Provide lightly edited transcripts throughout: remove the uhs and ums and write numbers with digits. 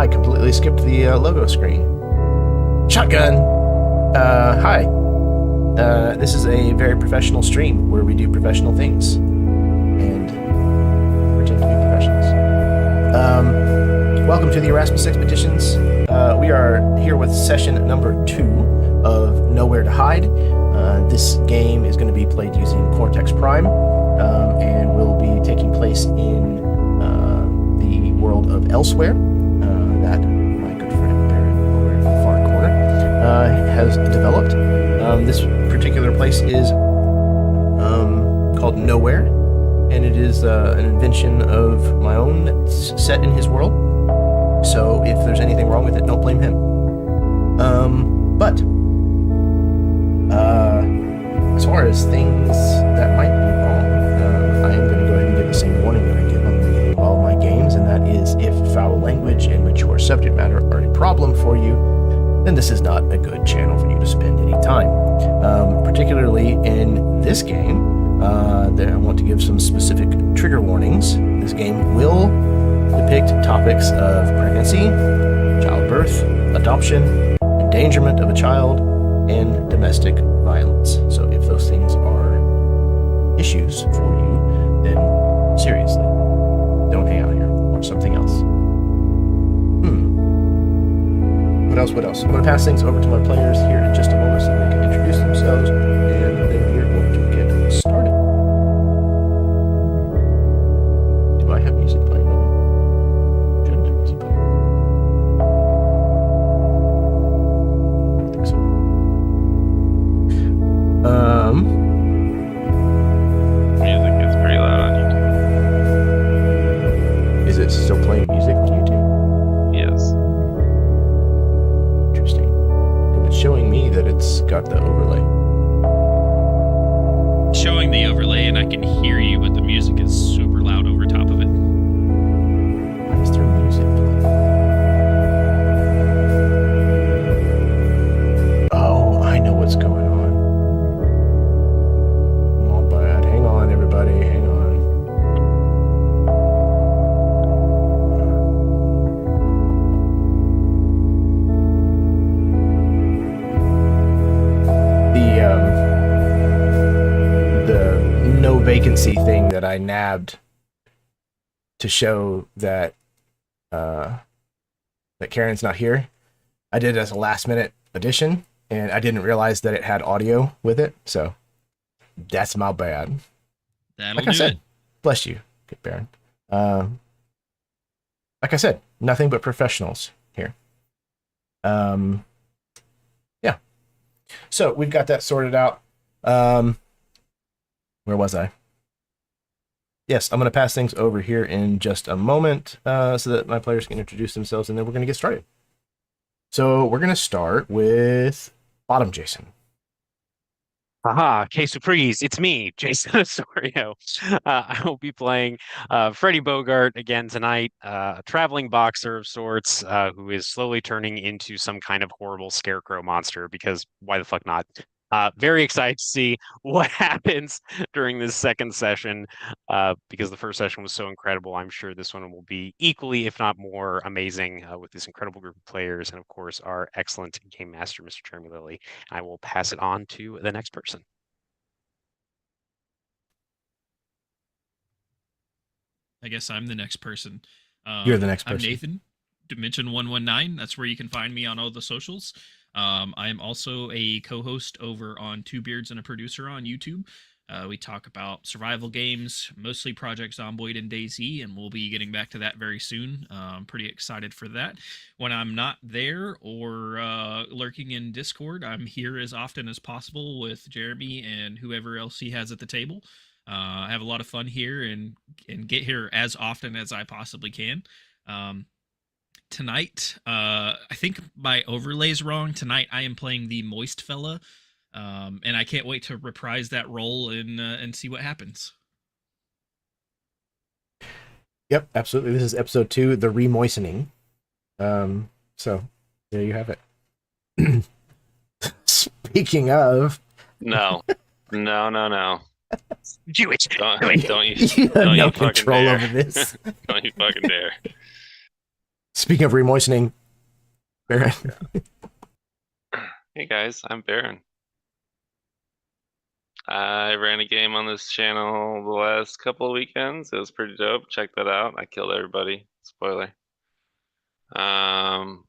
I completely skipped the logo screen. Shotgun! Hi. This is a very professional stream where we do professional things. And pretend to be professionals. Welcome to the Erasmus Expeditions. We are here with session number 2 of Nowhere to Hide. This game is going to be played using Cortex Prime, and will be taking place in the world of Elsewhere, that my good friend Baron over in the far corner has developed. This particular place is called Nowhere, and it is an invention of my own that's set in his world. So if there's anything wrong with it, don't blame him. But as far as things that might be wrong, I am going to go ahead and give the same warning that I give on the beginning of all of my games, and that is if foul language and mature subject matter are a problem for you, then this is not a good channel for you to spend any time. Particularly in this game, I want to give some specific trigger warnings. This game will depict topics of pregnancy, childbirth, adoption, endangerment of a child, and domestic violence. So if those things are issues for you, then seriously, don't hang out here. Watch something else. What else? I'm going to pass things over to my players here in just a moment so they can introduce themselves, and then we're going to get started. Do I have music playing? Shouldn't have music playing. I don't think so. Music is pretty loud on YouTube. Is it still playing music on YouTube? Yes. Interesting. And it's showing me that it's got the overlay. Showing the overlay, and I can hear you, but the music is super loud over top of it. Why is there music playing? Oh, I know what's going on. Oh, bad. Hang on, everybody. Hang on. The no vacancy thing that I nabbed to show that that Karen's not here, I did it as a last minute addition, and I didn't realize that it had audio with it, so that's my bad. That'll Like do I said, it. bless you, good Baron. Like I said, nothing but professionals here. Yeah. So we've got that sorted out. Where was I? Yes, I'm going to pass things over here in just a moment so that my players can introduce themselves, and then we're going to get started. So we're going to start with Bottom Jason. Haha, que surprise, it's me, Jason Osorio. I will be playing Freddie Bogart again tonight, a traveling boxer of sorts who is slowly turning into some kind of horrible scarecrow monster, because why the fuck not? Very excited to see what happens during this second session, because the first session was so incredible. I'm sure this one will be equally, if not more, amazing with this incredible group of players, and of course our excellent game master, Mr. Jeremy Lilly. I will pass it on to the next person. I guess I'm the next person. You're the next person. I'm Nathan, Dimension 119. That's where you can find me on all the socials. I am also a co-host over on Two Beards and a Producer on YouTube. We talk about survival games, mostly Project Zomboid and DayZ, and we'll be getting back to that very soon. I'm pretty excited for that. When I'm not there or lurking in Discord, I'm here as often as possible with Jeremy and whoever else he has at the table. I have a lot of fun here and get here as often as I possibly can. Tonight, I think my overlay's wrong. Tonight, I am playing the Moist Fella, and I can't wait to reprise that role and see what happens. Yep, absolutely. This is episode 2, the remoistening. So there you have it. Speaking of, No. Jewish. Don't you have don't no you fucking control dare. over this. Don't you fucking dare. Speaking of remoistening, Baron. Hey guys, I'm Baron. I ran a game on this channel the last couple of weekends. It was pretty dope. Check that out. I killed everybody. Spoiler. Um,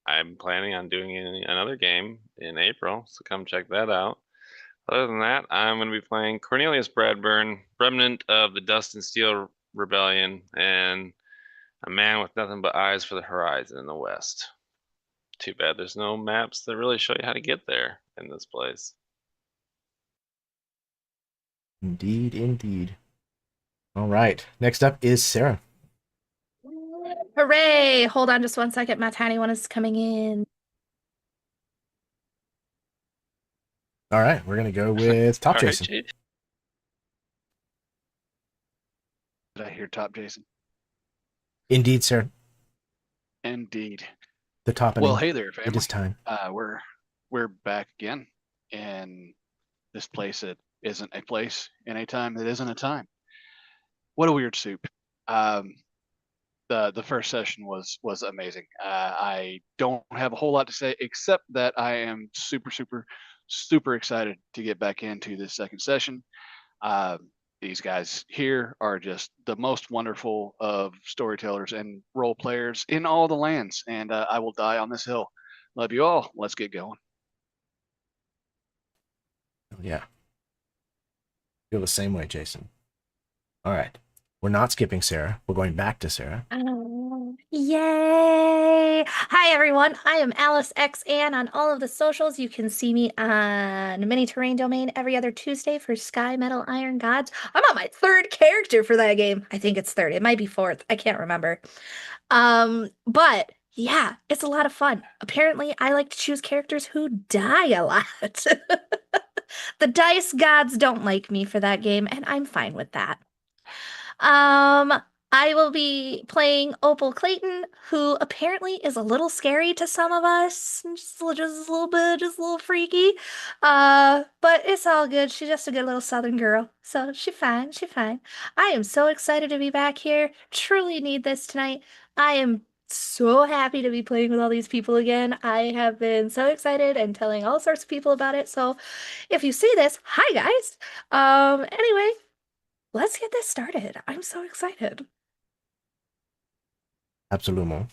I'm planning on doing another game in April, so come check that out. Other than that, I'm going to be playing Cornelius Bradburn, remnant of the Dust and Steel Rebellion, and a man with nothing but eyes for the horizon in the West. Too bad there's no maps that really show you how to get there in this place. Indeed, indeed. All right. Next up is Sarah. Hooray! Hold on just one second. My tiny one is coming in. All right. We're going to go with Top All right, Jason. Jake. Did I hear top, Jason? Indeed, sir. Indeed. The top. Well, hey there, It family. is time. We're back again in this place that isn't a place in a time that isn't a time. What a weird soup. The first session was amazing. I don't have a whole lot to say except that I am super excited to get back into this second session. These guys here are just the most wonderful of storytellers and role players in all the lands, and I will die on this hill. Love you all. Let's get going. Oh, yeah. Feel the same way, Jason. All right. We're not skipping Sarah. We're going back to Sarah. Yay! Hi, everyone. I am Alice X Ann on all of the socials. You can see me on Mini Terrain Domain every other Tuesday for Sky Metal Iron Gods. I'm on my third character for that game. I think it's third. It might be fourth. I can't remember. But yeah, it's a lot of fun. Apparently, I like to choose characters who die a lot. The dice gods don't like me for that game, and I'm fine with that. I will be playing Opal Clayton, who apparently is a little scary to some of us. Just a little bit, just a little freaky. But it's all good. She's just a good little southern girl. So she's fine, she's fine. I am so excited to be back here. Truly need this tonight. I am so happy to be playing with all these people again. I have been so excited and telling all sorts of people about it. So if you see this, hi guys. Anyway, let's get this started. I'm so excited. Absolument.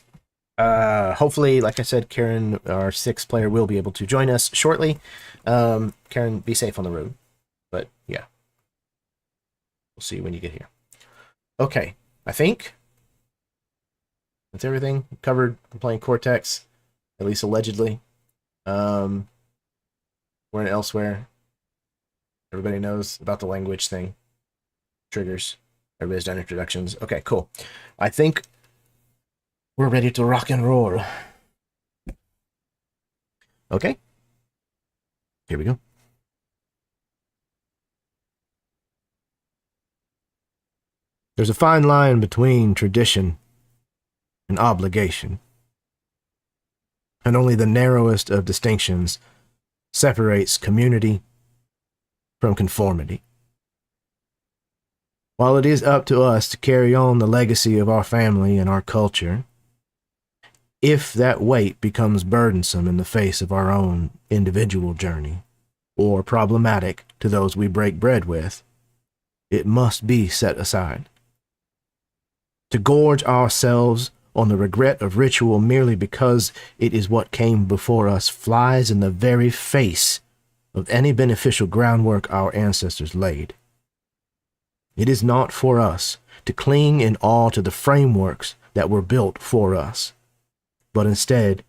Hopefully, like I said, Karen, our sixth player, will be able to join us shortly. Karen, be safe on the road. But yeah, we'll see you when you get here. Okay, I think that's everything covered. I'm playing Cortex, at least allegedly. We're in Elsewhere. Everybody knows about the language thing. Triggers. Everybody's done introductions. Okay, cool. I think we're ready to rock and roll. Okay. Here we go. There's a fine line between tradition and obligation, and only the narrowest of distinctions separates community from conformity. While it is up to us to carry on the legacy of our family and our culture, if that weight becomes burdensome in the face of our own individual journey, or problematic to those we break bread with, it must be set aside. To gorge ourselves on the regret of ritual merely because it is what came before us flies in the very face of any beneficial groundwork our ancestors laid. It is not for us to cling in awe to the frameworks that were built for us, but instead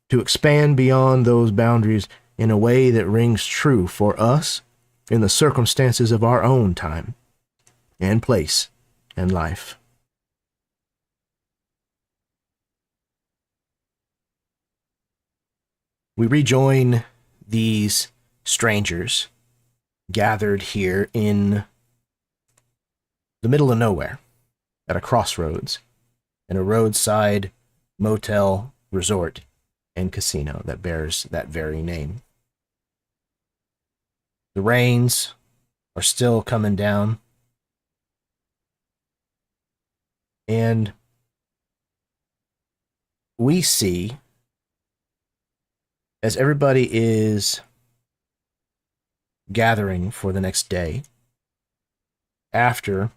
to expand beyond those boundaries in a way that rings true for us in the circumstances of our own time and place and life. We rejoin these strangers gathered here in the middle of nowhere at a crossroads in a roadside motel resort and casino that bears that very name. The rains are still coming down, and we see as everybody is gathering for the next day after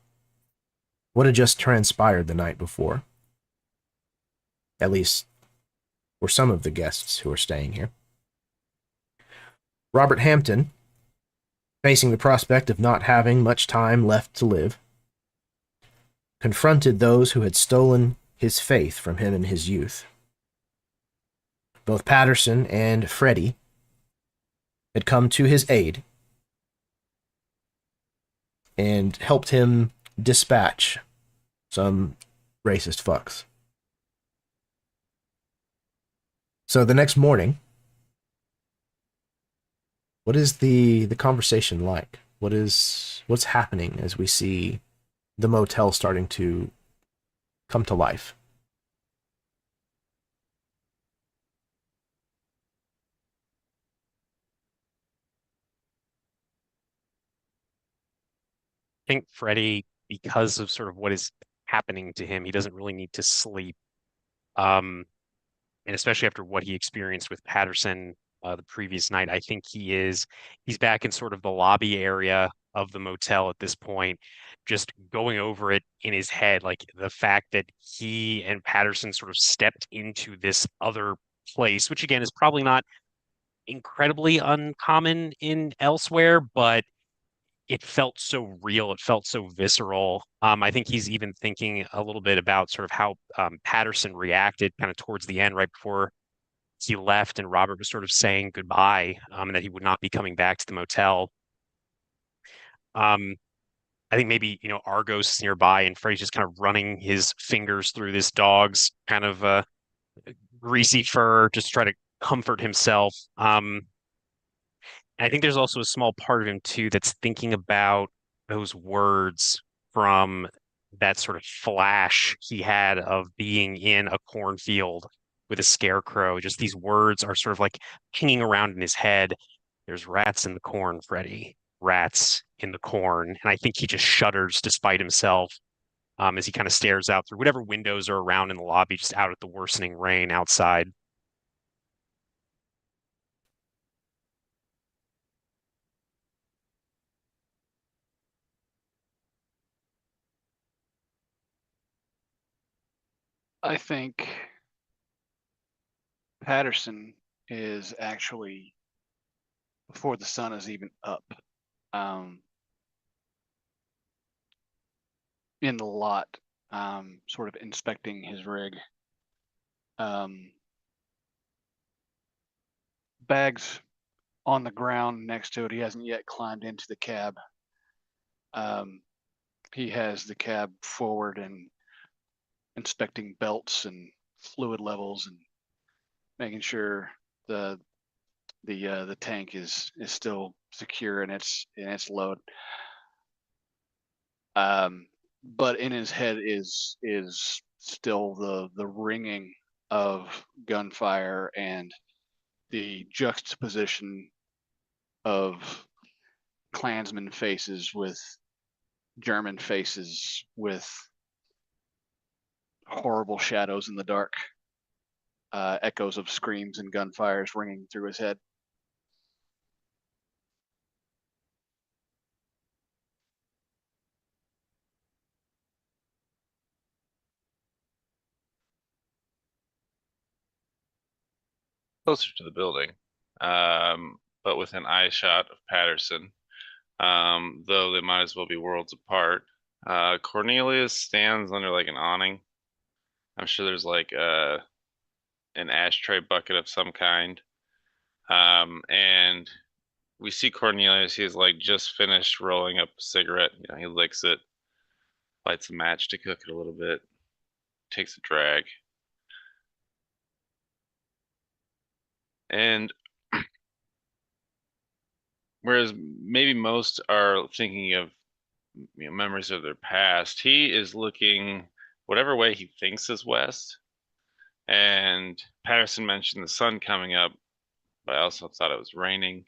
what had just transpired the night before, at least for some of the guests who are staying here. Robert Hampton, facing the prospect of not having much time left to live, confronted those who had stolen his faith from him in his youth. Both Patterson and Freddie had come to his aid and helped him dispatch some racist fucks. So the next morning, what is the conversation like? What's happening as we see the motel starting to come to life? I think Freddie, because of sort of what is happening to him, he doesn't really need to sleep. And especially after what he experienced with Patterson the previous night, I think he's back in sort of the lobby area of the motel at this point, just going over it in his head, like the fact that he and Patterson sort of stepped into this other place, which again is probably not incredibly uncommon in elsewhere, but it felt so real. It felt so visceral. I think he's even thinking a little bit about sort of how Patterson reacted kind of towards the end, right before he left, and Robert was sort of saying goodbye, and that he would not be coming back to the motel. Um, I think maybe, Argos is nearby, and Freddy's just kind of running his fingers through this dog's kind of greasy fur, just to try to comfort himself. And I think there's also a small part of him too that's thinking about those words from that sort of flash he had of being in a cornfield with a scarecrow. Just these words are sort of like pinging around in his head. There's rats in the corn, Freddy. Rats in the corn. And I think he just shudders despite himself as he kind of stares out through whatever windows are around in the lobby, just out at the worsening rain outside. I think Patterson is actually before the sun is even up. In the lot, sort of inspecting his rig. Bags on the ground next to it. He hasn't yet climbed into the cab. He has the cab forward and inspecting belts and fluid levels and making sure the tank is still secure in its load. But in his head is still the ringing of gunfire and the juxtaposition of Klansman faces with German faces with horrible shadows in the dark, echoes of screams and gunfires ringing through his head. Closer to the building, but within eye shot of Patterson, though they might as well be worlds apart. Cornelius stands under like an awning. I'm sure there's like an ashtray bucket of some kind. And we see Cornelius, he's like just finished rolling up a cigarette. He licks it, lights a match to cook it a little bit, takes a drag. And whereas maybe most are thinking of memories of their past, he is looking whatever way he thinks is west. And Patterson mentioned the sun coming up, but I also thought it was raining.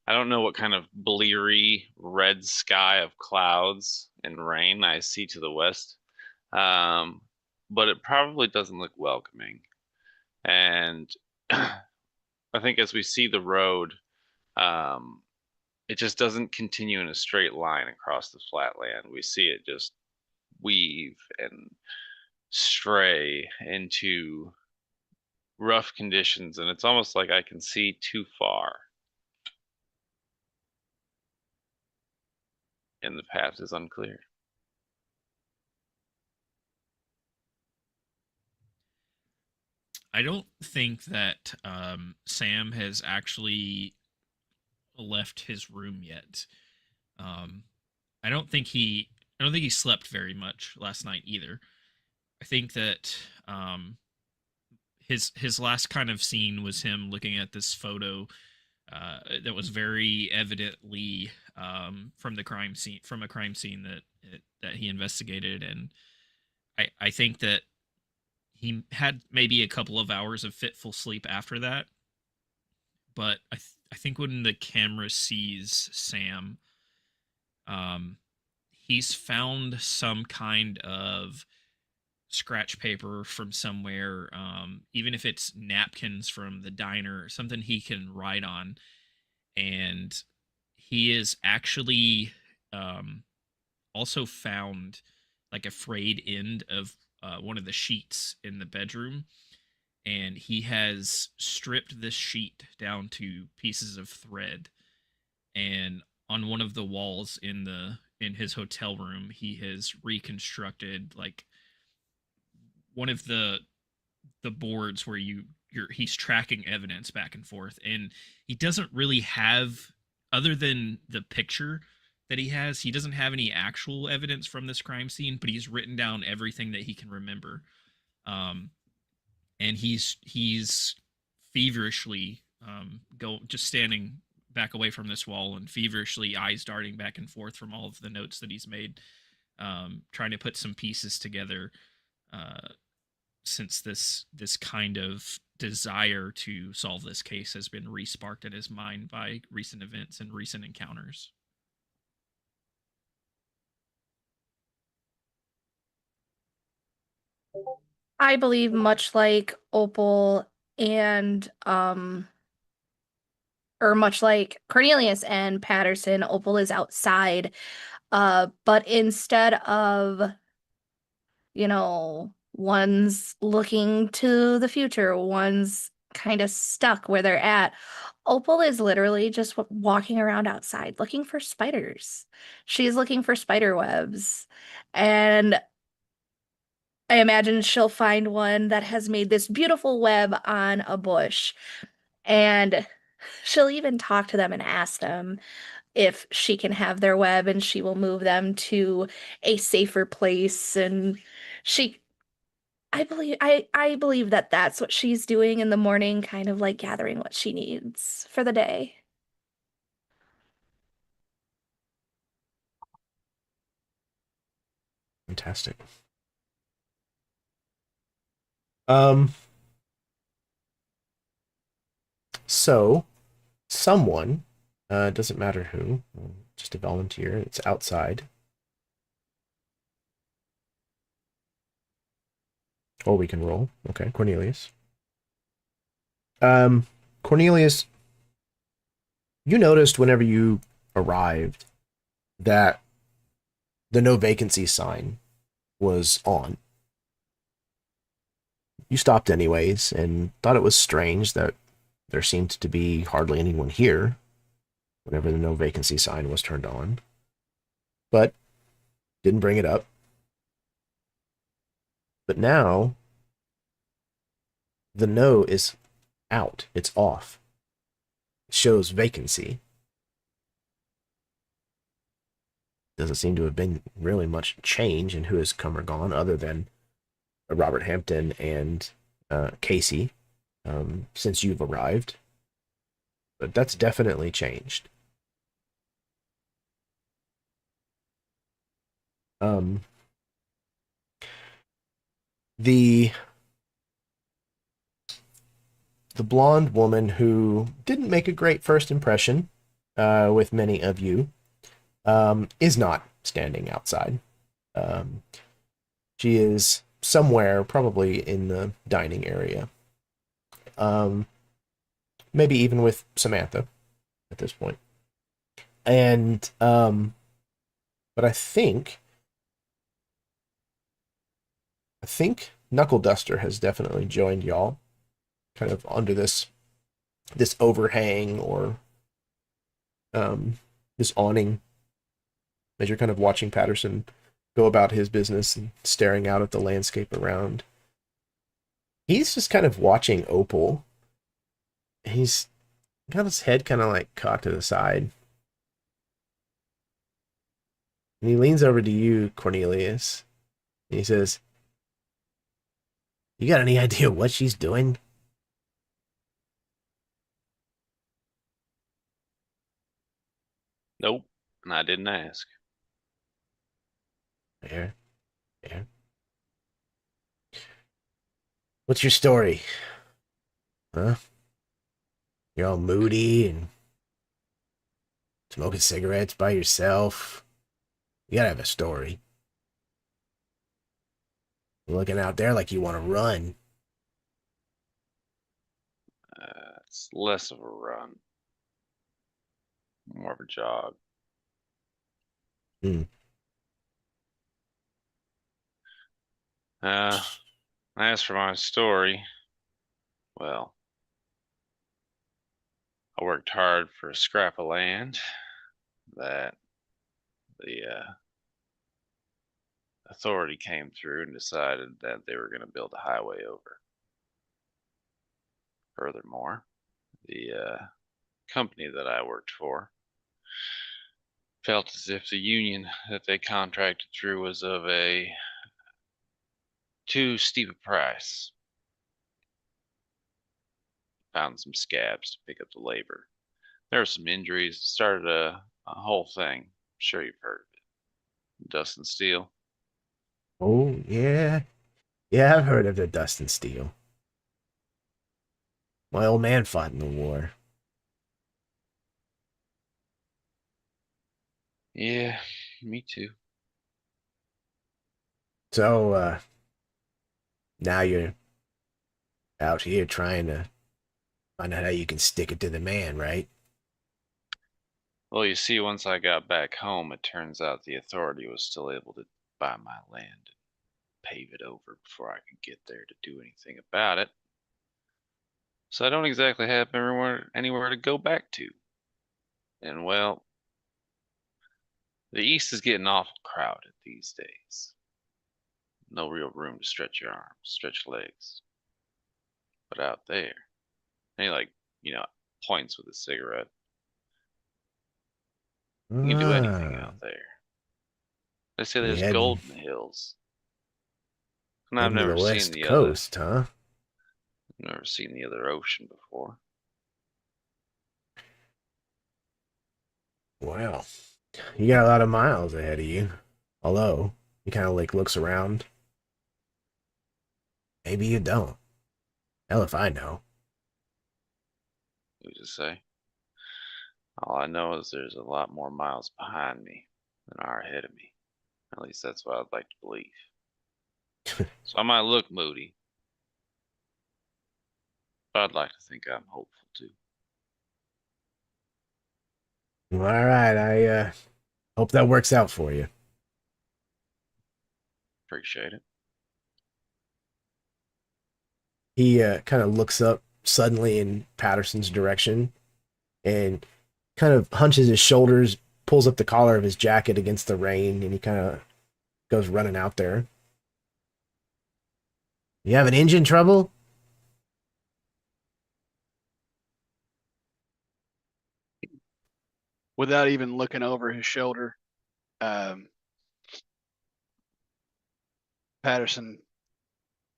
I don't know what kind of bleary red sky of clouds and rain I see to the west, but it probably doesn't look welcoming. And I think as we see the road, it just doesn't continue in a straight line across the flat land. We see it just weave and stray into rough conditions, and it's almost like I can see too far. And the path is unclear. I don't think that Sam has actually left his room yet. I don't think he slept very much last night either. I think that his last kind of scene was him looking at this photo that was very evidently from a crime scene that he investigated, and I think that he had maybe a couple of hours of fitful sleep after that. But I think when the camera sees Sam, he's found some kind of scratch paper from somewhere, even if it's napkins from the diner, something he can write on. And he is actually also found like a frayed end of one of the sheets in the bedroom, and he has stripped this sheet down to pieces of thread, and on one of the walls in his hotel room he has reconstructed like one of the boards where he's tracking evidence back and forth, and he doesn't really have, other than the picture that he doesn't have any actual evidence from this crime scene, but he's written down everything that he can remember. And he's feverishly just standing back away from this wall and feverishly eyes darting back and forth from all of the notes that he's made, trying to put some pieces together, since this kind of desire to solve this case has been re-sparked in his mind by recent events and recent encounters. I believe much like Opal and or much like Cornelius and Patterson, Opal is outside. But instead of, one's looking to the future, one's kind of stuck where they're at. Opal is literally just walking around outside looking for spiders. She's looking for spider webs. And I imagine she'll find one that has made this beautiful web on a bush. And she'll even talk to them and ask them if she can have their web, and she will move them to a safer place. And I believe that that's what she's doing in the morning, kind of like gathering what she needs for the day. Fantastic. So someone, doesn't matter who, just a volunteer, it's outside. Or we can roll. Okay, Cornelius. Cornelius, you noticed whenever you arrived that the no vacancy sign was on. You stopped anyways and thought it was strange that there seemed to be hardly anyone here whenever the no vacancy sign was turned on, but didn't bring it up. But now the no is out. It's off. It shows vacancy. Doesn't seem to have been really much change in who has come or gone, other than Robert Hampton and Casey, since you've arrived. But that's definitely changed. The blonde woman who didn't make a great first impression with many of you is not standing outside. She is somewhere, probably in the dining area. maybe even with Samantha at this point. And but I think Knuckle Duster has definitely joined y'all, kind of under this overhang or this awning, as you're kind of watching Patterson go about his business and staring out at the landscape around. He's just kind of watching Opal. He's got his head kind of like cocked to the side. And he leans over to you, Cornelius. And he says, "You got any idea what she's doing?" Nope, and I didn't ask. Fair. What's your story? Huh? You're all moody and smoking cigarettes by yourself. You gotta have a story. You're looking out there like you want to run. It's less of a run, more of a jog. As for my story, well, I worked hard for a scrap of land that the authority came through and decided that they were going to build a highway over. Furthermore, the company that I worked for felt as if the union that they contracted through was of a too steep a price. Found some scabs to pick up the labor. There were some injuries. Started a whole thing. I'm sure you've heard of it. Dust and Steel. Oh, yeah. Yeah, I've heard of the Dust and Steel. My old man fought in the war. Yeah, me too. So, now you're out here trying to find out how you can stick it to the man, right? Well, you see, once I got back home, it turns out the authority was still able to buy my land and pave it over before I could get there to do anything about it. So I don't exactly have anywhere to go back to. And well, the East is getting awful crowded these days. No real room to stretch your arms, stretch your legs. But out there, and he points with a cigarette. You can do anything out there. They say there's heading, gold in the hills. And I've heading to never the seen West the Coast, huh? never seen the other ocean before. Wow. You got a lot of miles ahead of you. Although, he kind of like looks around. Maybe you don't. Hell if I know. Who's to say? All I know is there's a lot more miles behind me than are ahead of me. At least that's what I'd like to believe. So I might look moody, but I'd like to think I'm hopeful too. All right, I hope that works out for you. Appreciate it. He kind of looks up suddenly in Patterson's direction and kind of hunches his shoulders, pulls up the collar of his jacket against the rain, and he kind of goes running out there. You having engine trouble? Without even looking over his shoulder, Patterson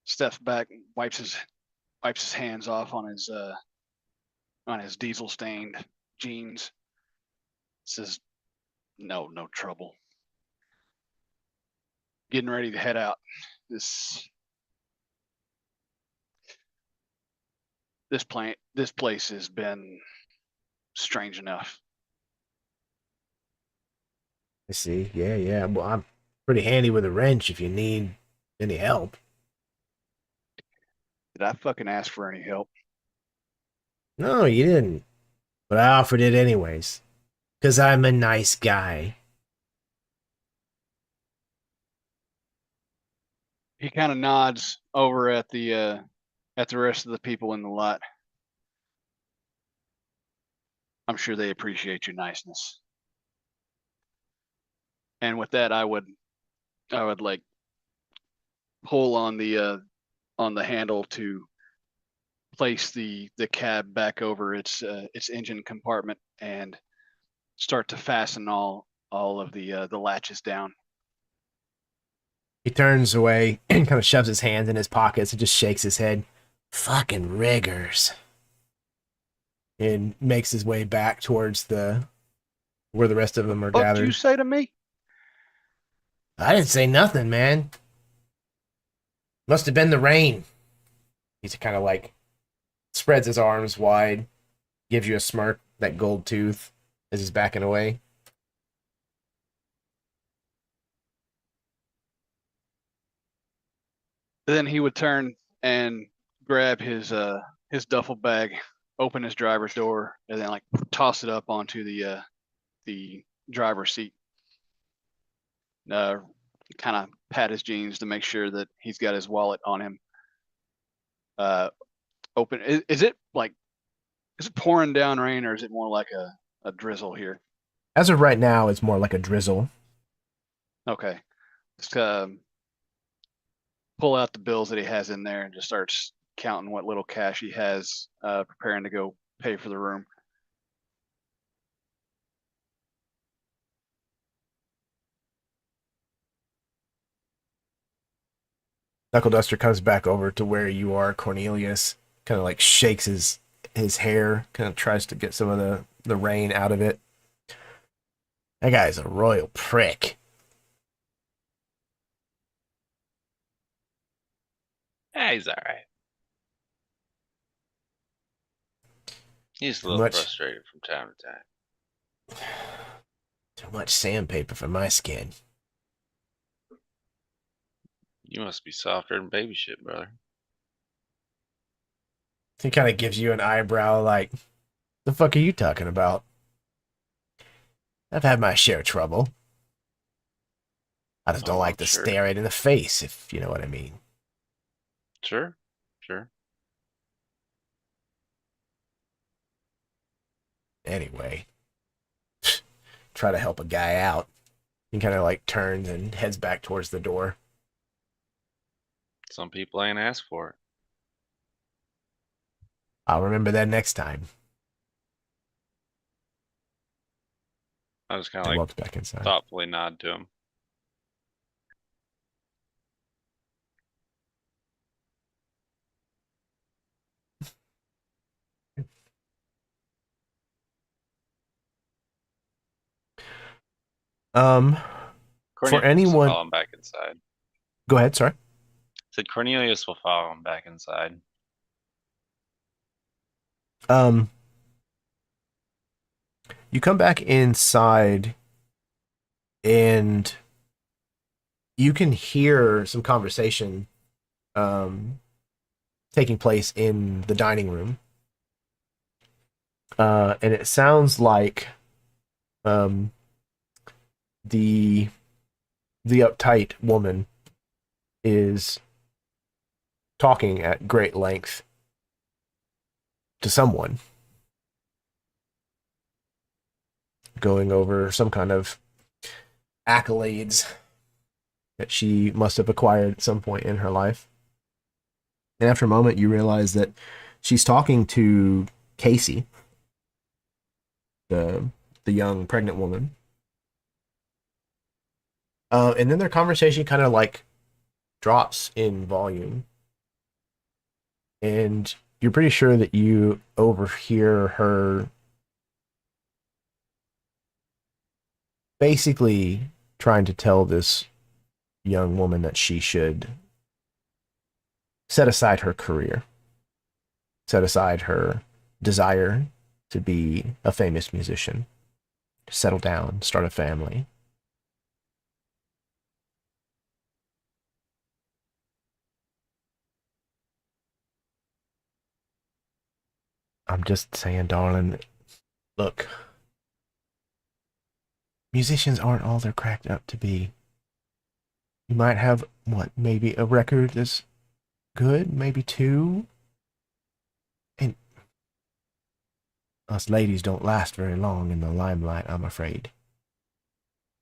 steps back and wipes his hands off on his diesel stained jeans. Says, no trouble. Getting ready to head out. This place has been strange enough. I see. Yeah. Well, I'm pretty handy with a wrench if you need any help. Did I fucking ask for any help? No, you didn't. But I offered it anyways. Because I'm a nice guy. He kind of nods over at the rest of the people in the lot. I'm sure they appreciate your niceness. And with that, I would like pull on the handle to place the cab back over its engine compartment and start to fasten all of the latches down. He turns away and kind of shoves his hands in his pockets and just shakes his head. Fucking riggers. And makes his way back towards where the rest of them are What did gathered. you say to me? I didn't say nothing, man. Must have been the rain. He's kind of like spreads his arms wide, gives you a smirk, that gold tooth, as he's backing away. Then he would turn and grab his duffel bag, open his driver's door, and then like toss it up onto the driver's seat. Kind of pat his jeans to make sure that he's got his wallet on him. Open. Is it pouring down rain, or is it more like a drizzle here? As of right now, it's more like a drizzle. Okay. Just pull out the bills that he has in there and just starts counting what little cash he has, preparing to go pay for the room. Knuckle Duster comes back over to where you are, Cornelius. Kind of like shakes his hair, kind of tries to get some of the rain out of it. That guy's a royal prick. Yeah, he's all right. He's a little Much- frustrated from time to time. Too much sandpaper for my skin. You must be softer than baby shit, brother. He kind of gives you an eyebrow like, the fuck are you talking about? I've had my share of trouble. I just don't Oh, like I'm to sure. stare it in the face, if you know what I mean. Sure, sure. Anyway, try to help a guy out. He kind of like turns and heads back towards the door. Some people ain't asked for it. I'll remember that next time. I just kind He of like walks back inside. thoughtfully nod to him. For Cornelius will anyone, follow him back inside. go ahead. Sorry. Said Cornelius will follow him back inside. You come back inside, and you can hear some conversation, taking place in the dining room. And it sounds like, the uptight woman is talking at great length to someone, going over some kind of accolades that she must have acquired at some point in her life. And after a moment, you realize that she's talking to Casey, the young pregnant woman. And then their conversation kind of like drops in volume. And you're pretty sure that you overhear her basically trying to tell this young woman that she should set aside her career, set aside her desire to be a famous musician, settle down, start a family. I'm just saying, darling, look, musicians aren't all they're cracked up to be. You might have, what, maybe a record that's good, maybe two? And us ladies don't last very long in the limelight, I'm afraid.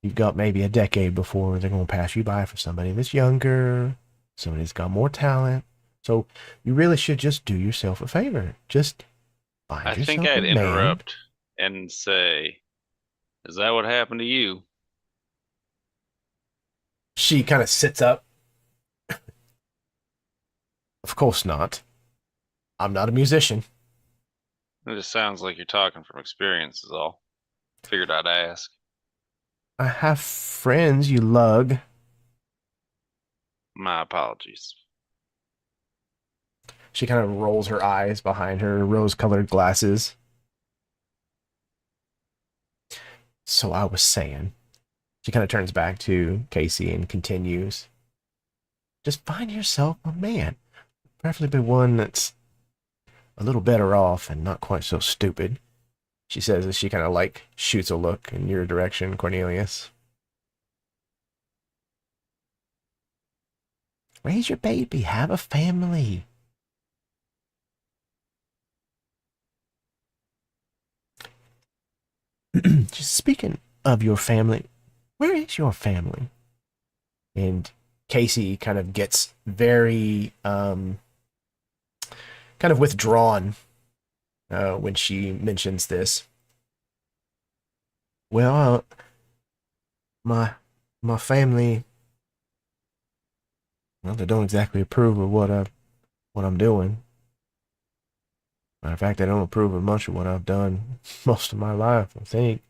You've got maybe a decade before they're going to pass you by for somebody that's younger, somebody that's got more talent. So you really should just do yourself a favor. Just find I think yourself a I'd man. interrupt and say, "Is that what happened to you?" She kind of sits up. Of course not. I'm not a musician. It just sounds like you're talking from experience, is all. Figured I'd ask. I have friends, you lug. My apologies. She kind of rolls her eyes behind her rose-colored glasses. So I was saying. She kind of turns back to Casey and continues. Just find yourself a man. Preferably one that's a little better off and not quite so stupid. She says as she kind of like shoots a look in your direction, Cornelius. Raise your baby. Have a family. Just speaking of your family, where is your family? And Casey kind of gets very kind of withdrawn when she mentions this. Well, my family, well, they don't exactly approve of what I'm doing. Matter of fact, they don't approve of much of what I've done most of my life, I think.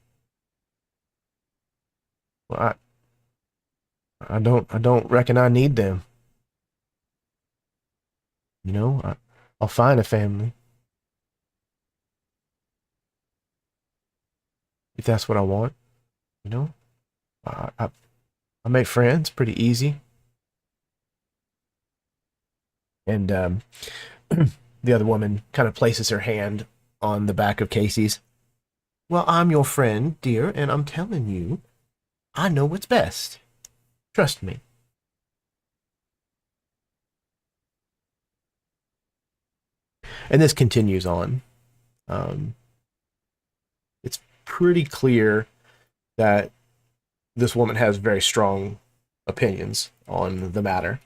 Well, I don't reckon I need them. You know, I'll find a family if that's what I want. You know, I make friends pretty easy. And the other woman kind of places her hand on the back of Casey's. Well, I'm your friend, dear, and I'm telling you, I know what's best. Trust me. And this continues on. It's pretty clear that this woman has very strong opinions on the matter.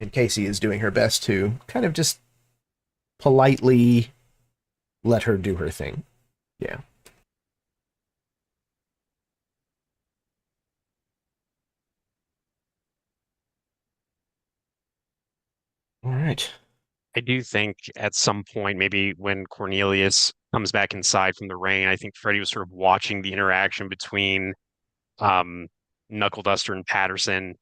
And Casey is doing her best to kind of just politely let her do her thing. Yeah. All right. I do think at some point, maybe when Cornelius comes back inside from the rain, I think Freddie was sort of watching the interaction between um, Knuckle Duster and Patterson,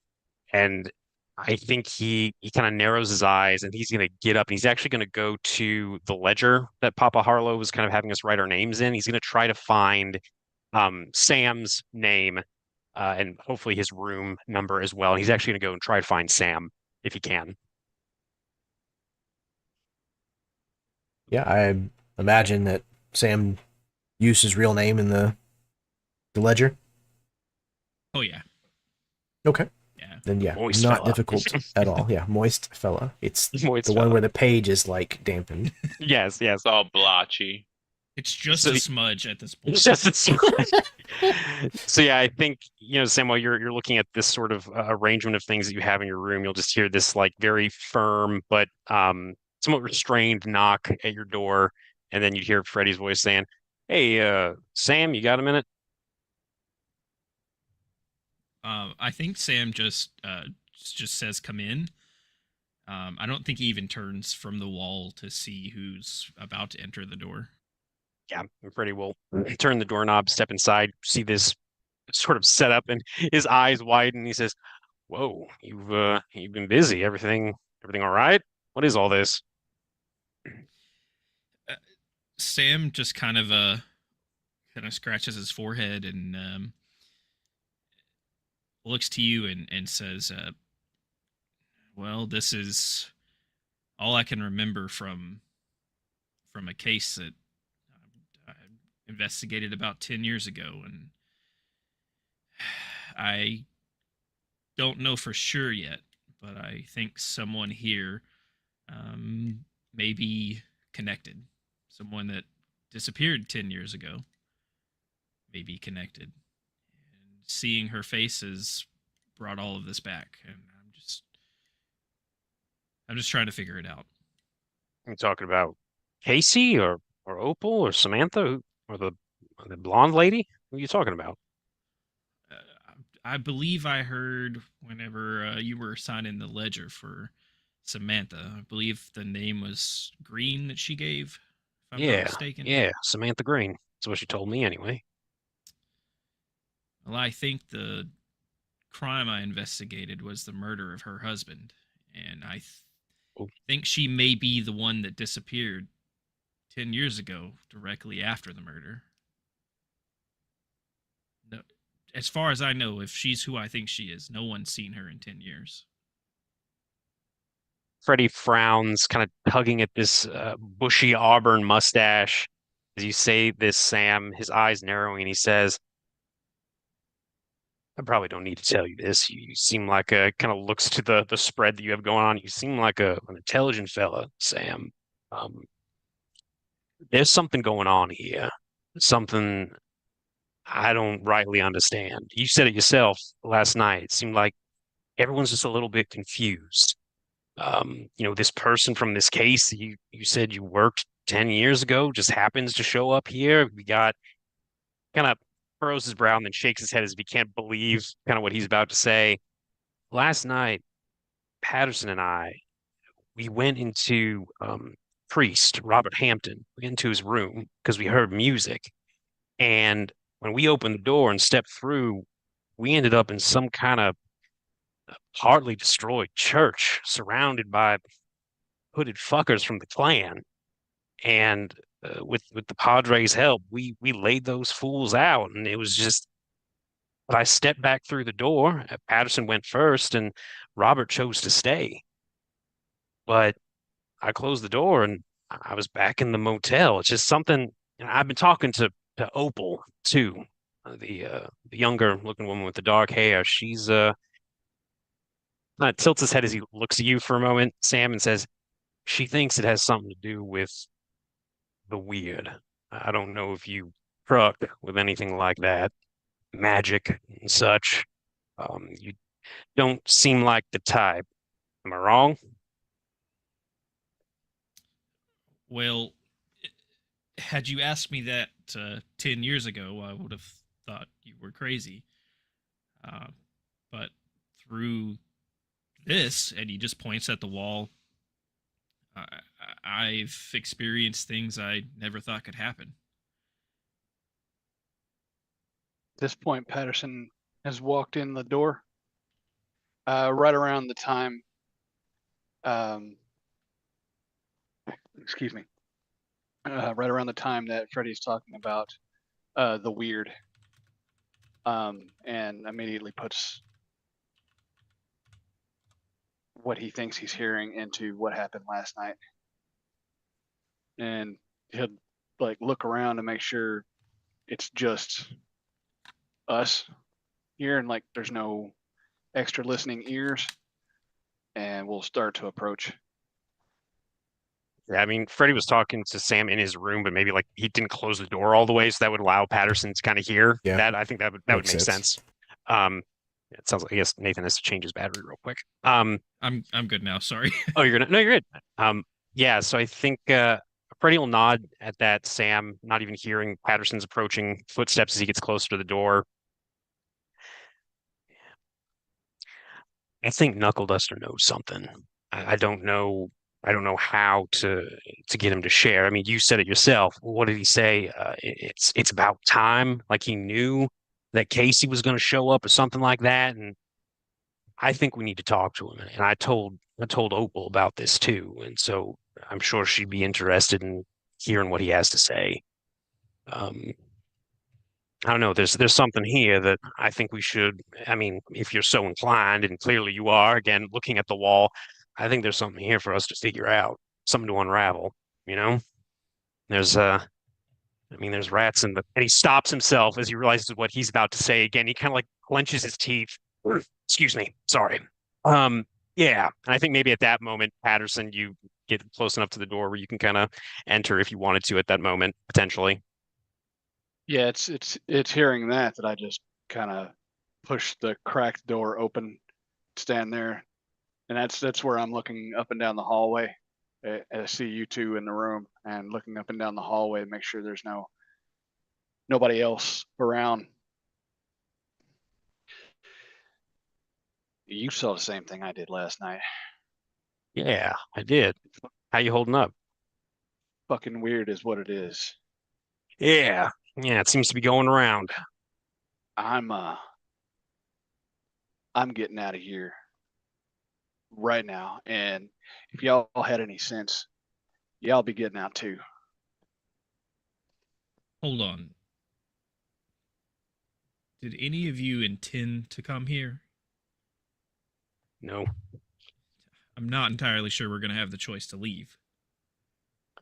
and I think he kind of narrows his eyes and he's going to get up and he's actually going to go to the ledger that Papa Harlow was kind of having us write our names in. He's going to try to find Sam's name and hopefully his room number as well. And he's actually going to go and try to find Sam if he can. Yeah, I imagine that Sam used his real name in the ledger. Oh yeah. Okay. Yeah. Then yeah, Moist not fella. difficult at all. Yeah, moist fella. It's Moist the one fella. where the page is like dampened. Yes, yes. It's all blotchy. It's just So a the- smudge at this point. It's just so yeah, I think Sam, while you're looking at this sort of arrangement of things that you have in your room, you'll just hear this like very firm but somewhat restrained knock at your door, and then you hear Freddie's voice saying, "Hey, Sam, you got a minute?" I think Sam just says come in. I don't think he even turns from the wall to see who's about to enter the door. Yeah, and Freddie will turn the doorknob, step inside, see this sort of setup, and his eyes widen. He says, "Whoa, you've been busy. Everything all right? What is all this?" Sam just kind of scratches his forehead and looks to you and says, "Well, this is all I can remember from a case that I investigated about 10 years ago, and I don't know for sure yet, but I think someone here may be connected. Someone that disappeared 10 years ago may be connected. And seeing her face has brought all of this back, and I'm just trying to figure it out. You talking about Casey or Opal or Samantha or the blonde lady? Who are you talking about? I believe I heard whenever you were signing the ledger for Samantha, I believe the name was Green that she gave, if I'm not mistaken. Yeah, Samantha Green. That's what she told me anyway. Well, I think the crime I investigated was the murder of her husband, and I think she may be the one that disappeared 10 years ago, directly after the murder. No, as far as I know, if she's who I think she is, no one's seen her in 10 years. Freddie frowns, kind of tugging at this bushy auburn mustache. As you say this, Sam, his eyes narrowing, and he says, I probably don't need to tell you this. You seem like a kind of looks to the spread that you have going on. You seem like an intelligent fella, Sam. There's something going on here. Something I don't rightly understand. You said it yourself last night. It seemed like everyone's just a little bit confused. This person from this case you said you worked 10 years ago just happens to show up here. We got kind of furrows his brow and then shakes his head as if he can't believe kind of what he's about to say. Last night, Patterson and we went into Priest, Robert Hampton, into his room because we heard music. And when we opened the door and stepped through, we ended up in some kind of partly destroyed church surrounded by hooded fuckers from the Klan. And with the Padres' help, we laid those fools out, and it was just. But I stepped back through the door. Patterson went first, and Robert chose to stay. But I closed the door, and I was back in the motel. It's just something. I've been talking to Opal too, the younger looking woman with the dark hair. She's tilts his head as he looks at you for a moment, Sam, and says she thinks it has something to do with the weird. I don't know if you truck with anything like that, magic and such. You don't seem like the type. Am I wrong? Well, had you asked me that 10 years ago, I would have thought you were crazy. But through this, and he just points at the wall, I've experienced things I never thought could happen. At this point, Patterson has walked in the door right around the time. Excuse me. Right around the time that Freddie's talking about the weird, and immediately puts what he thinks he's hearing into what happened last night, and he'll look around to make sure it's just us here and there's no extra listening ears, and we'll start to approach. Yeah, I mean, Freddie was talking to Sam in his room, but maybe he didn't close the door all the way, so that would allow Patterson to kind of hear that. I think that would make sense. It sounds like I guess Nathan has to change his battery real quick. I'm good now. Sorry. Oh, you're good. No, you're good. Yeah. So I think Freddie will nod at that. Sam, not even hearing Patterson's approaching footsteps as he gets closer to the door. I think Knuckle Duster knows something. I don't know. I don't know how to get him to share. I mean, you said it yourself. What did he say? It's about time. Like he knew that Casey was going to show up or something like that. And I think we need to talk to him. And I told Opal about this too. And so I'm sure she'd be interested in hearing what he has to say. I don't know. There's something here that I think we should. I mean, if you're so inclined, and clearly you are, again, looking at the wall, I think there's something here for us to figure out, something to unravel, you know? There's there's rats in the, and he stops himself as he realizes what he's about to say again. He kind of like clenches his teeth. Excuse me, sorry. Yeah, and I think maybe at that moment, Patterson, you get close enough to the door where you can kind of enter if you wanted to at that moment, potentially. Yeah, it's hearing that I just kind of push the cracked door open, stand there, and that's where I'm looking up and down the hallway. I see you two in the room and looking up and down the hallway to make sure there's nobody else around. You saw the same thing I did last night. Yeah, I did. How you holding up? Fucking weird is what it is. Yeah, it seems to be going around. I'm getting out of here right now, and if y'all had any sense, y'all be getting out too. Hold on. Did any of you intend to come here? No. I'm not entirely sure we're going to have the choice to leave.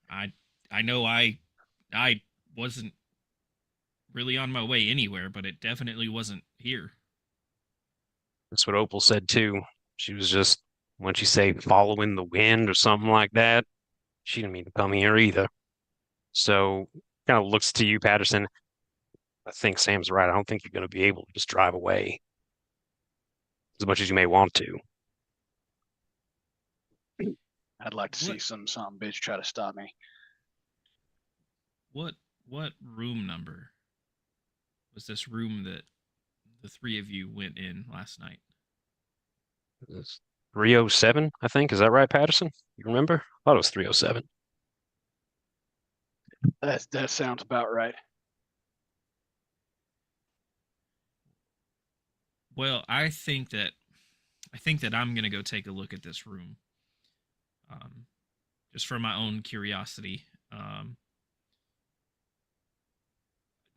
I know I wasn't really on my way anywhere, but it definitely wasn't here. That's what Opal said too. She was just, what'd she say, following the wind or something like that? She didn't mean to come here either. So kind of looks to you, Patterson. I think Sam's right. I don't think you're going to be able to just drive away as much as you may want to. I'd like to see What? some bitch try to stop me. What room number was this room that the three of you went in last night? It's 307, I think. Is that right, Patterson? You remember? I thought it was 307. That sounds about right. Well, I think that I'm gonna go take a look at this room, just for my own curiosity.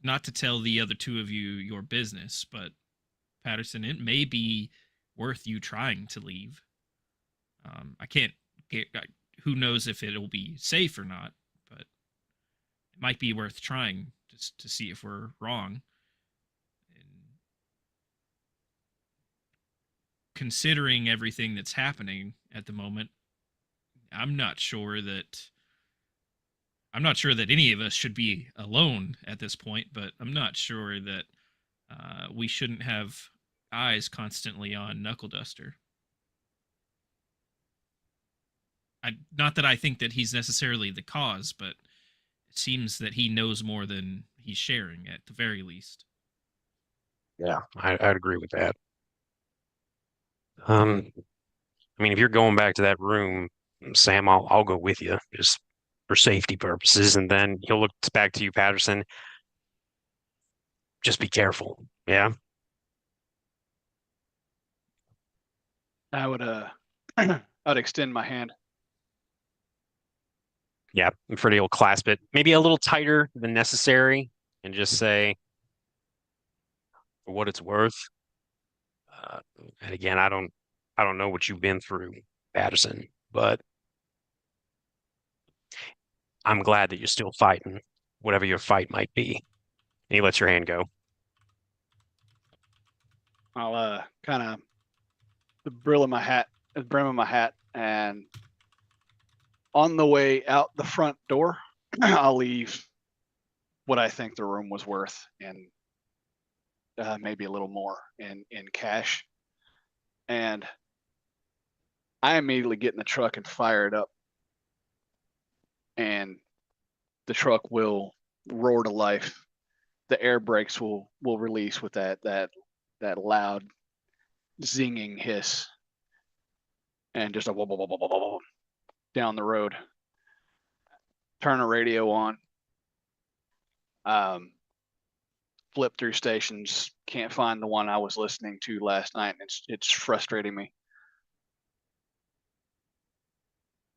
Not to tell the other two of you your business, but Patterson, it may be worth you trying to leave. I can't get. Who knows if it'll be safe or not, but it might be worth trying just to see if we're wrong. Considering everything that's happening at the moment, I'm not sure that any of us should be alone at this point, but I'm not sure that we shouldn't have eyes constantly on Knuckle Duster. Not that I think that he's necessarily the cause, but it seems that he knows more than he's sharing, at the very least. Yeah, I'd agree with that. If you're going back to that room, Sam, I'll go with you just for safety purposes, and then he'll look back to you, Patterson. Just be careful. Yeah. I would I'd extend my hand. Yeah, I'm Freddie will clasp it maybe a little tighter than necessary and just say, for what it's worth. And again, I don't know what you've been through, Patterson, but I'm glad that you're still fighting, whatever your fight might be. And he lets your hand go. I'll kind of the brim of my hat, and on the way out the front door, I'll leave what I think the room was worth, and maybe a little more in cash. And I immediately get in the truck and fire it up, and the truck will roar to life. The air brakes will release with that loud zinging hiss, and just a whoa, whoa, whoa, whoa, whoa, whoa, down the road. Turn a radio on. Flip through stations. Can't find the one I was listening to last night, and it's frustrating me.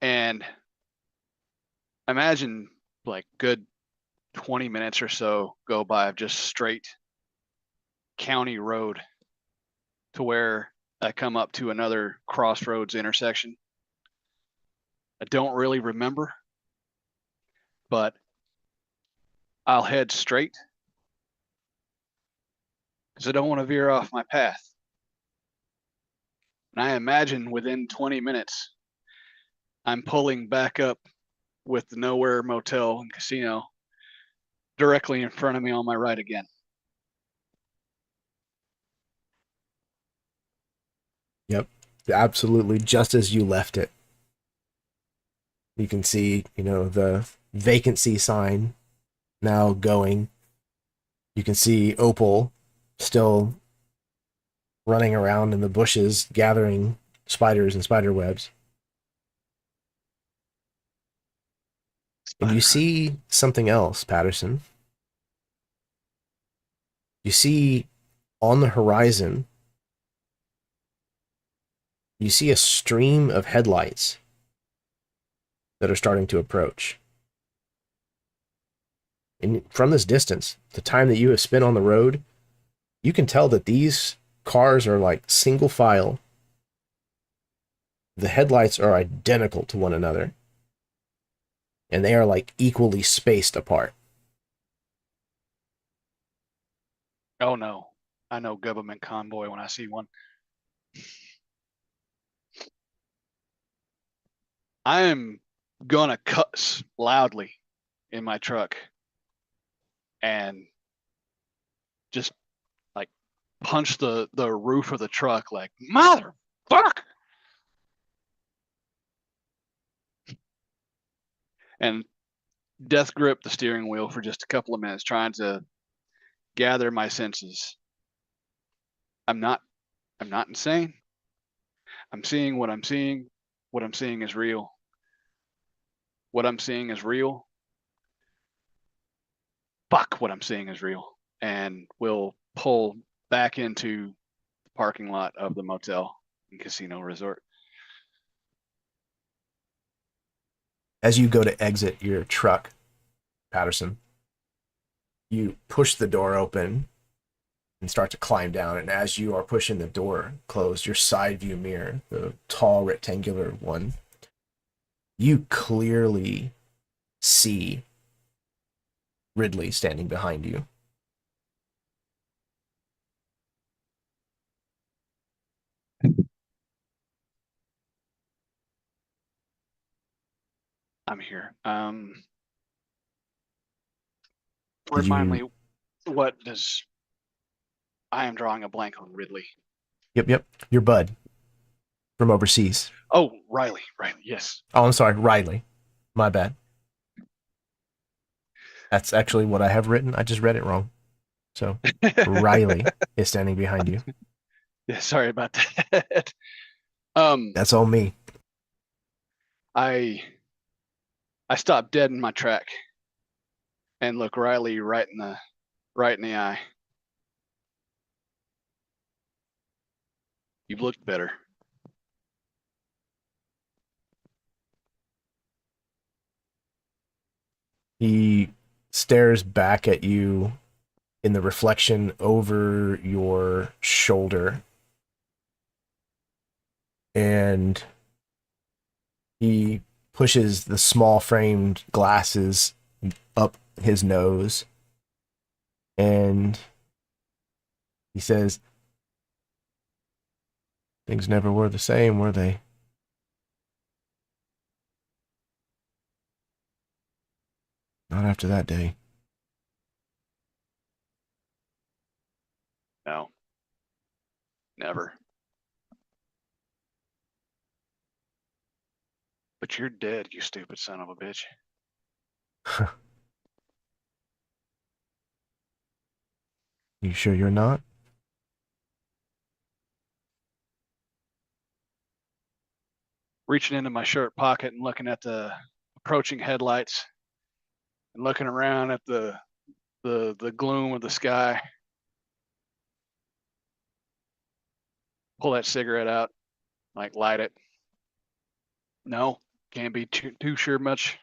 And imagine like good 20 minutes or so go by of just straight county road to where I come up to another crossroads intersection, I don't really remember, but I'll head straight because I don't want to veer off my path. And I imagine within 20 minutes, I'm pulling back up with the Nowhere Motel and Casino directly in front of me on my right again. Yep, absolutely, just as you left it. You can see, the vacancy sign now going. You can see Opal still running around in the bushes, gathering spiders and spider webs. And you see something else, Patterson. You see on the horizon, you see a stream of headlights that are starting to approach. And from this distance, the time that you have spent on the road, you can tell that these cars are like single file. The headlights are identical to one another. And they are like equally spaced apart. Oh no, I know government convoy when I see one. I am gonna cuss loudly in my truck and just like punch the roof of the truck like, motherfucker! And death grip the steering wheel for just a couple of minutes, trying to gather my senses. I'm not insane. I'm seeing what I'm seeing. What I'm seeing is real. What I'm seeing is real. Fuck, what I'm seeing is real. And we'll pull back into the parking lot of the motel and casino resort. As you go to exit your truck, Patterson, you push the door open and start to climb down. And as you are pushing the door closed, your side view mirror, the tall rectangular one, you clearly see Ridley standing behind you. I'm here. Remind me, what does... I am drawing a blank on Ridley. Yep. Your bud from overseas. Oh, Riley, yes. Oh, I'm sorry, Riley. My bad. That's actually what I have written. I just read it wrong. So Riley is standing behind you. Yeah, sorry about that. That's all me. I stopped dead in my track and look Riley right in the eye. You've looked better. He stares back at you in the reflection over your shoulder. And he pushes the small framed glasses up his nose. And he says, "Things never were the same, were they?" Not after that day. No. Never. But you're dead, you stupid son of a bitch. You sure you're not? Reaching into my shirt pocket and looking at the approaching headlights and looking around at the gloom of the sky. Pull that cigarette out, like light it. No, can't be too sure much.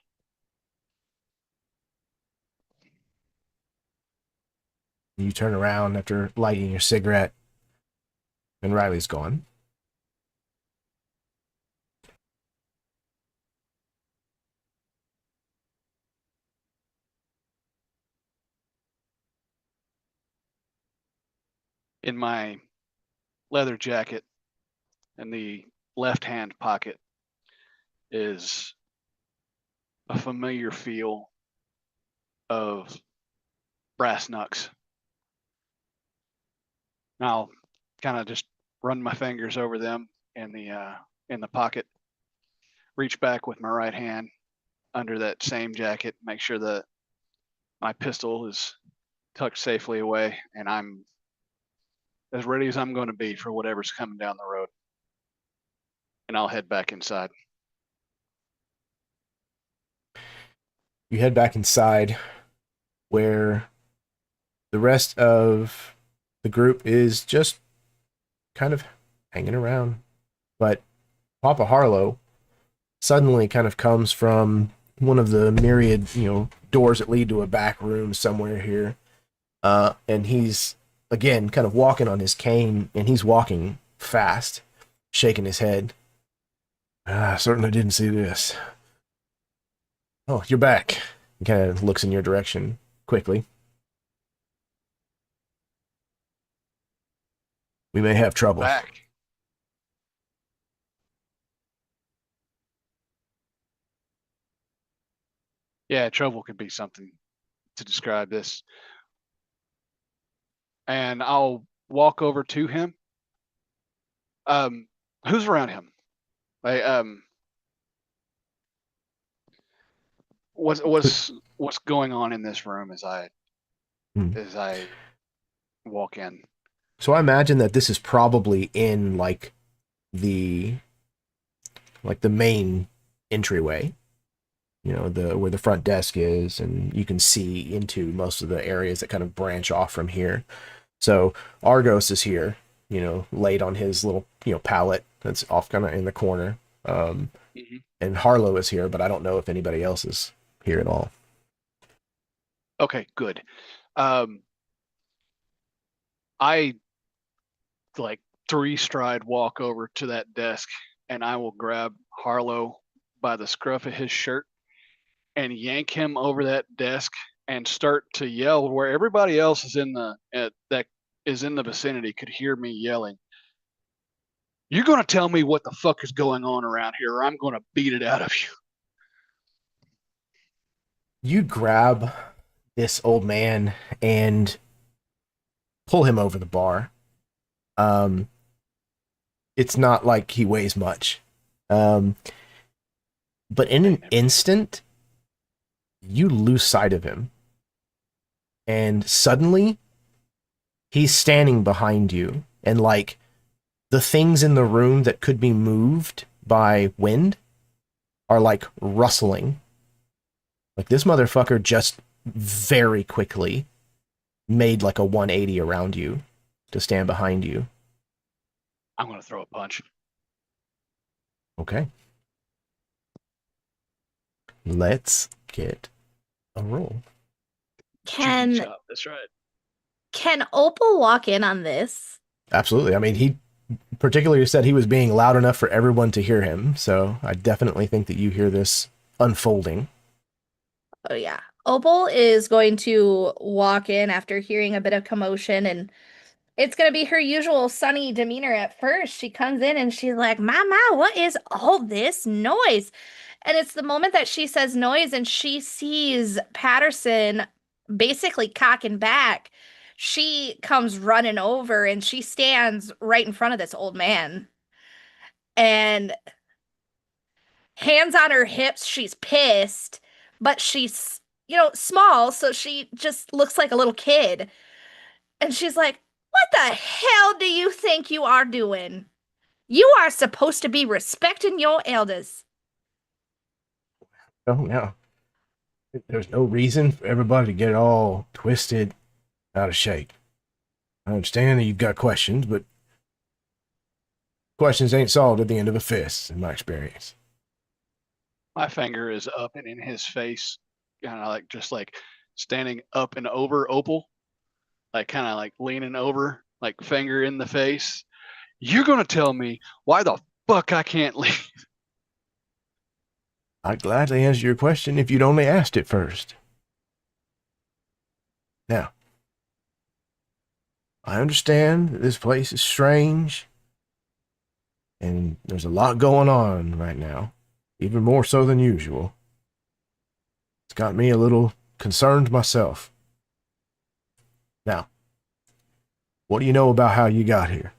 You turn around after lighting your cigarette, and Riley's gone. In my leather jacket, in the left-hand pocket, is a familiar feel of brass knucks. And I'll kind of just run my fingers over them in the pocket, reach back with my right hand under that same jacket, make sure that my pistol is tucked safely away, and I'm as ready as I'm going to be for whatever's coming down the road. And I'll head back inside. You head back inside where the rest of the group is just kind of hanging around. But Papa Harlow suddenly kind of comes from one of the myriad, doors that lead to a back room somewhere here. And he's, again, kind of walking on his cane, and he's walking fast, shaking his head. I certainly didn't see this. Oh, you're back. He kind of looks in your direction quickly. We may have trouble. Back. Yeah, trouble could be something to describe this. And I'll walk over to him. Who's around him? What's going on in this room as I walk in? So I imagine that this is probably in the main entryway, where the front desk is, and you can see into most of the areas that kind of branch off from here. So Argos is here, laid on his little, pallet that's off kind of in the corner. And Harlow is here, but I don't know if anybody else is here at all. Okay, good. I 3-stride walk over to that desk, and I will grab Harlow by the scruff of his shirt and yank him over that desk and start to yell where everybody else is that is in the vicinity could hear me yelling. You're going to tell me what the fuck is going on around here, or I'm going to beat it out of you. You grab this old man and pull him over the bar. It's not like he weighs much. But in an instant, you lose sight of him. And suddenly, he's standing behind you. And the things in the room that could be moved by wind are rustling. This motherfucker just very quickly made a 180 around you to stand behind you. I'm going to throw a punch. Okay. Let's get a roll. That's right. Can Opal walk in on this? Absolutely. I mean, he particularly said he was being loud enough for everyone to hear him, so I definitely think that you hear this unfolding. Oh, yeah. Opal is going to walk in after hearing a bit of commotion, and it's going to be her usual sunny demeanor at first. She comes in and she's like, Mama, what is all this noise? And it's the moment that she says noise and she sees Patterson basically cocking back. She comes running over and she stands right in front of this old man. And hands on her hips, she's pissed, but she's, small, so she just looks like a little kid. And she's like, what the hell do you think you are doing? You are supposed to be respecting your elders. Oh, no. There's no reason for everybody to get all twisted out of shape. I understand that you've got questions, but questions ain't solved at the end of a fist, in my experience. My finger is up and in his face, kind of just standing up and over Opal, kind of leaning over, finger in the face. You're going to tell me why the fuck I can't leave? I'd gladly answer your question if you'd only asked it first. Now, I understand that this place is strange, and there's a lot going on right now, even more so than usual. It's got me a little concerned myself. Now, what do you know about how you got here?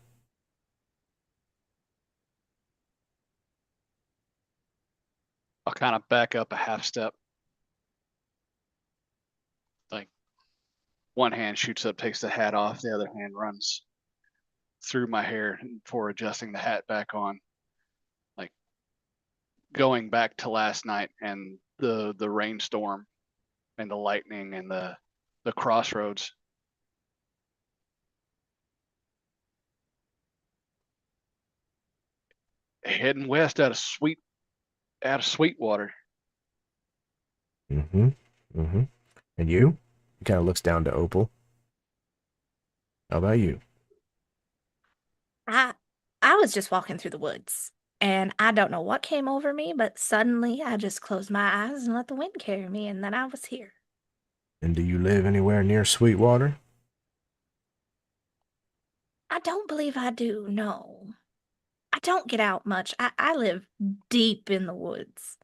I'll kind of back up a half step. Like one hand shoots up, takes the hat off, the other hand runs through my hair before adjusting the hat back on. Like going back to last night and the rainstorm and the lightning and the crossroads. Heading west out of Sweetwater. Mm-hmm. Mm-hmm. And you? He kind of looks down to Opal. How about you? I I was just walking through the woods, and I don't know what came over me, but suddenly I just closed my eyes and let the wind carry me, and then I was here. And do you live anywhere near Sweetwater? I don't believe I do, no. I don't get out much. I live deep in the woods.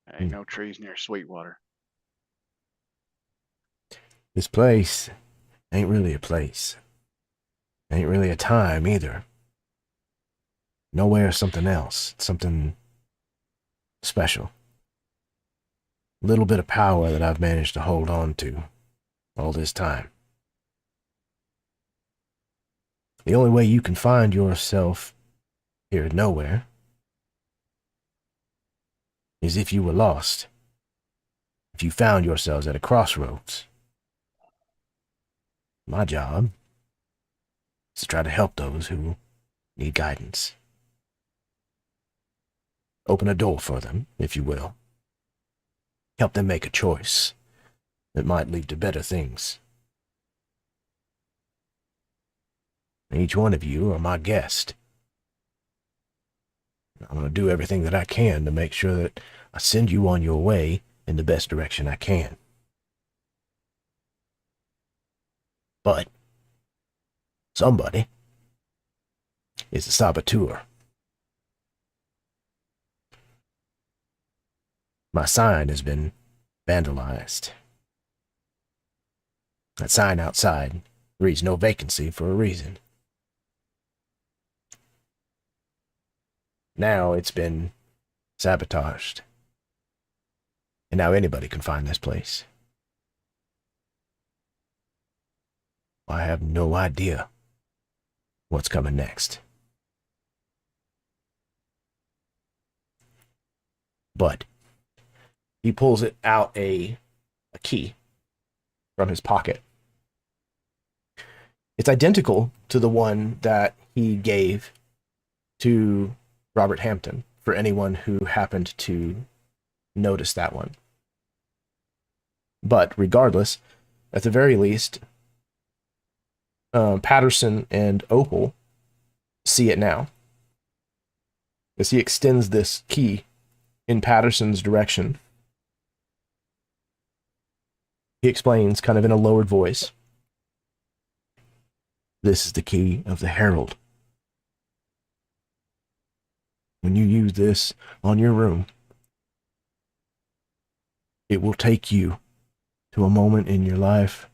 There ain't no trees near Sweetwater. This place ain't really a place. Ain't really a time either. Nowhere something else. Something special. A little bit of power that I've managed to hold on to all this time. The only way you can find yourself here at Nowhere is if you were lost. If you found yourselves at a crossroads. My job is to try to help those who need guidance. Open a door for them, if you will. Help them make a choice that might lead to better things. Each one of you are my guest. I'm going to do everything that I can to make sure that I send you on your way in the best direction I can. But somebody is a saboteur. My sign has been vandalized. That sign outside reads no vacancy for a reason. Now it's been sabotaged. And now anybody can find this place. I have no idea what's coming next. But he pulls it out a key from his pocket. It's identical to the one that he gave to Robert Hampton, for anyone who happened to notice that one. But regardless, at the very least, Patterson and Opal see it now, as he extends this key in Patterson's direction. He explains, kind of in a lowered voice, "This is the key of the Herald. When you use this on your room, it will take you to a moment in your life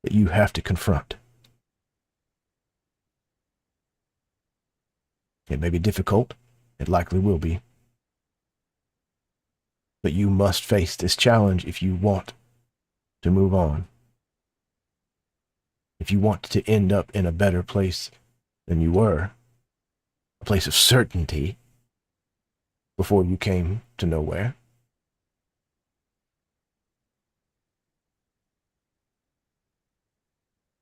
that you have to confront. It may be difficult, it likely will be, but you must face this challenge if you want to move on. If you want to end up in a better place than you were, a place of certainty before you came to Nowhere."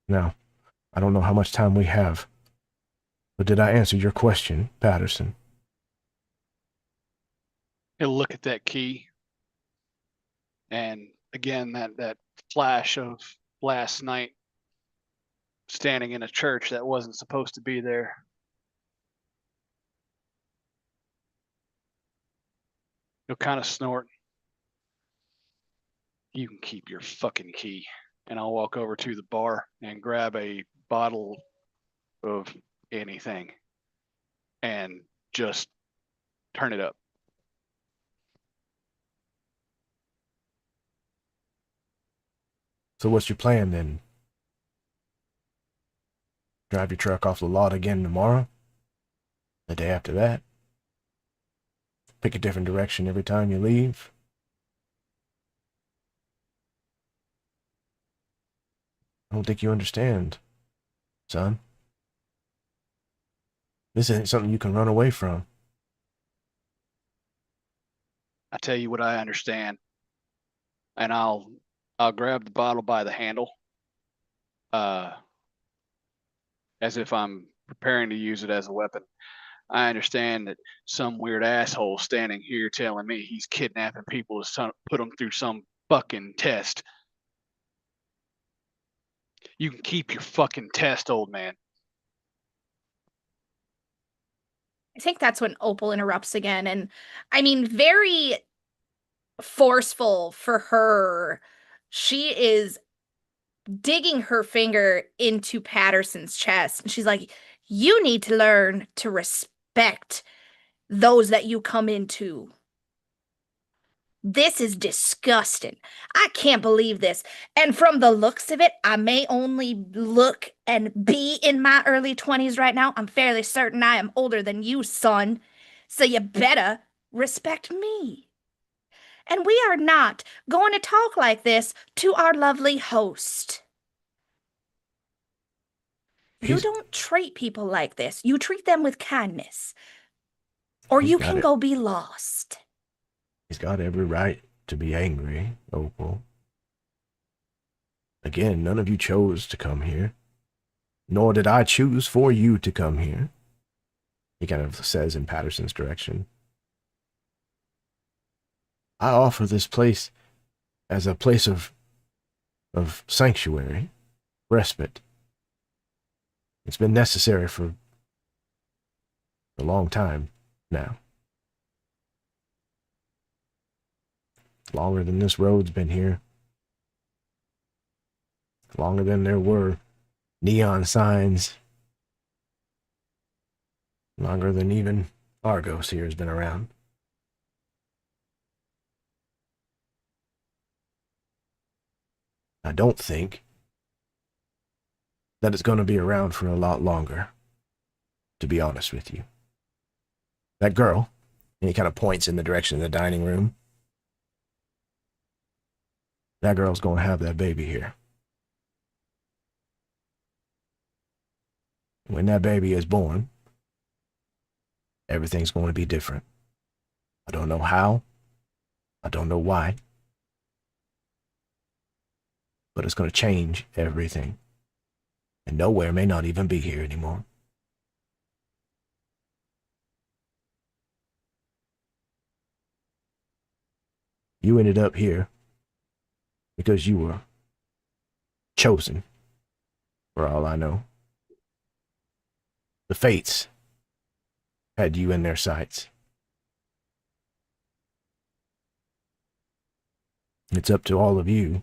Now, I don't know how much time we have, but did I answer your question, Patterson? He'll look at that key, and again that flash of last night standing in a church that wasn't supposed to be there. He'll kind of snort. "You can keep your fucking key." and I'll walk over to the bar and grab a bottle of anything and just turn it up. So what's your plan then? Drive your truck off the lot again tomorrow? The day after that? Pick a different direction every time you leave? I don't think you understand, son. This isn't something you can run away from. I tell you what I understand, and I'll grab the bottle by the handle, as if I'm preparing to use it as a weapon. I understand that some weird asshole standing here telling me he's kidnapping people to put them through some fucking test. You can keep your fucking test, old man. I think that's when Opal interrupts again. And I mean, very forceful for her. She is digging her finger into Patterson's chest. And she's like, you need to learn to respect those that you come into. This is disgusting. I can't believe this. And from the looks of it, I may only look and be in my early 20s right now. I'm fairly certain I am older than you, son. So you better respect me. And we are not going to talk like this to our lovely host. You don't treat people like this. You treat them with kindness. Or you can go be lost. He's got every right to be angry, Opal. Again, none of you chose to come here. Nor did I choose for you to come here. He kind of says in Patterson's direction. I offer this place as a place of sanctuary, respite. It's been necessary for a long time now. Longer than this road's been here. Longer than there were neon signs. Longer than even Argos here has been around. I don't think that it's going to be around for a lot longer, to be honest with you. That girl, and he kind of points in the direction of the dining room, that girl's going to have that baby here. When that baby is born, everything's going to be different. I don't know how. I don't know why. But it's going to change everything. And Nowhere may not even be here anymore. You ended up here because you were chosen, for all I know. The fates had you in their sights. It's up to all of you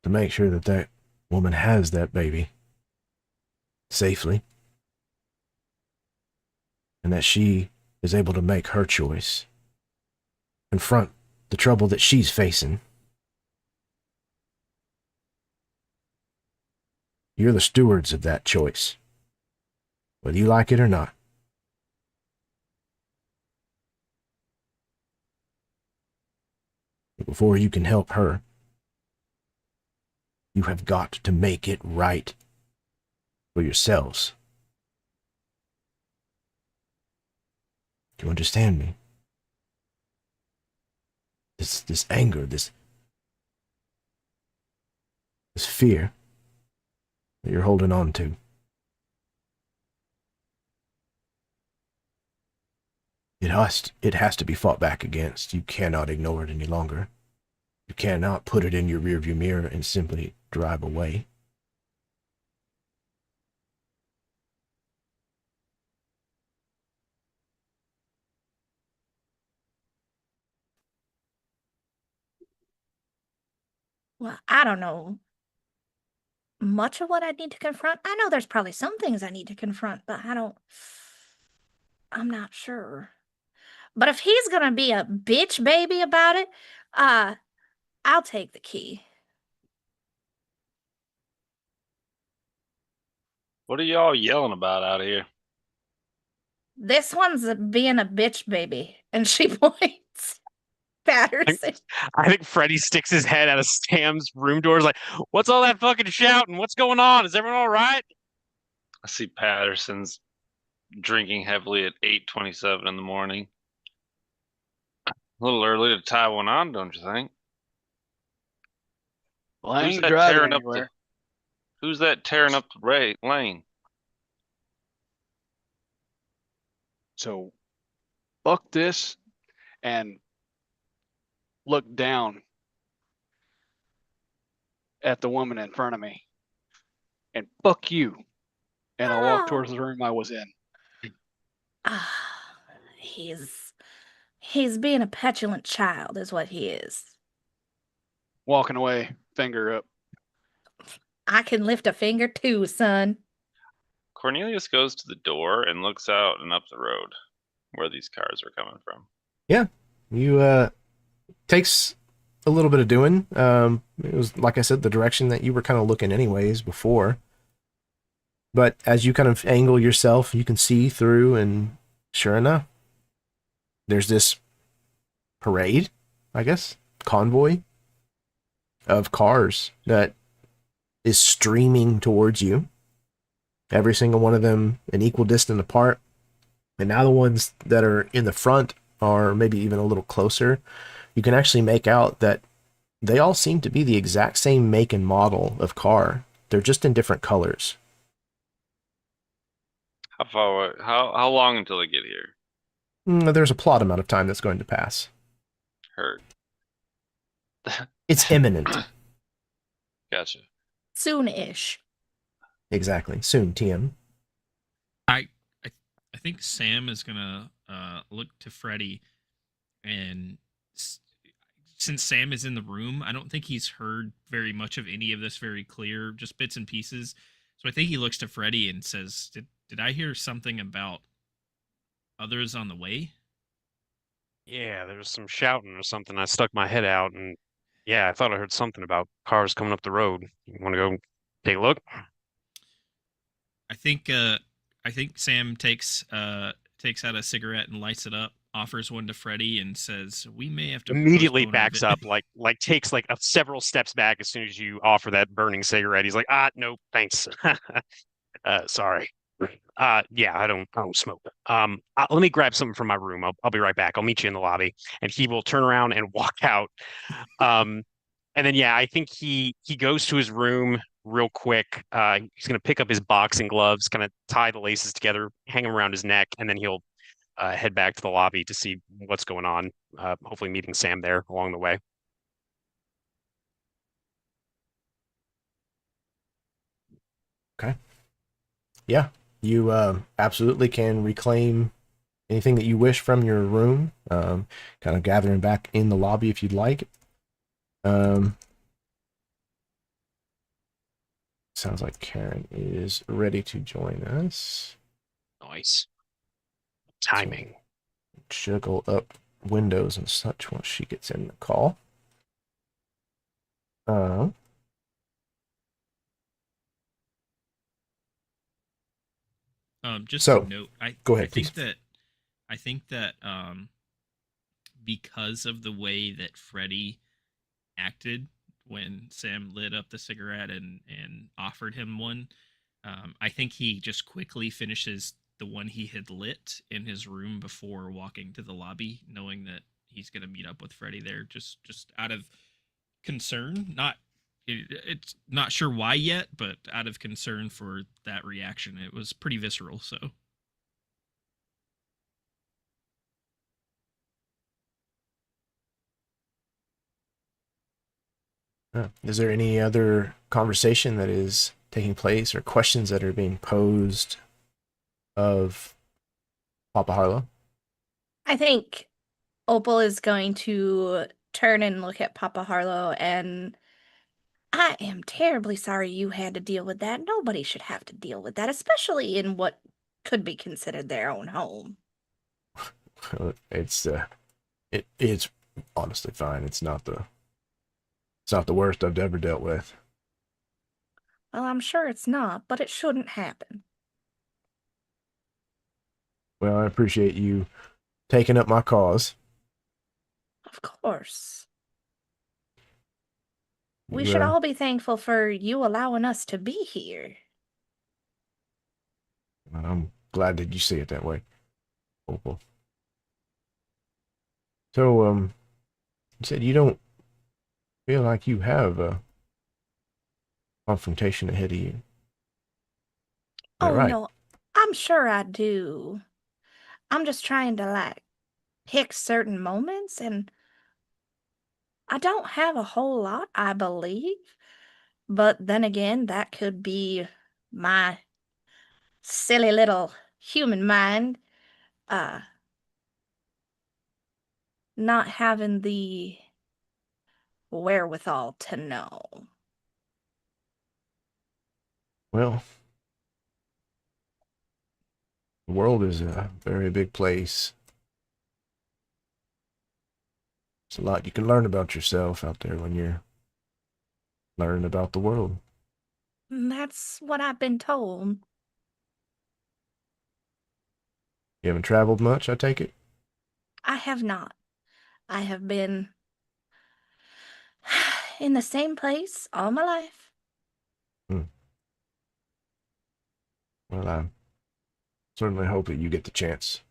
to make sure that that woman has that baby safely and that she is able to make her choice, confront the trouble that she's facing. You're the stewards of that choice, whether you like it or not. But before you can help her, you have got to make it right for yourselves. Do you understand me? This anger, this fear that you're holding on to. It has to be fought back against. You cannot ignore it any longer. You cannot put it in your rearview mirror and simply drive away. Well, I don't know much of what I need to confront. I know there's probably some things I need to confront, but I'm not sure. But if he's gonna be a bitch baby about it, I'll take the key. What are y'all yelling about out here? This one's being a bitch baby. And she points Patterson. I think Freddy sticks his head out of Sam's room doors like, what's all that fucking shouting? What's going on? Is everyone all right? I see Patterson's drinking heavily at 8:27 in the morning. A little early to tie one on, don't you think? Well, I Who's ain't that driving tearing up anywhere. Who's that tearing up the lane? So fuck this and look down at the woman in front of me. And fuck you. And I walk towards the room I was in. He's being a petulant child, is what he is. Walking away, finger up. I can lift a finger too, son. Cornelius goes to the door and looks out and up the road where these cars are coming from. Yeah, you takes a little bit of doing. It was, like I said, the direction that you were kind of looking anyways before. But as you kind of angle yourself, you can see through, and sure enough, there's this parade, I guess, convoy of cars that is streaming towards you. Every single one of them an equal distance apart. And now the ones that are in the front are maybe even a little closer. You can actually make out that they all seem to be the exact same make and model of car. They're just in different colors. How far away? How long until they get here? There's a plot amount of time that's going to pass. Heard. It's imminent. Gotcha. Soon-ish. Exactly. Soon, TM. I think Sam is gonna look to Freddy, and since Sam is in the room, I don't think he's heard very much of any of this very clear, just bits and pieces. So I think he looks to Freddy and says, "Did I hear something about others on the way?" Yeah, there was some shouting or something. I stuck my head out, and yeah, I thought I heard something about cars coming up the road. You want to go take a look? I think Sam takes out a cigarette and lights it up, offers one to Freddy, and says, "We may have to Immediately postpone our backs up, like takes like several steps back as soon as you offer that burning cigarette. He's like, no, thanks. Sorry. Yeah, I don't smoke. Let me grab something from my room. I'll be right back. I'll meet you in the lobby." And he will turn around and walk out. And then yeah, I think he goes to his room real quick. He's gonna pick up his boxing gloves, kind of tie the laces together, hang them around his neck, and then he'll head back to the lobby to see what's going on. Hopefully meeting Sam there along the way. Okay. Yeah, you absolutely can reclaim anything that you wish from your room. Kind of gathering back in the lobby if you'd like. Sounds like Karen is ready to join us. Nice timing. Juggle up windows and such once she gets in the call. Just So, a note. go ahead, I think that because of the way that Freddy acted when Sam lit up the cigarette and offered him one, I think he just quickly finishes the one he had lit in his room before walking to the lobby, knowing that he's going to meet up with Freddy there, just out of concern. It's not sure why yet, but out of concern for that reaction. It was pretty visceral, so. Is there any other conversation that is taking place or questions that are being posed of Papa Harlow? I think Opal is going to turn and look at Papa Harlow and I am terribly sorry you had to deal with that. Nobody should have to deal with that, especially in what could be considered their own home. It's honestly fine. It's not the worst I've ever dealt with. Well, I'm sure it's not, but it shouldn't happen. Well, I appreciate you taking up my cause. Of course. We You, should all be thankful for you allowing us to be here. I'm glad that you see it that way, Opal. So, you said you don't feel like you have a confrontation ahead of you. Is that Oh, right? no, I'm sure I do. I'm just trying to, pick certain moments, and I don't have a whole lot, I believe. But then again, that could be my silly little human mind, uh, not having the wherewithal to know. Well, the world is a very big place. There's a lot you can learn about yourself out there when you're learning about the world. That's what I've been told. You haven't traveled much, I take it? I have not. I have been in the same place all my life. Well, I certainly hope that you get the chance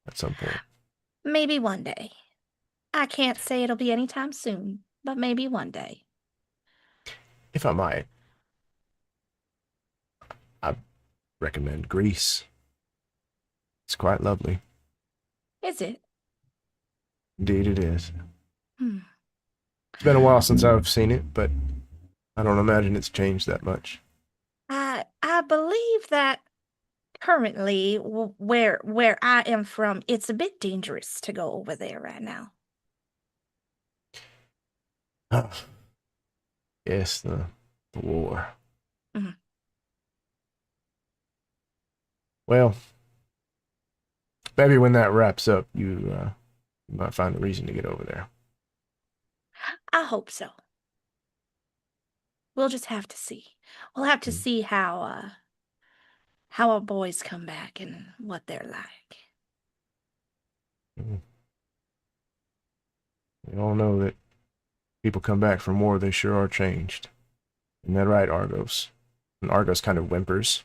at some point. Maybe one day. I can't say it'll be anytime soon, but maybe one day. If I might, I recommend Greece. It's quite lovely. Is it? Indeed it is. Hmm. It's been a while since I've seen it, but I don't imagine it's changed that much. I believe that currently where I am from, it's a bit dangerous to go over there right now. Yes, the war. Mhm. Well, maybe when that wraps up, you might find a reason to get over there. I hope so. We'll just have to see. We'll have to see how our boys come back and what they're like. Mhm. We all know that people come back from war, they sure are changed. Isn't that right, Argos? And Argos kind of whimpers.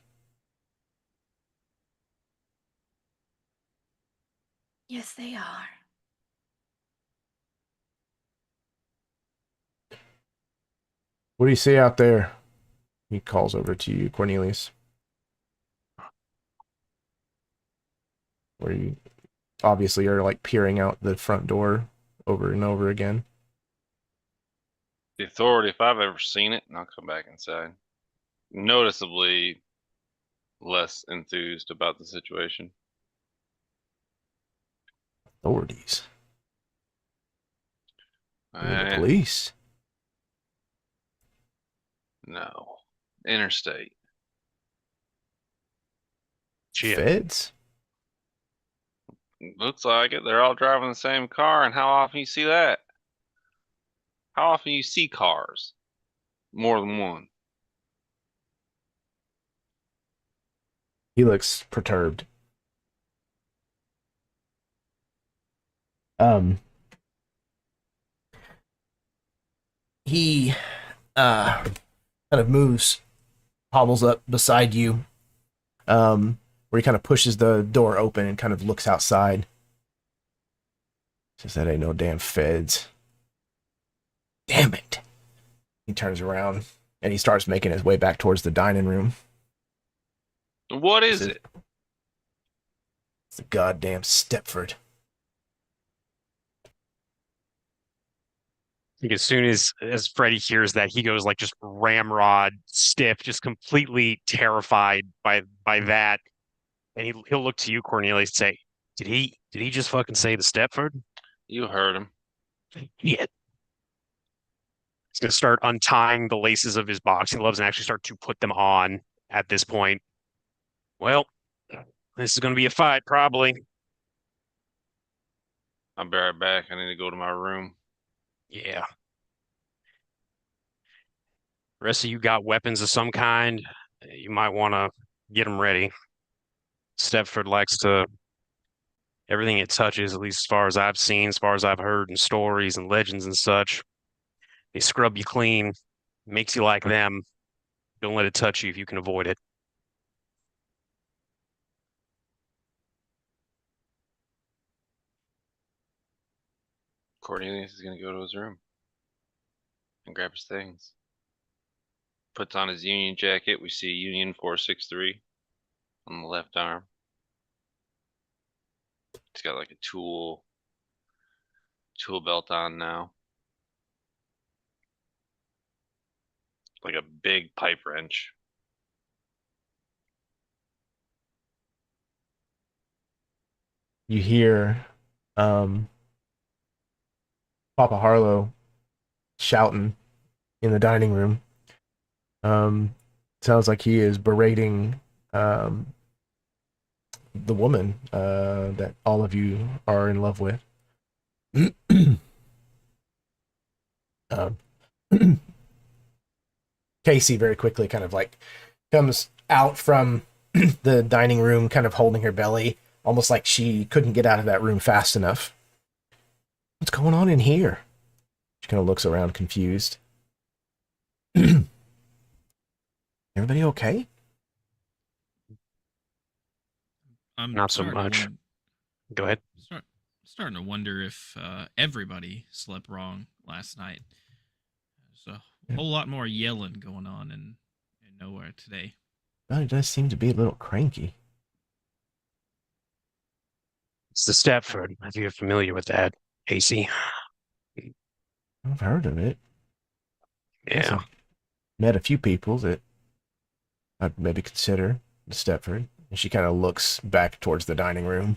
Yes, they are. What do you see out there? He calls over to you, Cornelius. Where you obviously are like peering out the front door over and over again. The authority, if I've ever seen it, and I'll come back inside. Noticeably less enthused about the situation. Authorities. The Eh, police. no. Interstate. Shit. Feds. Looks like it. They're all driving the same car, and how often you see that? How often you see cars? More than one. He looks perturbed. Um, he kind of moves, hobbles up beside you, where he kind of pushes the door open and kind of looks outside. Says that ain't no damn feds. Damn it. He turns around and he starts making his way back towards the dining room. What is it? It's the goddamn Stepford. I think as soon as Freddy hears that, he goes like just ramrod stiff, just completely terrified by that. And he'll look to you, Cornelius, and say, Did he just fucking say the Stepford? You heard him. Yeah. He's going to start untying the laces of his boxing gloves and actually start to put them on at this point. Well, this is going to be a fight, probably. I'll be right back. I need to go to my room. Yeah. The rest of you got weapons of some kind. You might want to get them ready. Stepford likes to everything it touches, at least as far as I've seen, as far as I've heard in stories and legends and such. They scrub you clean, makes you like them. Don't let it touch you if you can avoid it. Cornelius is gonna go to his room and grab his things. Puts on his Union jacket. We see Union 463 on the left arm. He's got like a tool belt on now. Like a big pipe wrench. You hear Papa Harlow shouting in the dining room. Sounds like he is berating the woman that all of you are in love with. Casey very quickly kind of like comes out from the dining room, kind of holding her belly, almost like she couldn't get out of that room fast enough. What's going on in here? She kind of looks around confused. Everybody okay? I'm Not so starting to much. Go ahead. Starting to wonder if everybody slept wrong last night. There's a whole lot more yelling going on in Nowhere today. Well, he does seem to be a little cranky. It's the Stepford, if you're familiar with that, Casey. I've heard of it. Guess Yeah. I've met a few people that I'd maybe consider the Stepford. And she kind of looks back towards the dining room.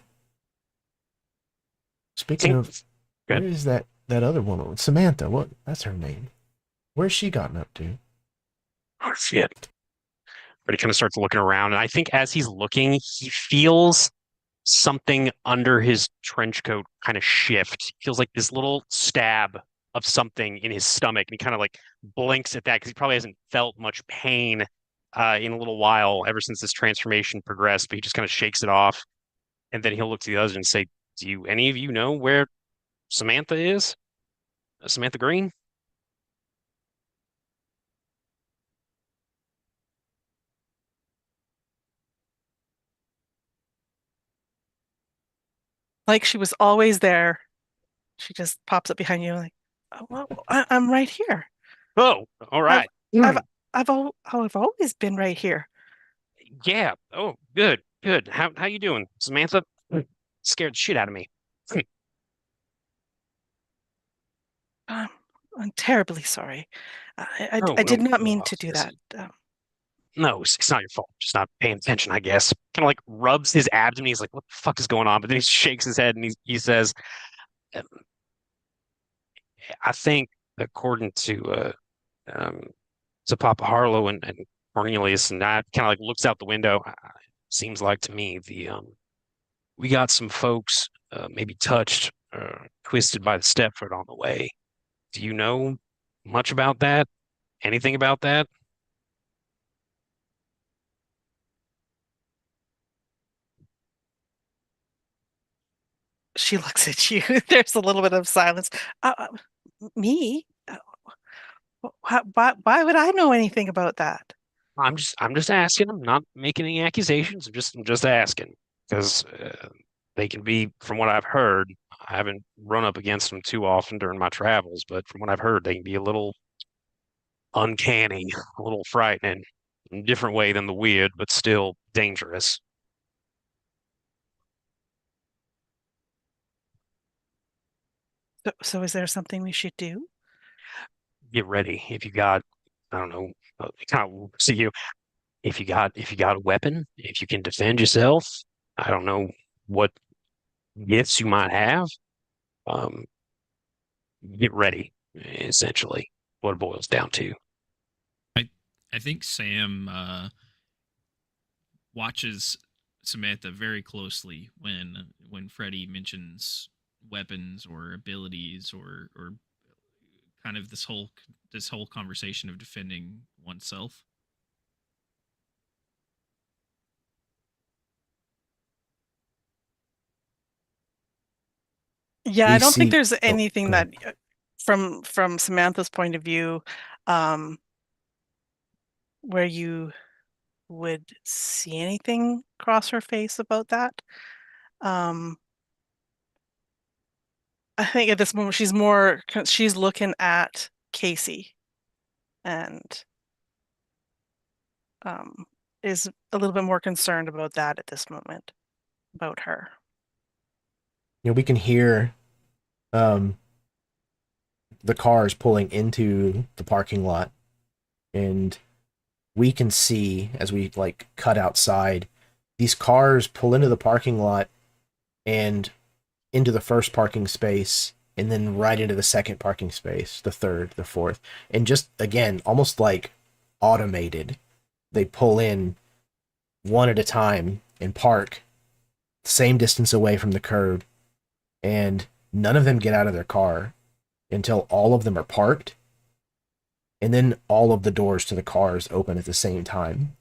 Speaking of, where is that other woman? Samantha, that's her name. Where's she gotten up to? Oh, shit. But he kind of starts looking around, and I think as he's looking, he feels something under his trench coat kind of shift. He feels like this little stab of something in his stomach, and he kind of like blinks at that because he probably hasn't felt much pain in a little while ever since this transformation progressed. But he just kind of shakes it off, and then he'll look to the others and say, "Do any of you know where Samantha is? Samantha Green?" Like she was always there. She just pops up behind you like, oh, well, I'm right here. Oh, all right. I've always been right here. Yeah. Oh, good, good. How you doing, Samantha? Scared the shit out of me. I'm terribly sorry. I Oh, did no, not no, mean to do that. listen. No, it's not your fault. Just not paying attention, I guess. Kind of like rubs his abdomen. He's like, "What the fuck is going on?" But then he shakes his head and he says, um, "I think, according um, to Papa Harlow and Cornelius, and I kind of like looks out the window. Seems like to me we got some folks maybe touched, twisted by the Stepford on the way. Do you know much about that? Anything about that?" She looks at you. There's a little bit of silence. Me? Why would I know anything about that? I'm just asking. I'm not making any accusations. I'm just asking because they can be, from what I've heard. I haven't run up against them too often during my travels, but from what I've heard, they can be a little uncanny, a little frightening, in a different way than the weird, but still dangerous. So is there something we should do? Get ready if you got, I don't know, kind of see you. If you got a weapon, if you can defend yourself, I don't know what gifts you might have. Um, get ready, essentially. what it boils down to. I think Sam watches Samantha very closely when Freddy mentions weapons or abilities or kind of this whole conversation of defending oneself. Yeah, We I don't think see- there's oh, anything go that ahead. from Samantha's point of view, where you would see anything cross her face about that. I think at this moment she's looking at Casey and is a little bit more concerned about that at this moment, about her. We can hear the cars pulling into the parking lot, and we can see as we like cut outside, these cars pull into the parking lot and into the first parking space, and then right into the second parking space, the third, the fourth, and just again, almost like automated, they pull in one at a time and park the same distance away from the curb, and none of them get out of their car until all of them are parked, and then all of the doors to the cars open at the same time,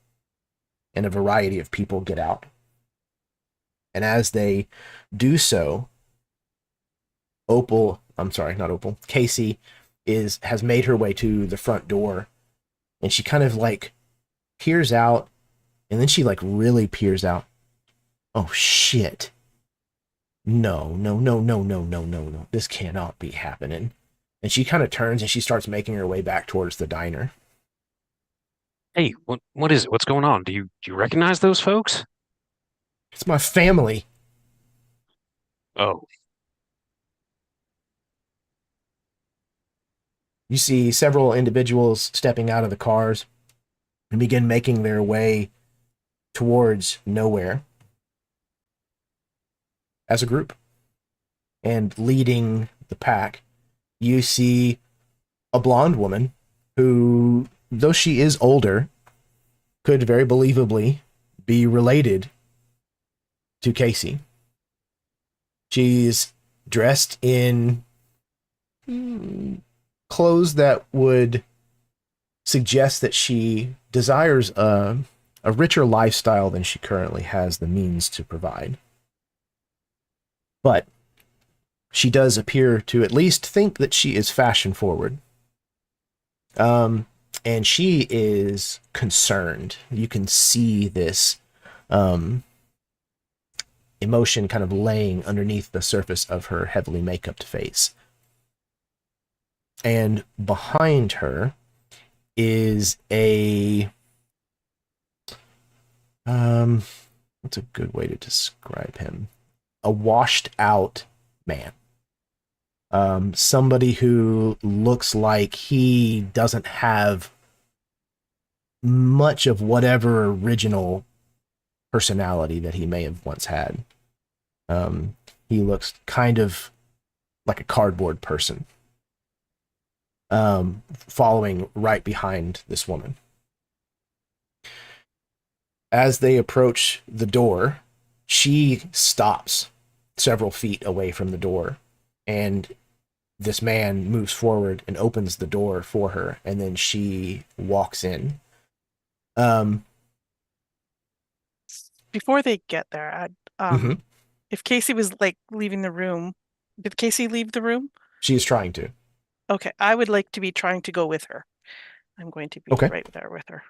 and a variety of people get out. And as they do so, Casey has made her way to the front door, and she kind of like peers out, and then she like really peers out. Oh shit. No. This cannot be happening. And she kind of turns and she starts making her way back towards the diner. Hey, what is it? What's going on? Do you recognize those folks? It's my family. Oh, You see several individuals stepping out of the cars and begin making their way towards Nowhere as a group. And leading the pack, you see a blonde woman who, though she is older, could very believably be related to Casey. She's dressed in clothes that would suggest that she desires a richer lifestyle than she currently has the means to provide. But she does appear to at least think that she is fashion forward. And she is concerned. You can see this emotion kind of laying underneath the surface of her heavily make-upped face. And behind her is what's a good way to describe him? A washed out man. Somebody who looks like he doesn't have much of whatever original personality that he may have once had. He looks kind of like a cardboard person, following right behind this woman. As they approach the door, she stops several feet away from the door, and this man moves forward and opens the door for her, and then she walks in. Before they get there, Mhm. if Casey was like leaving the room, did Casey leave the room? She is trying to. Okay, I would like to be trying to go with her. I'm going to be Okay. right there with her.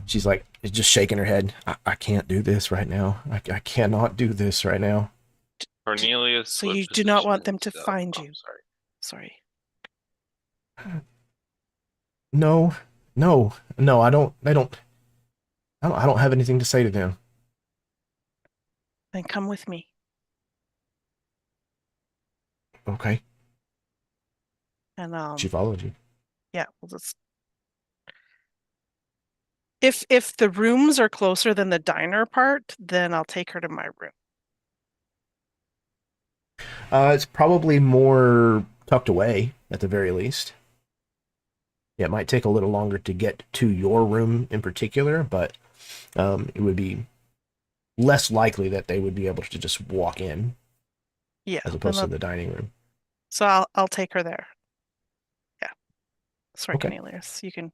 She's like just shaking her head. I can't do this right now. I cannot do this right now. Cornelius. So what you do not want position them to is- find oh, you. Sorry. Sorry. No. I don't have anything to say to them. Then come with me. Okay. And She followed you. yeah, we'll just if the rooms are closer than the diner part, then I'll take her to my room. It's probably more tucked away at the very least. Yeah, it might take a little longer to get to your room in particular, but it would be less likely that they would be able to just walk in Yeah. as then opposed to let- the dining room. So I'll take her there. Yeah. Sorry, Okay. Cornelius. You can.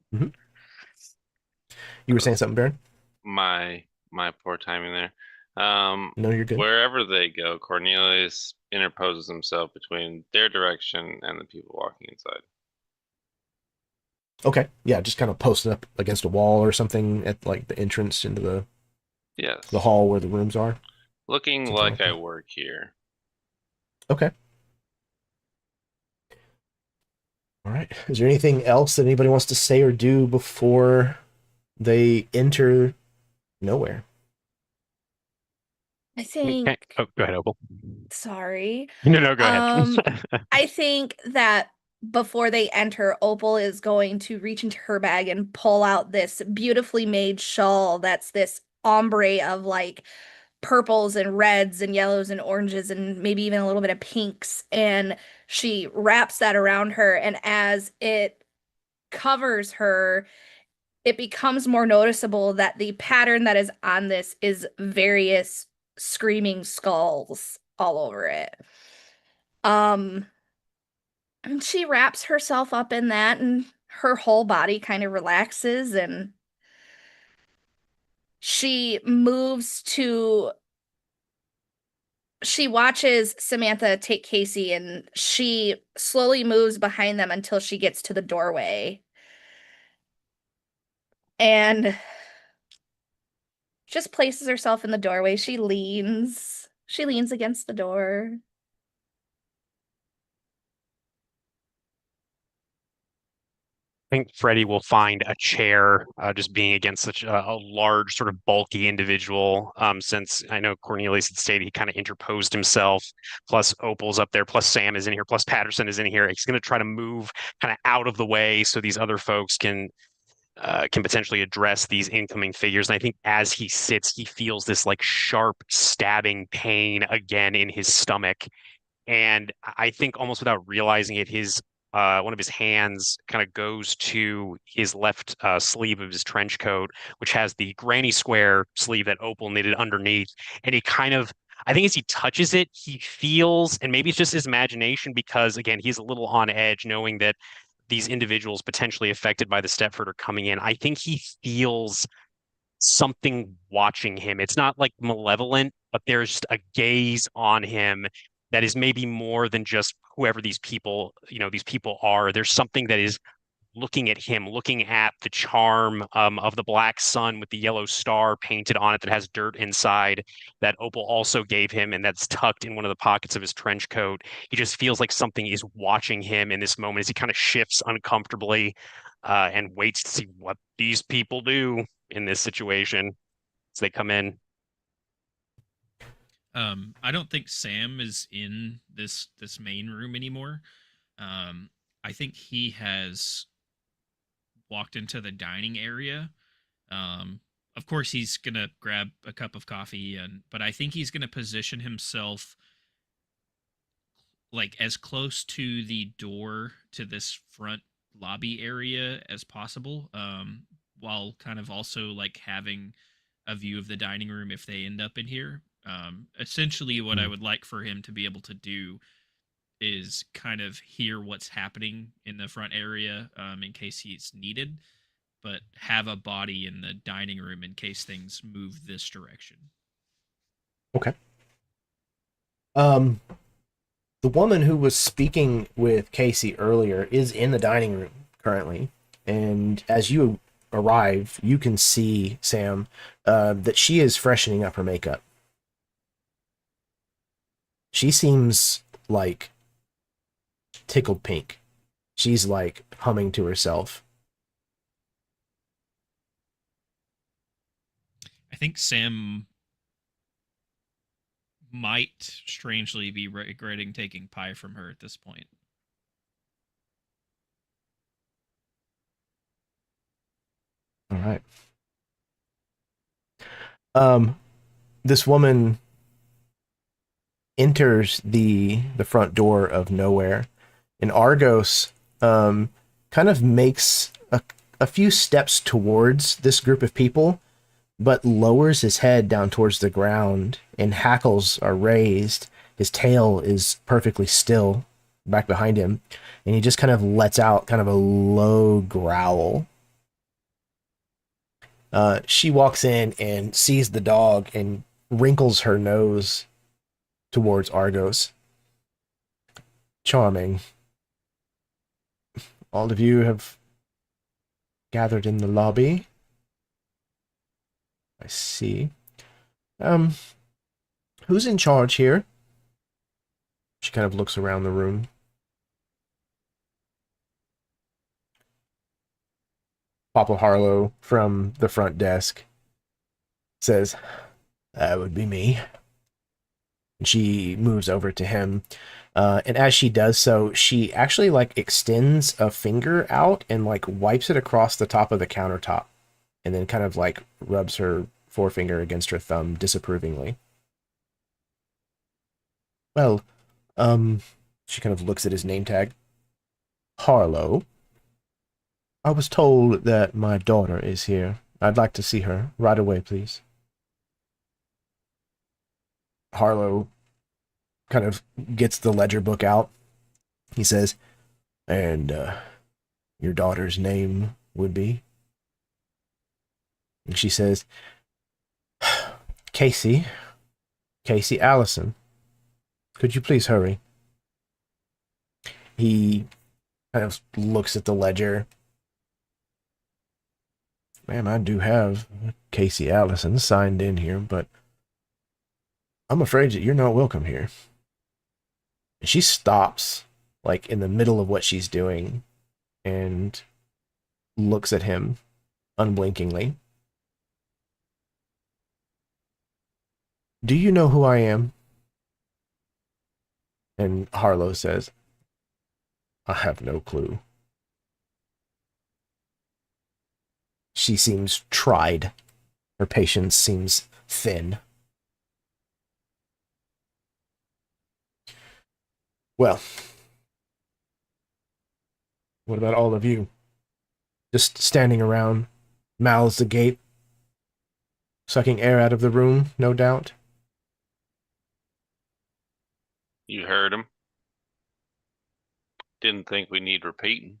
You were saying something, Baron? My poor timing there. No, you're good. Wherever they go, Cornelius interposes himself between their direction and the people walking inside. Okay. Yeah, just kind of posted up against a wall or something at like the entrance into the Yes. hall where the rooms are. Looking Something like like I that. work here. Okay. All right. Is there anything else that anybody wants to say or do before they enter Nowhere? I think. Okay. Oh, go ahead, Opal. Sorry. No, go ahead. I think that before they enter, Opal is going to reach into her bag and pull out this beautifully made shawl that's this ombre of like purples and reds and yellows and oranges and maybe even a little bit of pinks. And she wraps that around her. And as it covers her, it becomes more noticeable that the pattern that is on this is various screaming skulls all over it. And she wraps herself up in that, and her whole body kind of relaxes, and she moves to. She watches Samantha take Casey, and she slowly moves behind them until she gets to the doorway. And just places herself in the doorway. She leans. She leans against the door. I think Freddie will find a chair, just being against such a large, sort of bulky individual. Since I know Cornelius had stated he kind of interposed himself, plus Opal's up there, plus Sam is in here, plus Patterson is in here. He's going to try to move kind of out of the way so these other folks can potentially address these incoming figures. And I think as he sits, he feels this like sharp stabbing pain again in his stomach. And I think almost without realizing it, his one of his hands kind of goes to his left sleeve of his trench coat, which has the granny square sleeve that Opal knitted underneath. And he kind of, I think as he touches it, he feels, and maybe it's just his imagination, because again, he's a little on edge knowing that these individuals potentially affected by the Stepford are coming in. I think he feels something watching him. It's not like malevolent, but there's just a gaze on him that is maybe more than just whoever these people, these people are. There's something that is looking at him, looking at the charm of the black sun with the yellow star painted on it that has dirt inside that Opal also gave him, and that's tucked in one of the pockets of his trench coat. He just feels like something is watching him in this moment as he kind of shifts uncomfortably and waits to see what these people do in this situation as they come in. I don't think Sam is in this main room anymore. I think he has walked into the dining area. Of course, he's gonna grab a cup of coffee, but I think he's gonna position himself like as close to the door to this front lobby area as possible, while kind of also like having a view of the dining room if they end up in here. Essentially, what I would like for him to be able to do is kind of hear what's happening in the front area, in case he's needed, but have a body in the dining room in case things move this direction. Okay. The woman who was speaking with Casey earlier is in the dining room currently, and as you arrive, you can see, Sam, that she is freshening up her makeup. She seems like tickled pink. She's like humming to herself. I think Sam might strangely be regretting taking pie from her at this point. All right. This woman enters the front door of Nowhere, and Argos, kind of makes a few steps towards this group of people, but lowers his head down towards the ground, and hackles are raised. His tail is perfectly still back behind him, and he just kind of lets out kind of a low growl. She walks in and sees the dog and wrinkles her nose towards Argos. Charming. All of you have gathered in the lobby. I see. Who's in charge here? She kind of looks around the room. Papa Harlow from the front desk says, "That would be me." And she moves over to him. And as she does so, she actually like extends a finger out and like wipes it across the top of the countertop, and then kind of like rubs her forefinger against her thumb disapprovingly. Well, she kind of looks at his name tag. Harlow. I was told that my daughter is here. I'd like to see her right away, please. Harlow kind of gets the ledger book out. He says, "And your daughter's name would be?" And she says, Casey Allison. Could you please hurry?" He kind of looks at the ledger. "Ma'am, I do have Casey Allison signed in here, but I'm afraid that you're not welcome here." And she stops, like, in the middle of what she's doing and looks at him unblinkingly. "Do you know who I am?" And Harlow says, "I have no clue." She seems tried. Her patience seems thin. Well, what about all of you? Just standing around, mouths agape, sucking air out of the room, no doubt. You heard him. Didn't think we need repeating.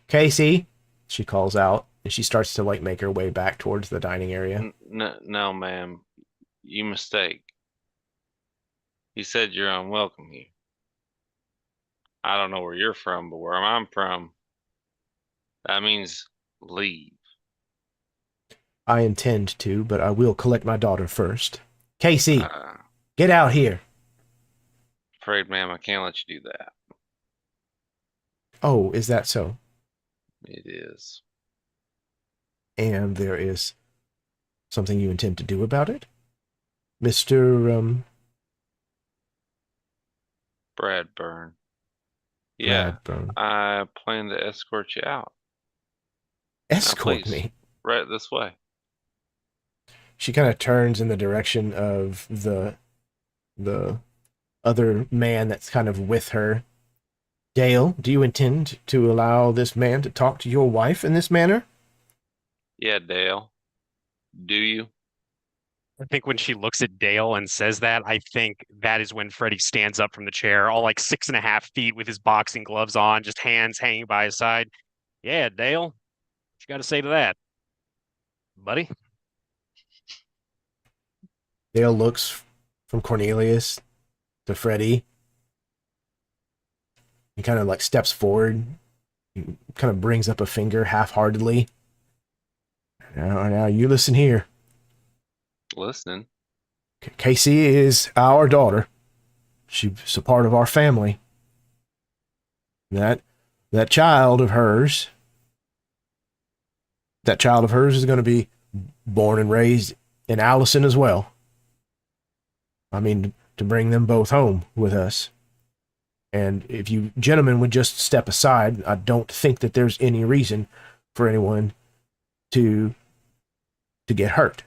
"Casey," she calls out, and she starts to like make her way back towards the dining area. No, ma'am. You mistake. He said you're unwelcome here. I don't know where you're from, but where I'm from, that means leave. "I intend to, but I will collect my daughter first. Casey, Uh, get out here." afraid, ma'am, I can't let you do that. "Oh, is that so?" It is. "And there is something you intend to do about it? Mr. Bradburn. Yeah, Bradburn. I plan to escort you out. Escort please. me." Right this way. She kind of turns in the direction of the other man that's kind of with her. "Dale, do you intend to allow this man to talk to your wife in this manner?" Yeah, Dale. Do you? I think when she looks at Dale and says that, I think that is when Freddy stands up from the chair, all like 6.5 feet with his boxing gloves on, just hands hanging by his side. "Yeah, Dale, what you got to say to that, buddy?" Dale looks from Cornelius to Freddy. He kind of like steps forward, kind of brings up a finger half-heartedly. Now you listen here. Listening. Casey is our daughter. She's a part of our family. That child of hers, is going to be born and raised in Allison as well. I mean, to bring them both home with us. And if you gentlemen would just step aside, I don't think that there's any reason for anyone to get hurt.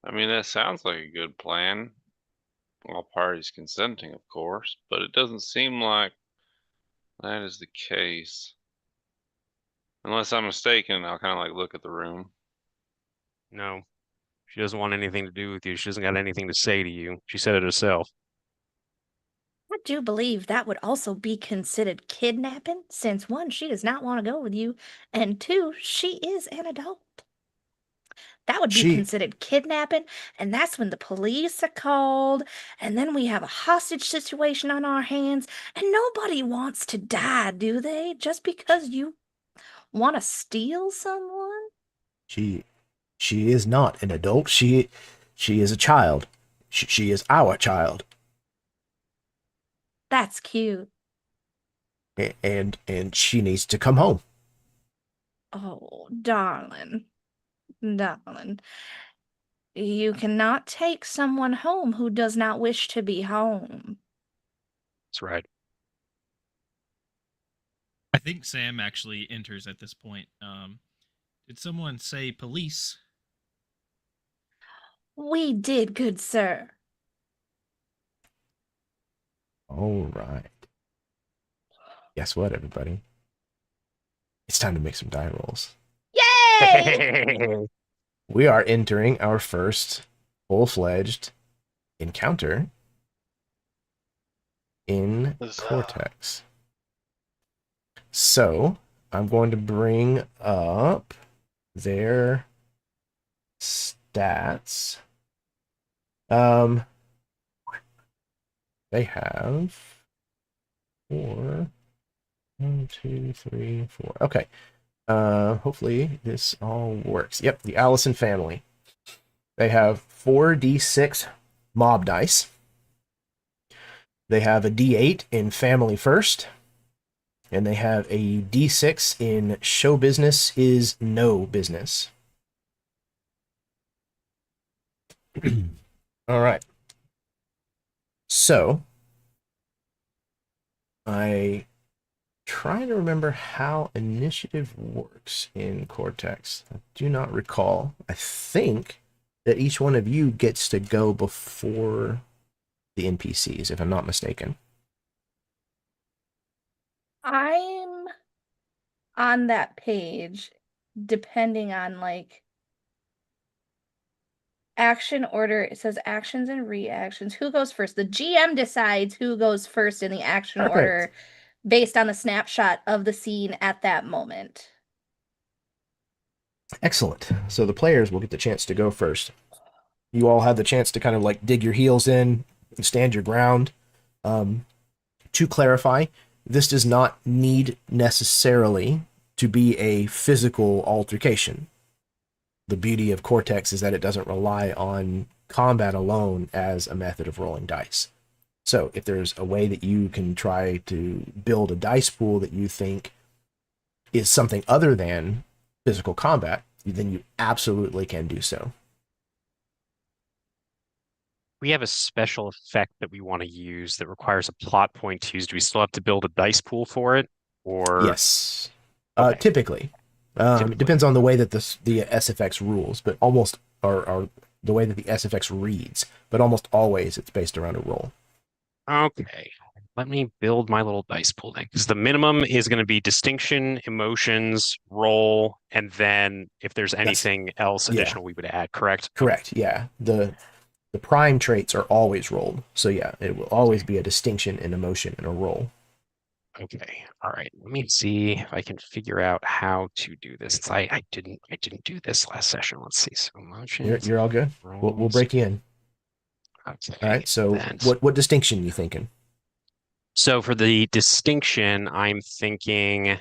I mean, that sounds like a good plan. All parties consenting, of course, but it doesn't seem like that is the case. Unless I'm mistaken, I'll kind of like look at the room. No, she doesn't want anything to do with you. She doesn't got anything to say to you. She said it herself. I do believe that would also be considered kidnapping, since one, she does not want to go with you, and two, she is an adult. That would be She considered kidnapping, and that's when the police are called, and then we have a hostage situation on our hands, and nobody wants to die, do they? Just because you want to steal someone? she is not an adult. She is a child. She is our child. That's cute. And she needs to come home. Oh, darling. Darling. You cannot take someone home who does not wish to be home. That's right. I think Sam actually enters at this point. Did someone say police? We did, good sir. All right. Guess what, everybody? It's time to make some die rolls. Yay! We are entering our first full-fledged encounter in Huzzah. Cortex. So I'm going to bring up their stats. They have 4. 1, 2, 3, 4. Okay. Hopefully this all works. Yep, the Allison family. They have 4d6 mob dice. They have a d8 in family first. And they have a d6 in show business is no business. All right. So, I try to remember how initiative works in Cortex. I do not recall. I think that each one of you gets to go before the NPCs, if I'm not mistaken. I'm on that page, depending on like action order. It says actions and reactions. Who goes first? The GM decides who goes first in the action Perfect. order based on the snapshot of the scene at that moment. Excellent. So the players will get the chance to go first. You all have the chance to kind of like dig your heels in and stand your ground. To clarify, this does not need necessarily to be a physical altercation. The beauty of Cortex is that it doesn't rely on combat alone as a method of rolling dice. So if there's a way that you can try to build a dice pool that you think is something other than physical combat, then you absolutely can do so. We have a special effect that we want to use that requires a plot point to use. Do we still have to build a dice pool for it? Or Yes. Okay. Typically. Typically. It depends on the way that the SFX rules, but almost, or the way that the SFX reads, but almost always it's based around a roll. Okay, let me build my little dice pool then, because the minimum is going to be distinction, emotions, roll, and then if there's anything else yeah. additional we would add, correct? Correct, yeah. The prime traits are always rolled. So yeah, it will always be a distinction, an emotion, and a roll. Okay, all right. Let me see if I can figure out how to do this. Since I didn't do this last session. Let's see. So emotions. You're all good. We'll break you in. Okay. All right. So then- what distinction are you thinking? So for the distinction, I'm thinking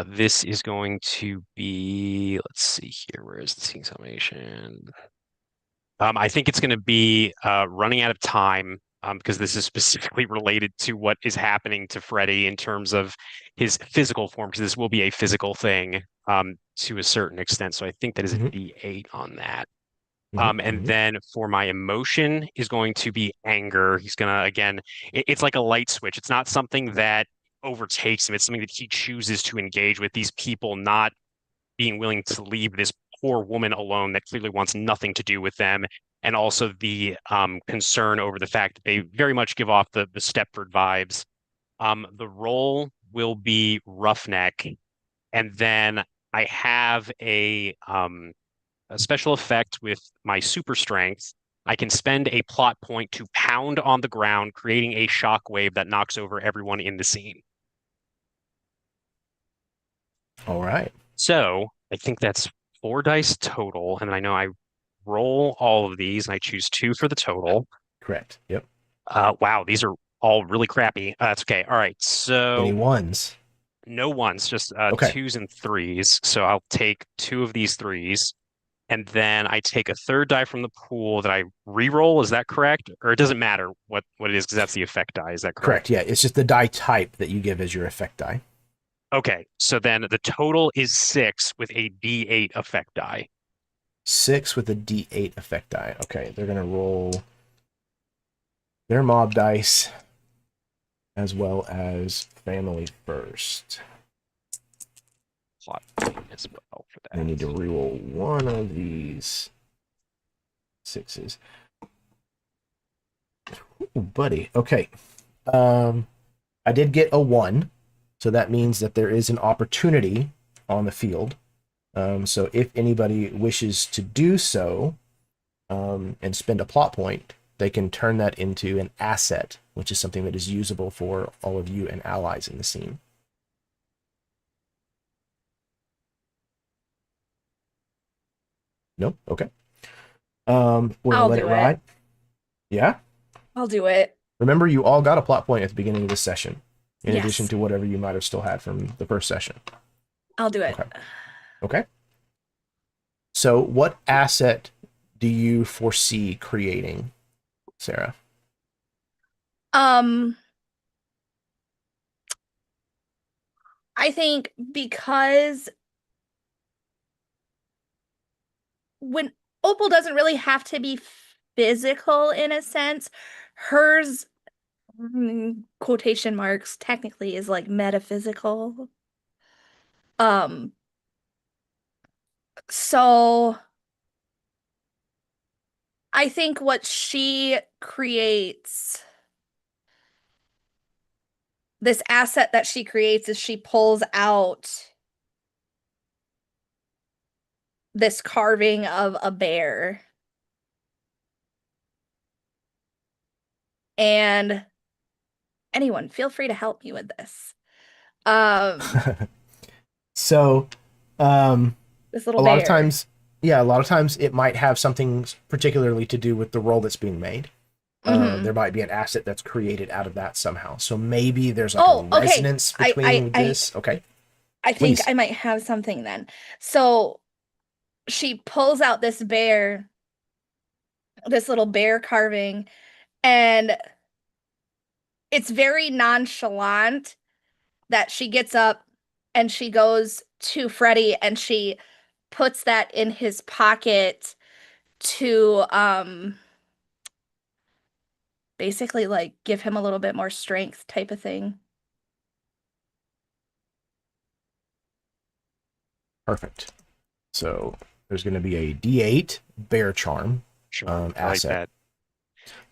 this is going to be, let's see here, where is the scene summation? I think it's going to be running out of time because this is specifically related to what is happening to Freddy in terms of his physical form, because this will be a physical thing to a certain extent. So I think that is a D8 on that. And then for my emotion is going to be anger. He's going to, again, it's like a light switch. It's not something that overtakes him. It's something that he chooses to engage with, these people not being willing to leave this poor woman alone that clearly wants nothing to do with them. And also the concern over the fact that they very much give off the Stepford vibes. The roll will be roughneck, and then I have a special effect with my super strength. I can spend a plot point to pound on the ground, creating a shock wave that knocks over everyone in the scene. All right. So I think that's 4 dice total, and I know I roll all of these, and I choose 2 for the total. Correct. Yep. Wow, these are all really crappy. That's okay. All right, so Any ones? no ones, just Okay. 2s and 3s. So I'll take 2 of these 3s, and then I take a third die from the pool that I re-roll. Is that correct? Or it doesn't matter what it is because that's the effect die. Is that correct? Correct. Yeah, it's just the die type that you give as your effect die. Okay, so then the total is 6 with a D8 effect die. 6 with a D8 effect die. Okay, they're gonna roll their mob dice as well as family first. Plot as well for that. I need to reroll one of these 6s. Ooh, buddy. Okay. I did get a 1, so that means that there is an opportunity on the field. So if anybody wishes to do so and spend a plot point, they can turn that into an asset, which is something that is usable for all of you and allies in the scene. Nope. Okay. We're gonna I'll let do it it. ride. Yeah. I'll do it. Remember, you all got a plot point at the beginning of this session, in Yes. addition to whatever you might have still had from the first session. I'll do it. Okay. Okay. So, what asset do you foresee creating, Sarah? I think because when Opal doesn't really have to be physical in a sense, hers, quotation marks, technically is like metaphysical. So I think what she creates, this asset that she creates, is she pulls out this carving of a bear. And anyone, feel free to help me with this. So, This a little lot bear. of times, a lot of times it might have something particularly to do with the role that's being made. Mhm. There might be an asset that's created out of that somehow. So maybe there's like Oh, a okay. resonance between this. Okay. I think Please. I might have something then. So she pulls out this bear, this little bear carving, and it's very nonchalant that she gets up and she goes to Freddie and she puts that in his pocket to basically like give him a little bit more strength type of thing. Perfect. So there's going to be a D8 bear charm Sure, I like asset.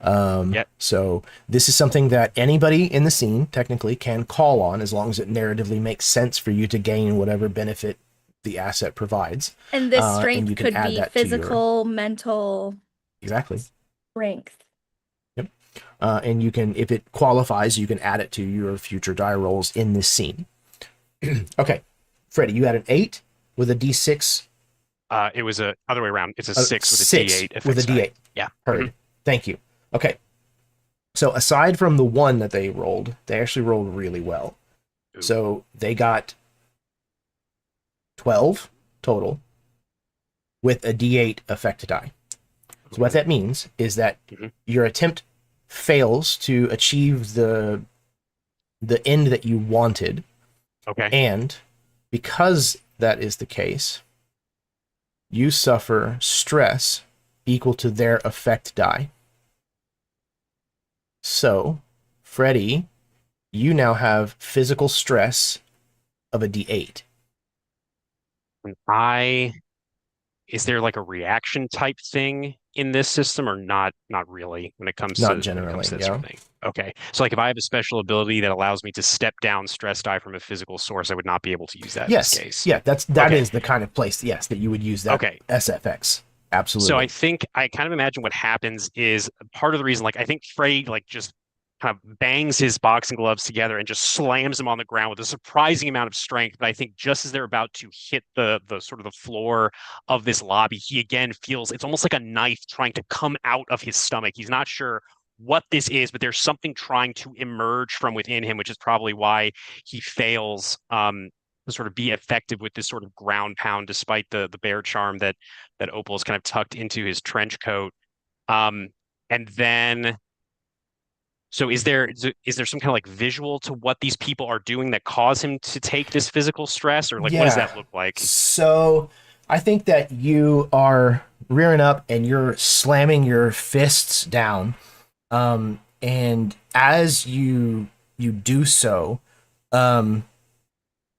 that. Yep. So this is something that anybody in the scene technically can call on as long as it narratively makes sense for you to gain whatever benefit the asset provides. And this and strength you can could add be that to your- physical, mental Exactly. strength. Yep. And you can, if it qualifies, you can add it to your future die rolls in this scene. Okay. Freddie, you had an 8 with a D6. It was a other way around. It's a 6 with a D8 with a effects die. D8. Yeah. Heard. Mhm. Thank you. Okay. So aside from the 1 that they rolled, they actually rolled really well. Ooh. So they got 12 total with a D8 effect die. So what that means is that Mhm. your attempt fails to achieve the end that you wanted, Okay. and because that is the case, you suffer stress equal to their effect die. So, Freddie, you now have physical stress of a D8. When I is there like a reaction type thing in this system, or not really when it comes Not to generally, that yeah. sort of thing? Okay. So like if I have a special ability that allows me to step down stress die from a physical source, I would not be able to use that in this case. Yeah, that Okay. is the kind of place, yes, that you would use that Okay. SFX. Absolutely. So I think I kind of imagine what happens is part of the reason, like I think Freddy like just kind of bangs his boxing gloves together and just slams them on the ground with a surprising amount of strength. But I think just as they're about to hit the sort of the floor of this lobby, he again feels it's almost like a knife trying to come out of his stomach. He's not sure what this is, but there's something trying to emerge from within him, which is probably why he fails to sort of be effective with this sort of ground pound, despite the bear charm that Opal's kind of tucked into his trench coat. And then, so is there some kind of like visual to what these people are doing that cause him to take this physical stress, or like what does that look like? So I think that you are rearing up and you're slamming your fists down, and as you do so,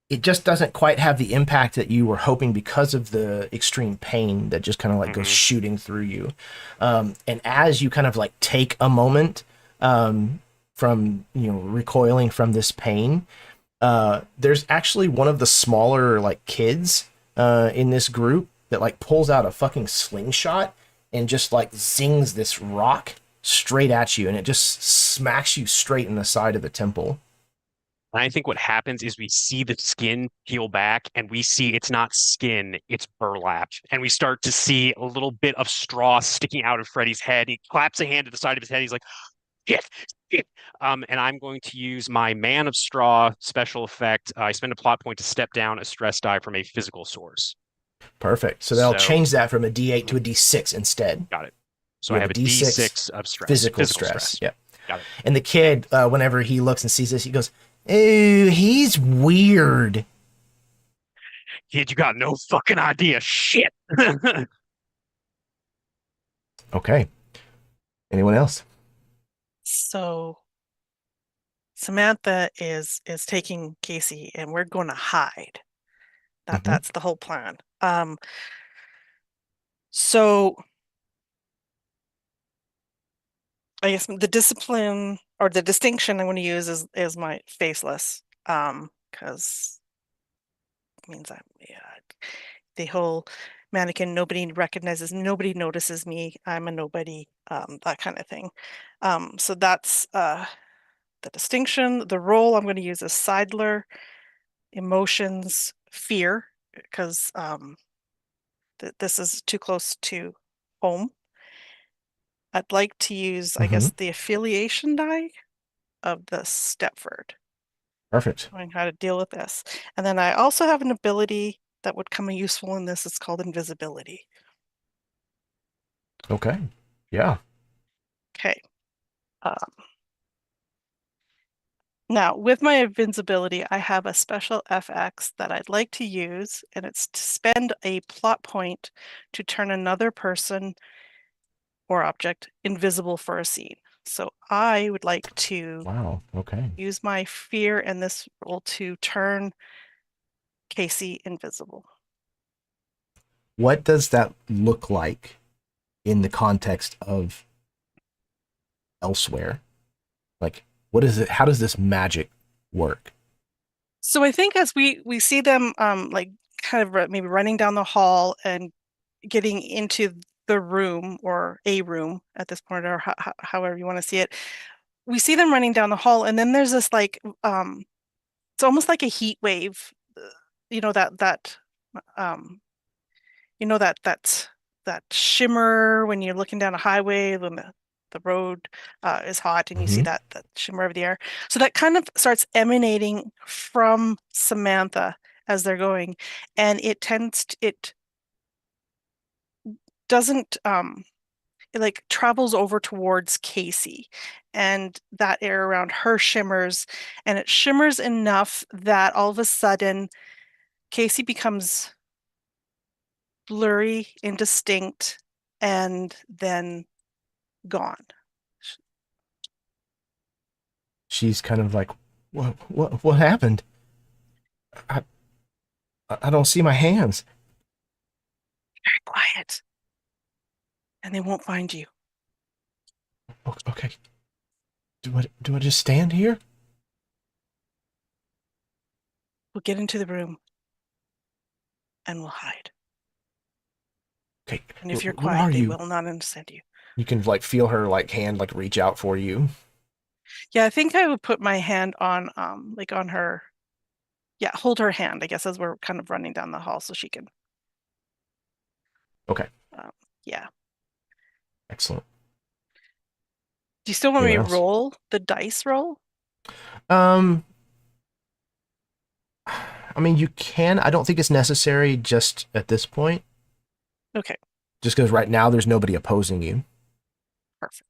it just doesn't quite have the impact that you were hoping because of the extreme pain that just kind of like goes shooting through you. And as you kind of like take a moment from, recoiling from this pain, there's actually one of the smaller like kids in this group that like pulls out a fucking slingshot and just like zings this rock straight at you, and it just smacks you straight in the side of the temple. And I think what happens is we see the skin peel back, and we see it's not skin, it's burlap. And we start to see a little bit of straw sticking out of Freddy's head. He claps a hand to the side of his head. He's like, shit. And I'm going to use my Man of Straw special effect. I spend a plot point to step down a stress die from a physical source. Perfect. So they'll change that from a D8 to a D6 instead. Got it. So I have a D6 of stress. Physical stress. Yeah. Got it. And the kid, whenever he looks and sees this, he goes, "Ooh, he's weird." Kid, you got no fucking idea. Shit. Okay. Anyone else? So Samantha is taking Casey, and we're going to hide. That's the whole plan. So I guess the discipline or the distinction I'm going to use is my faceless, because it means the whole mannequin, nobody recognizes, nobody notices me, I'm a nobody, that kind of thing. So that's the distinction. The role I'm going to use is Seidler, emotions, fear, because this is too close to home. I'd like to use, I guess, the affiliation die of the Stepford. Perfect. Showing how to deal with this. And then I also have an ability that would come useful in this. It's called invisibility. Okay. Yeah. Okay. Now, with my invincibility, I have a special FX that I'd like to use, and it's to spend a plot point to turn another person or object invisible for a scene. So I would like to use my fear in this role to turn Casey invisible. What does that look like in the context of elsewhere? Like, what is it? How does this magic work? So I think as we see them like kind of maybe running down the hall and getting into the room or a room at this point, or however you want to see it, we see them running down the hall, and then there's this like it's almost like a heat wave, that shimmer when you're looking down a highway when the road is hot, and you see that shimmer of the air. So that kind of starts emanating from Samantha as they're going, and it doesn't it like travels over towards Casey, and that air around her shimmers, and it shimmers enough that all of a sudden Casey becomes blurry, indistinct, and then gone. She's kind of like, what happened? I don't see my hands. Very quiet. And they won't find you. Okay. Do I just stand here? We'll get into the room. And we'll hide. Okay. And if you're Who are quiet, they you? will not understand you. You can like feel her like hand like reach out for you. Yeah, I think I would put my hand on like on her. Yeah, hold her hand, I guess, as we're kind of running down the hall so she can. Okay. Yeah. Excellent. Do you still want me to Anyone else? roll the dice roll? I mean, you can. I don't think it's necessary just at this point. Okay. Just because right now there's nobody opposing you. Perfect.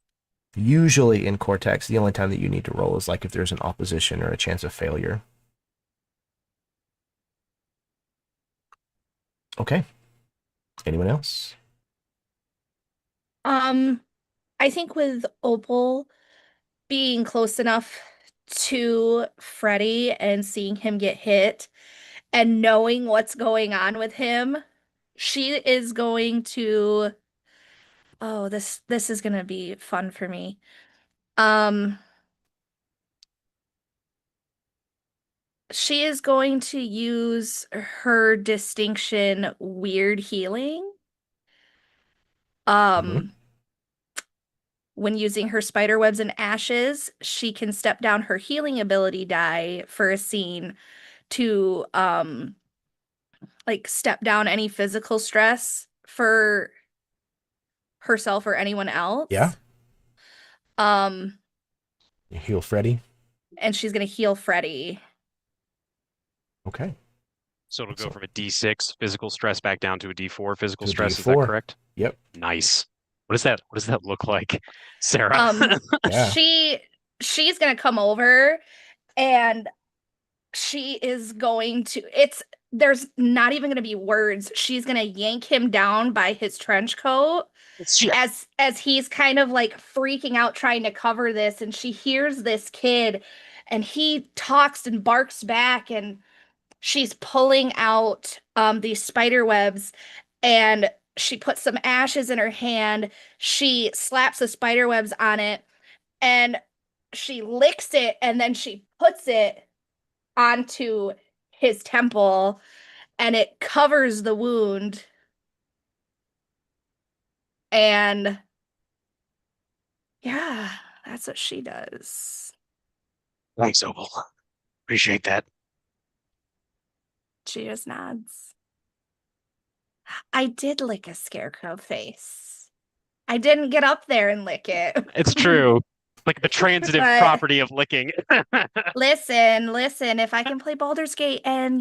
Usually in Cortex, the only time that you need to roll is like if there's an opposition or a chance of failure. Okay. Anyone else? I think with Opal being close enough to Freddy and seeing him get hit and knowing what's going on with him, she is going to oh, this is gonna be fun for me. She is going to use her distinction weird healing. When using her spider webs and ashes, she can step down her healing ability die for a scene to like step down any physical stress for herself or anyone else. Yeah. You heal Freddy. And she's gonna heal Freddy. Okay. So it'll go from a D6 physical stress back down to a D4 physical To a stress. Is that D4. correct? Yep. Nice. What does that look like, Sarah? Yeah. She's gonna come over and she is going to there's not even gonna be words. She's gonna yank him down by his trench coat as he's kind of like freaking out trying to cover this, and she hears this kid and he talks and barks back, and she's pulling out these spider webs, and she puts some ashes in her hand. She slaps the spider webs on it and she licks it, and then she puts it onto his temple and it covers the wound. And yeah, that's what she does. Thanks, Opal. Appreciate that. She just nods. I did lick a scarecrow face. I didn't get up there and lick it. It's true. Like the transitive But- property of licking. Listen, if I can play Baldur's Gate and,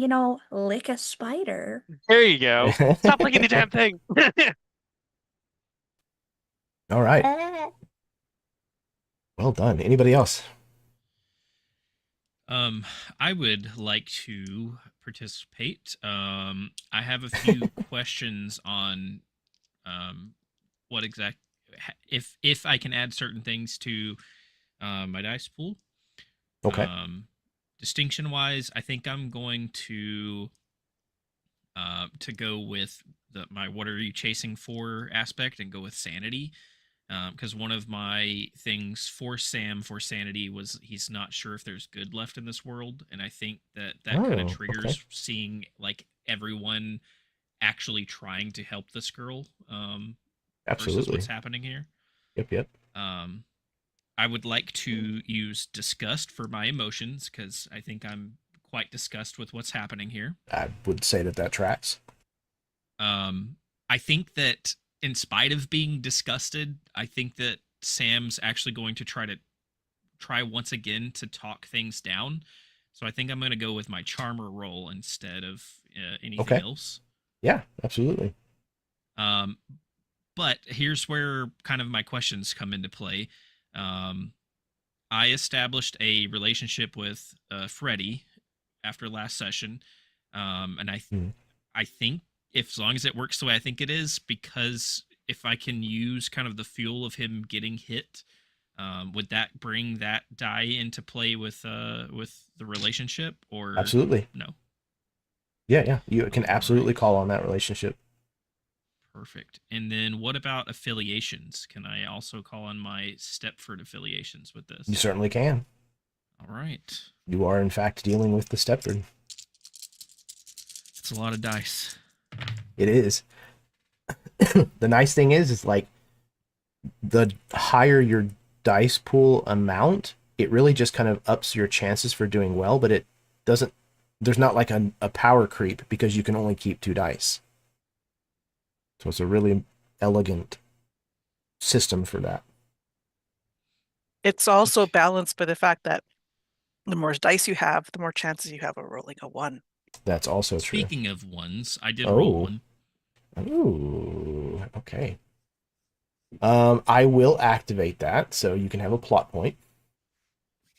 lick a spider. There you go. Stop licking the damn thing. All right. Well done. Anybody else? I would like to participate. I have a few questions on what exact if I can add certain things to my dice pool. Okay. Distinction wise, I think I'm going to go with my what are you chasing for aspect and go with sanity. Because one of my things for Sam for sanity was he's not sure if there's good left in this world, and I think that kind of triggers seeing like everyone actually trying to help this girl. Absolutely. Versus what's happening here. Yep. I would like to use disgust for my emotions because I think I'm quite disgusted with what's happening here. I would say that tracks. I think that in spite of being disgusted, I think that Sam's actually going to try once again to talk things down. So I think I'm going to go with my charmer role instead of anything else. Yeah, absolutely. But here's where kind of my questions come into play. I established a relationship with Freddy after last session, and I think as long as it works the way I think it is, because if I can use kind of the fuel of him getting hit, would that bring that die into play with the relationship, or absolutely no? Yeah, you can absolutely call on that relationship. Perfect. And then what about affiliations? Can I also call on my Stepford affiliations with this? You certainly can. All right. You are, in fact, dealing with the Stepford. It's a lot of dice. It is. The nice thing is like the higher your dice pool amount, it really just kind of ups your chances for doing well, but it doesn't, there's not like a power creep because you can only keep 2 dice. So it's a really elegant system for that. It's also balanced by the fact that the more dice you have, the more chances you have of rolling a 1. That's also true. Speaking of ones, I did roll one. Ooh, okay. I will activate that so you can have a plot point.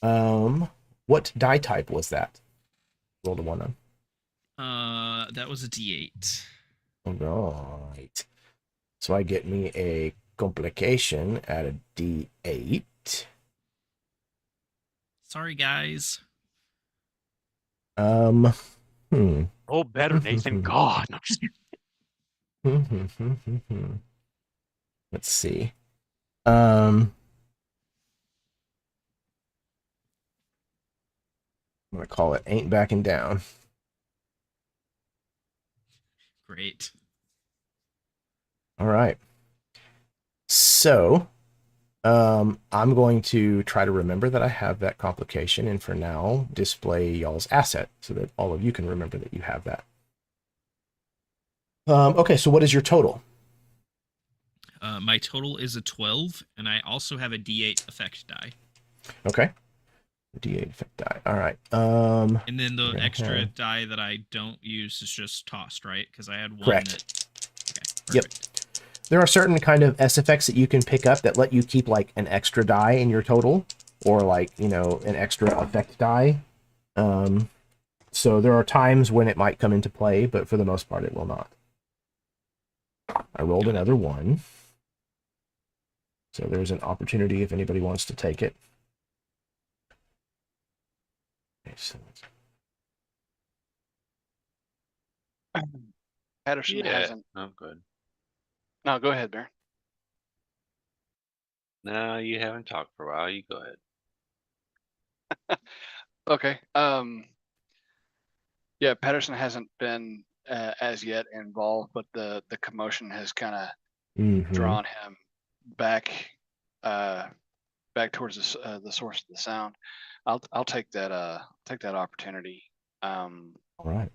What die type was that? Rolled a 1 on. That was a D8. All right. So I get me a complication at a D8. Sorry, guys. Hmm. Oh, better, Nathan. God. No, just Let's see. I'm gonna call it ain't backing down. Great. All right. So, I'm going to try to remember that I have that complication, and for now, display y'all's asset so that all of you can remember that you have that. Okay, so what is your total? My total is a 12, and I also have a D8 effect die. Okay. D8 effect die. All right. And then the we're gonna extra have- die that I don't use is just tossed, right? Because I had one Correct. that. Okay. Yep. Perfect. There are certain kind of S effects that you can pick up that let you keep like an extra die in your total, or like, you know, an extra effect die. So there are times when it might come into play, but for the most part, it will not. I rolled another 1. So there's an opportunity if anybody wants to take it. Okay, so Patterson Yeah. hasn't. Oh, good. No, go ahead, Baron. No, you haven't talked for a while. You go ahead. Okay. Yeah, Patterson hasn't been as yet involved, but the commotion has kind of drawn him back back towards the source of the sound. I'll take that opportunity. All right.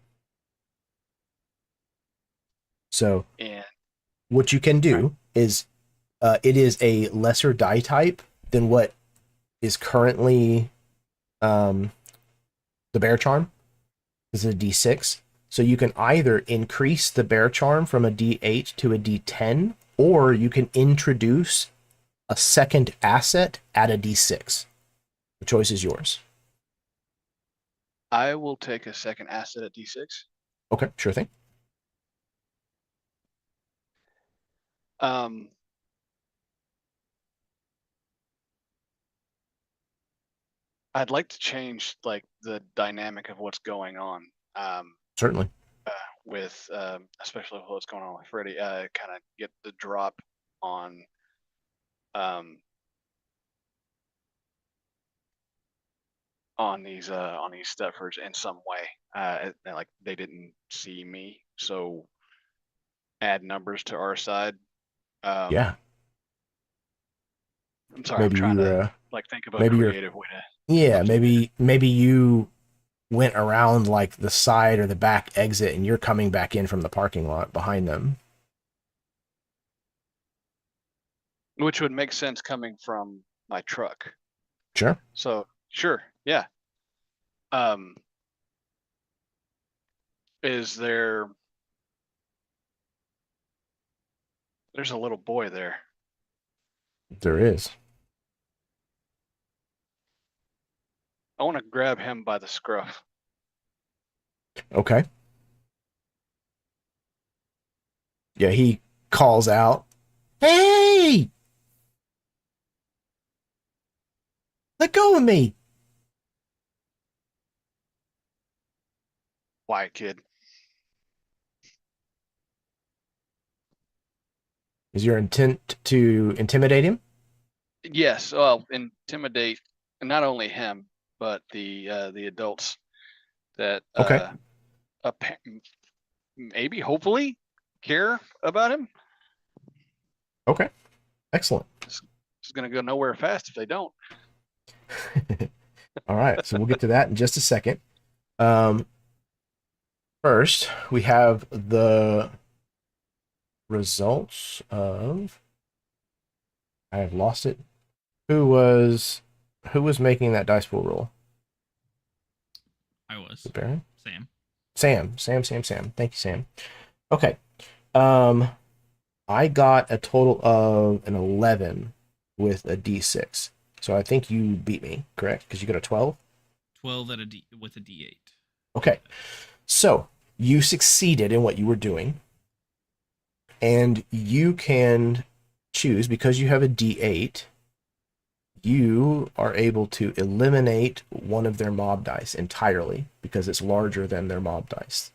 So And what you can do is it is a lesser die type than what is currently the bear charm. This is a D6. So you can either increase the bear charm from a D8 to a D10, or you can introduce a second asset at a D6. The choice is yours. I will take a second asset at D6. Okay, sure thing. I'd like to change like the dynamic of what's going on. Certainly. With especially what's going on with Freddy, kind of get the drop on these Stepfords in some way. Like they didn't see me, so add numbers to our side. Yeah. I'm sorry, I'm trying to like think of a creative way to. Yeah, maybe you went around like the side or the back exit and you're coming back in from the parking lot behind them. Which would make sense coming from my truck. Sure. So sure, yeah. Is there? There's a little boy there. There is. I want to grab him by the scruff. Okay. Yeah, he calls out, "Hey! Let go of me!" Quiet kid. Is your intent to intimidate him? Yes, well, intimidate not only him but the adults that Okay. Maybe hopefully care about him. Okay. Excellent. This is going to go nowhere fast if they don't. All right. So we'll get to that in just a second. First, we have the results of. I have lost it. Who was making that dice pool roll? I was. Baron? Sam. Sam. Thank you, Sam. Okay. I got a total of an 11 with a D6. So I think you beat me, correct? Because you got a 12? 12 with a D8. Okay. So you succeeded in what you were doing. And you can choose, because you have a D8, you are able to eliminate one of their mob dice entirely because it's larger than their mob dice.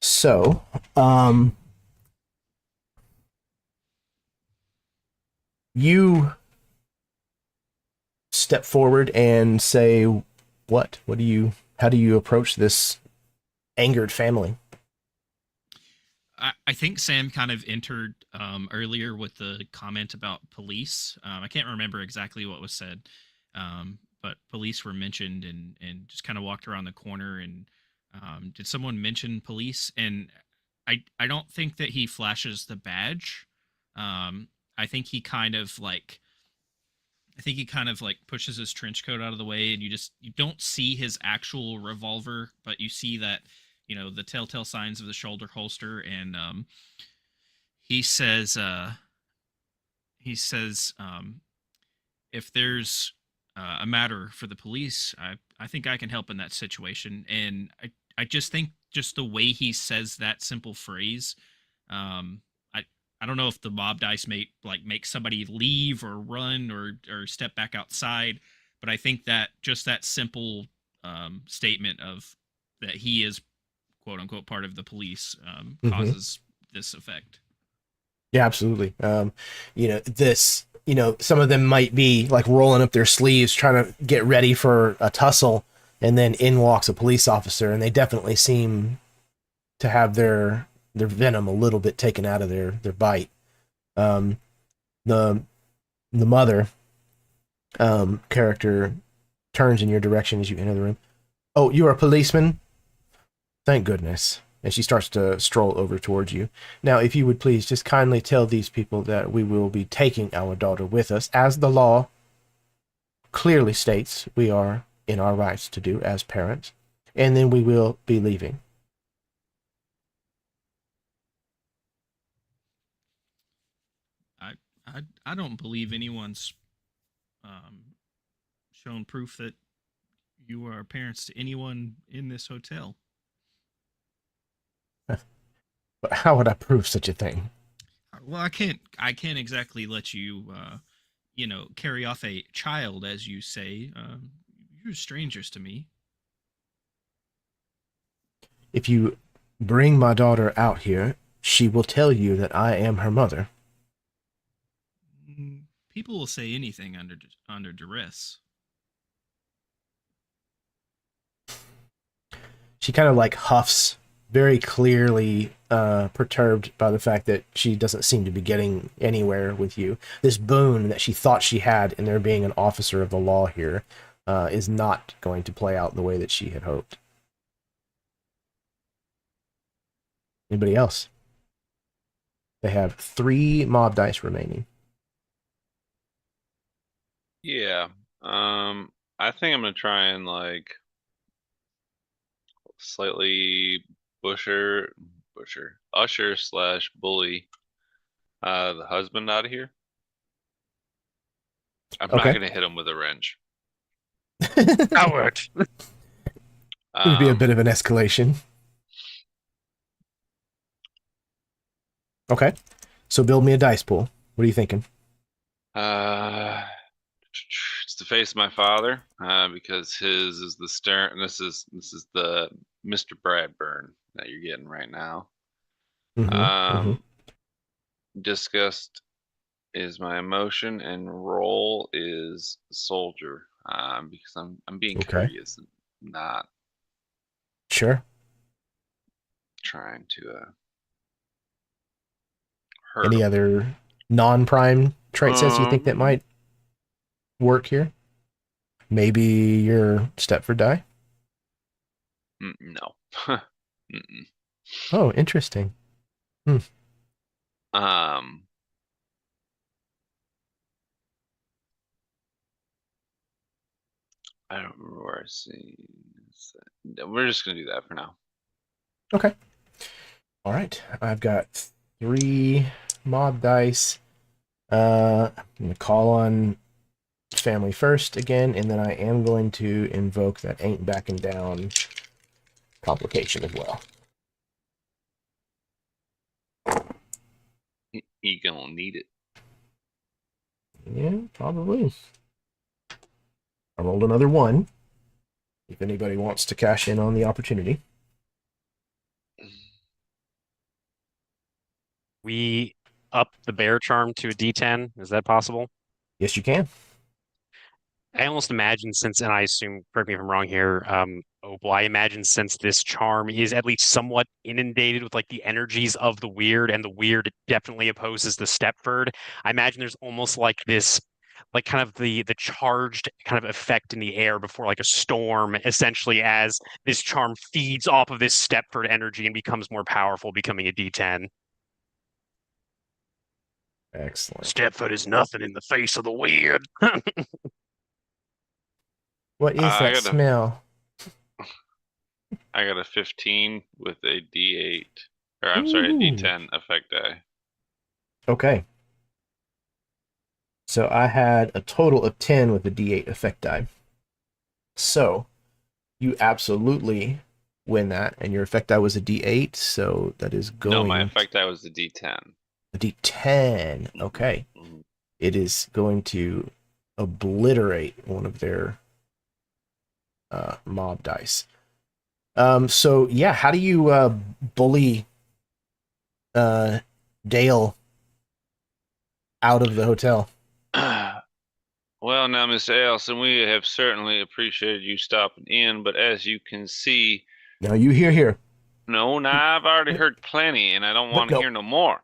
So, you step forward and say, what? How do you approach this angered family? I think Sam kind of entered earlier with the comment about police. I can't remember exactly what was said, but police were mentioned and just kind of walked around the corner. And did someone mention police? And I don't think that he flashes the badge. I think he kind of like pushes his trench coat out of the way, and you don't see his actual revolver, but you see that, the telltale signs of the shoulder holster. And he says if there's a matter for the police, I think I can help in that situation. And I just think just the way he says that simple phrase, I don't know if the mob dice make somebody leave or run or step back outside, but I think that just that simple statement of that he is quote unquote part of the police causes this effect. Yeah, absolutely. Some of them might be like rolling up their sleeves, trying to get ready for a tussle, and then in walks a police officer, and they definitely seem to have their venom a little bit taken out of their bite. The mother character turns in your direction as you enter the room. Oh, you're a policeman? Thank goodness. And she starts to stroll over towards you. Now, if you would please just kindly tell these people that we will be taking our daughter with us, as the law clearly states we are in our rights to do as parents, and then we will be leaving. I don't believe anyone's shown proof that you are parents to anyone in this hotel. But how would I prove such a thing? Well, I can't exactly let you carry off a child, as you say. You're strangers to me. If you bring my daughter out here, she will tell you that I am her mother. People will say anything under duress. She kind of like huffs, very clearly perturbed by the fact that she doesn't seem to be getting anywhere with you. This boon that she thought she had in there being an officer of the law here is not going to play out the way that she had hoped. Anybody else? They have 3 mob dice remaining. Yeah. I think I'm gonna try and slightly usher / bully the husband out of here. I'm not gonna hit him with a wrench. Coward. It would be a bit of an escalation. Okay. So build me a dice pool. What are you thinking? It's to face my father, because his is the stern. This is the Mr. Bradburn that you're getting right now. Disgust is my emotion, and roll is soldier. Because I'm being Okay. courteous, and not Sure. trying to hurt Any 'em. other non-prime trait sets you think that Um, might work here? Maybe your Stepford die? No. Mm-mm. Oh, interesting. Um, I don't remember where I see. We're just gonna do that for now. Okay. All right. I've got 3 mob dice. I'm gonna call on family first again, and then I am going to invoke that ain't backing down complication as well. You gonna need it. Yeah, probably. I rolled another 1. If anybody wants to cash in on the opportunity. We up the bear charm to a D10. Is that possible? Yes, you can. I almost imagine since, and I assume, correct me if I'm wrong here, Opal, I imagine since this charm is at least somewhat inundated with like the energies of the weird, and the weird definitely opposes the Stepford, I imagine there's almost like this, like kind of the charged kind of effect in the air before like a storm, essentially, as this charm feeds off of this Stepford energy and becomes more powerful, becoming a D10. Excellent. Stepford is nothing in the face of the weird. What is I that got a smell? I got a 15 with a D8, or I'm sorry, a Ooh. D10 effect die. Okay. So I had a total of 10 with the D8 effect die. So you absolutely win that, and your effect die was a D8, so that is going. No, my effect die was the D10. A D10. Okay. Mhm. It is going to obliterate one of their mob dice. So yeah, how do you bully Dale out of the hotel? Well, now, Mr. Elson, we have certainly appreciated you stopping in, but as you can see, Now you here. no, now I've already heard plenty, and I don't want to No. hear no more.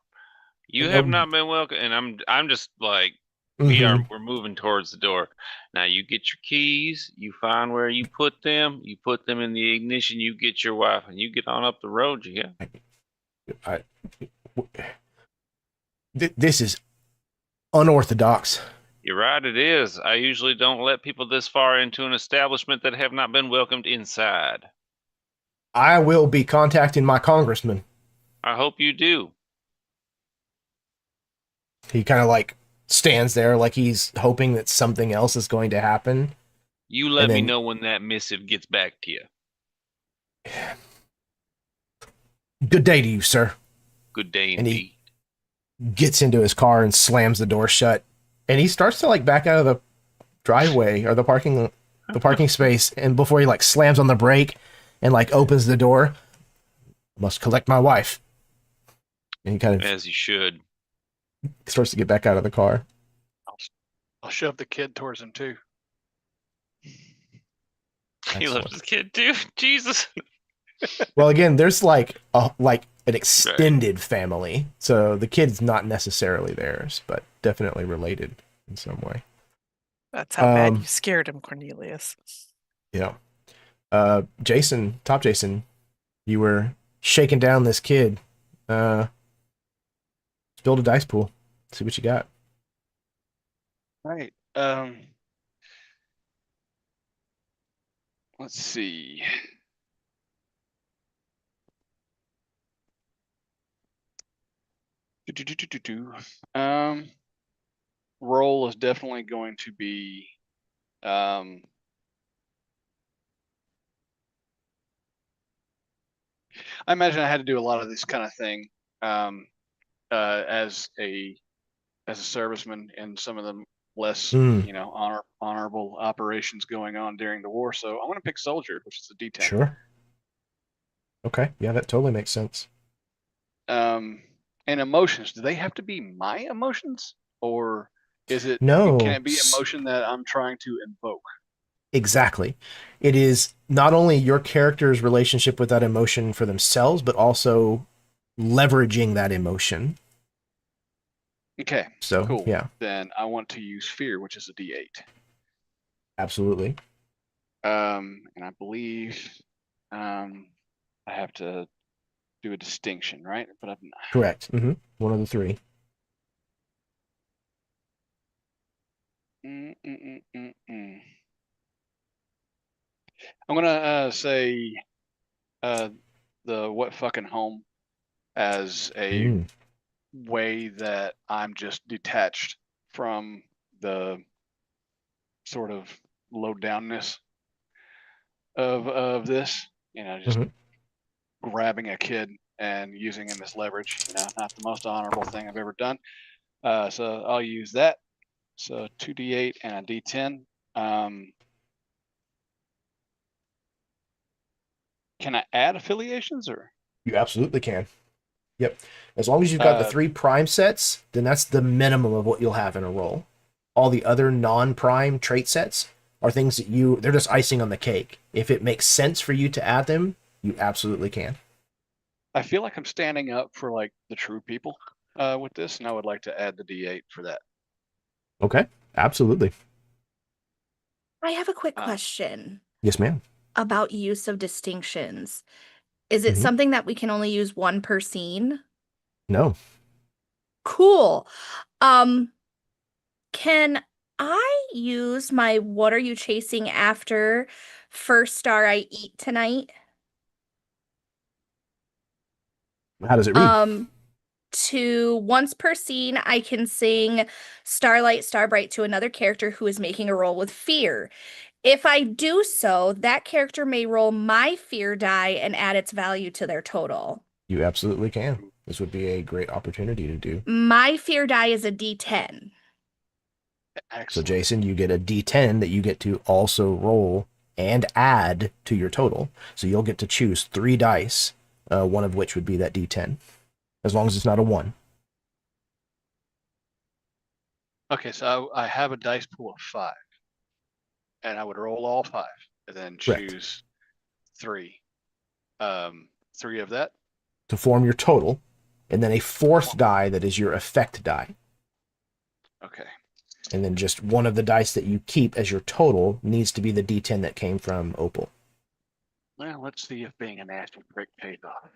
You No. have not been welcome, and I'm just like Mhm. we're moving towards the door. Now you get your keys, you find where you put them in the ignition, you get your wife, and you get on up the road, you hear? This is unorthodox. You're right, it is. I usually don't let people this far into an establishment that have not been welcomed inside. I will be contacting my congressman. I hope you do. He kind of like stands there like he's hoping that something else is going to happen. You let And me then- know when that missive gets back to you. Good day to you, sir. Good day And indeed. he gets into his car and slams the door shut. And he starts to like back out of the driveway or the parking space. And before he like slams on the brake and like opens the door, must collect my wife. And he kind of As you should. starts to get back out of the car. I'll shove the kid towards him too. He left his kid too. Jesus. Well, again, there's like an extended family, so the kid's not necessarily theirs, but definitely related in some way. That's how bad you scared him, Cornelius. Yeah. Jason, you were shaking down this kid. Build a dice pool. See what you got. Right. Let's see. Roll is definitely going to be I imagine I had to do a lot of this kind of thing as a serviceman in some of the less honorable operations going on during the war. So I'm going to pick soldier, which is a D10. Sure. Okay. Yeah, that totally makes sense. And emotions, do they have to be my emotions, or is it? No. Can it be emotion that I'm trying to invoke? Exactly. It is not only your character's relationship with that emotion for themselves, but also leveraging that emotion. Okay. So, Cool. yeah, Then I want to use fear, which is a D8. absolutely. And I believe I have to do a distinction, right? But Correct. One of the three. I'm gonna say the what fucking home as a way that I'm just detached from the sort of low downness of this. Just grabbing a kid and using him as leverage. Not the most honorable thing I've ever done. So I'll use that. So 2d8 and a d10. Can I add affiliations or? You absolutely can. Yep. As long as you've got the 3 prime sets, then that's the minimum of what you'll have in a roll. All the other non-prime trait sets are things that they're just icing on the cake. If it makes sense for you to add them, you absolutely can. I feel like I'm standing up for like the true people with this, and I would like to add the D8 for that. Okay, absolutely. I have a quick question. Yes, ma'am. About use of distinctions. Is it something that we can only use one per scene? No. Cool. Can I use my "What are you chasing after" first star I eat tonight? How does it read? To once per scene, I can sing Starlight Starbright to another character who is making a roll with fear. If I do so, that character may roll my fear die and add its value to their total. You absolutely can. This would be a great opportunity to do. My fear die is a D10. Excellent. So, Jason, you get a D10 that you get to also roll and add to your total. So you'll get to choose 3 dice, one of which would be that D10, as long as it's not a 1. Okay, so I have a dice pool of 5, and I would roll all 5, and then choose 3. 3 of that to form your total, and then a 4th die that is your effect die. Okay. And then just one of the dice that you keep as your total needs to be the D10 that came from Opal. Well, let's see if being a nasty prick pays off.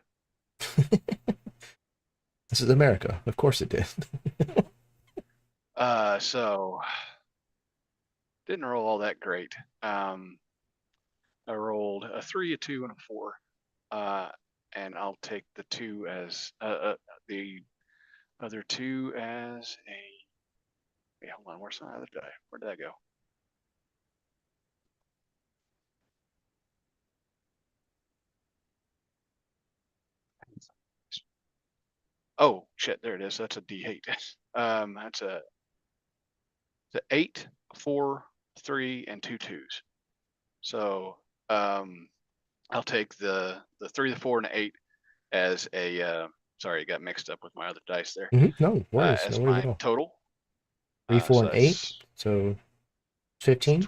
This is America. Of course it did. So didn't roll all that great. I rolled a 3, a 2, and a 4. And I'll take the 2 as the other 2 as a. Wait, hold on. Where's my other die? Where did that go? Oh shit! There it is. That's a D8. That's the 8, 4, 3, and 2 2s. So I'll take the 3, the 4, and the 8 as a. Sorry, it got mixed up with my other dice there. No worries. As no worries my at all. total. 3, 4, so and 8. So 15?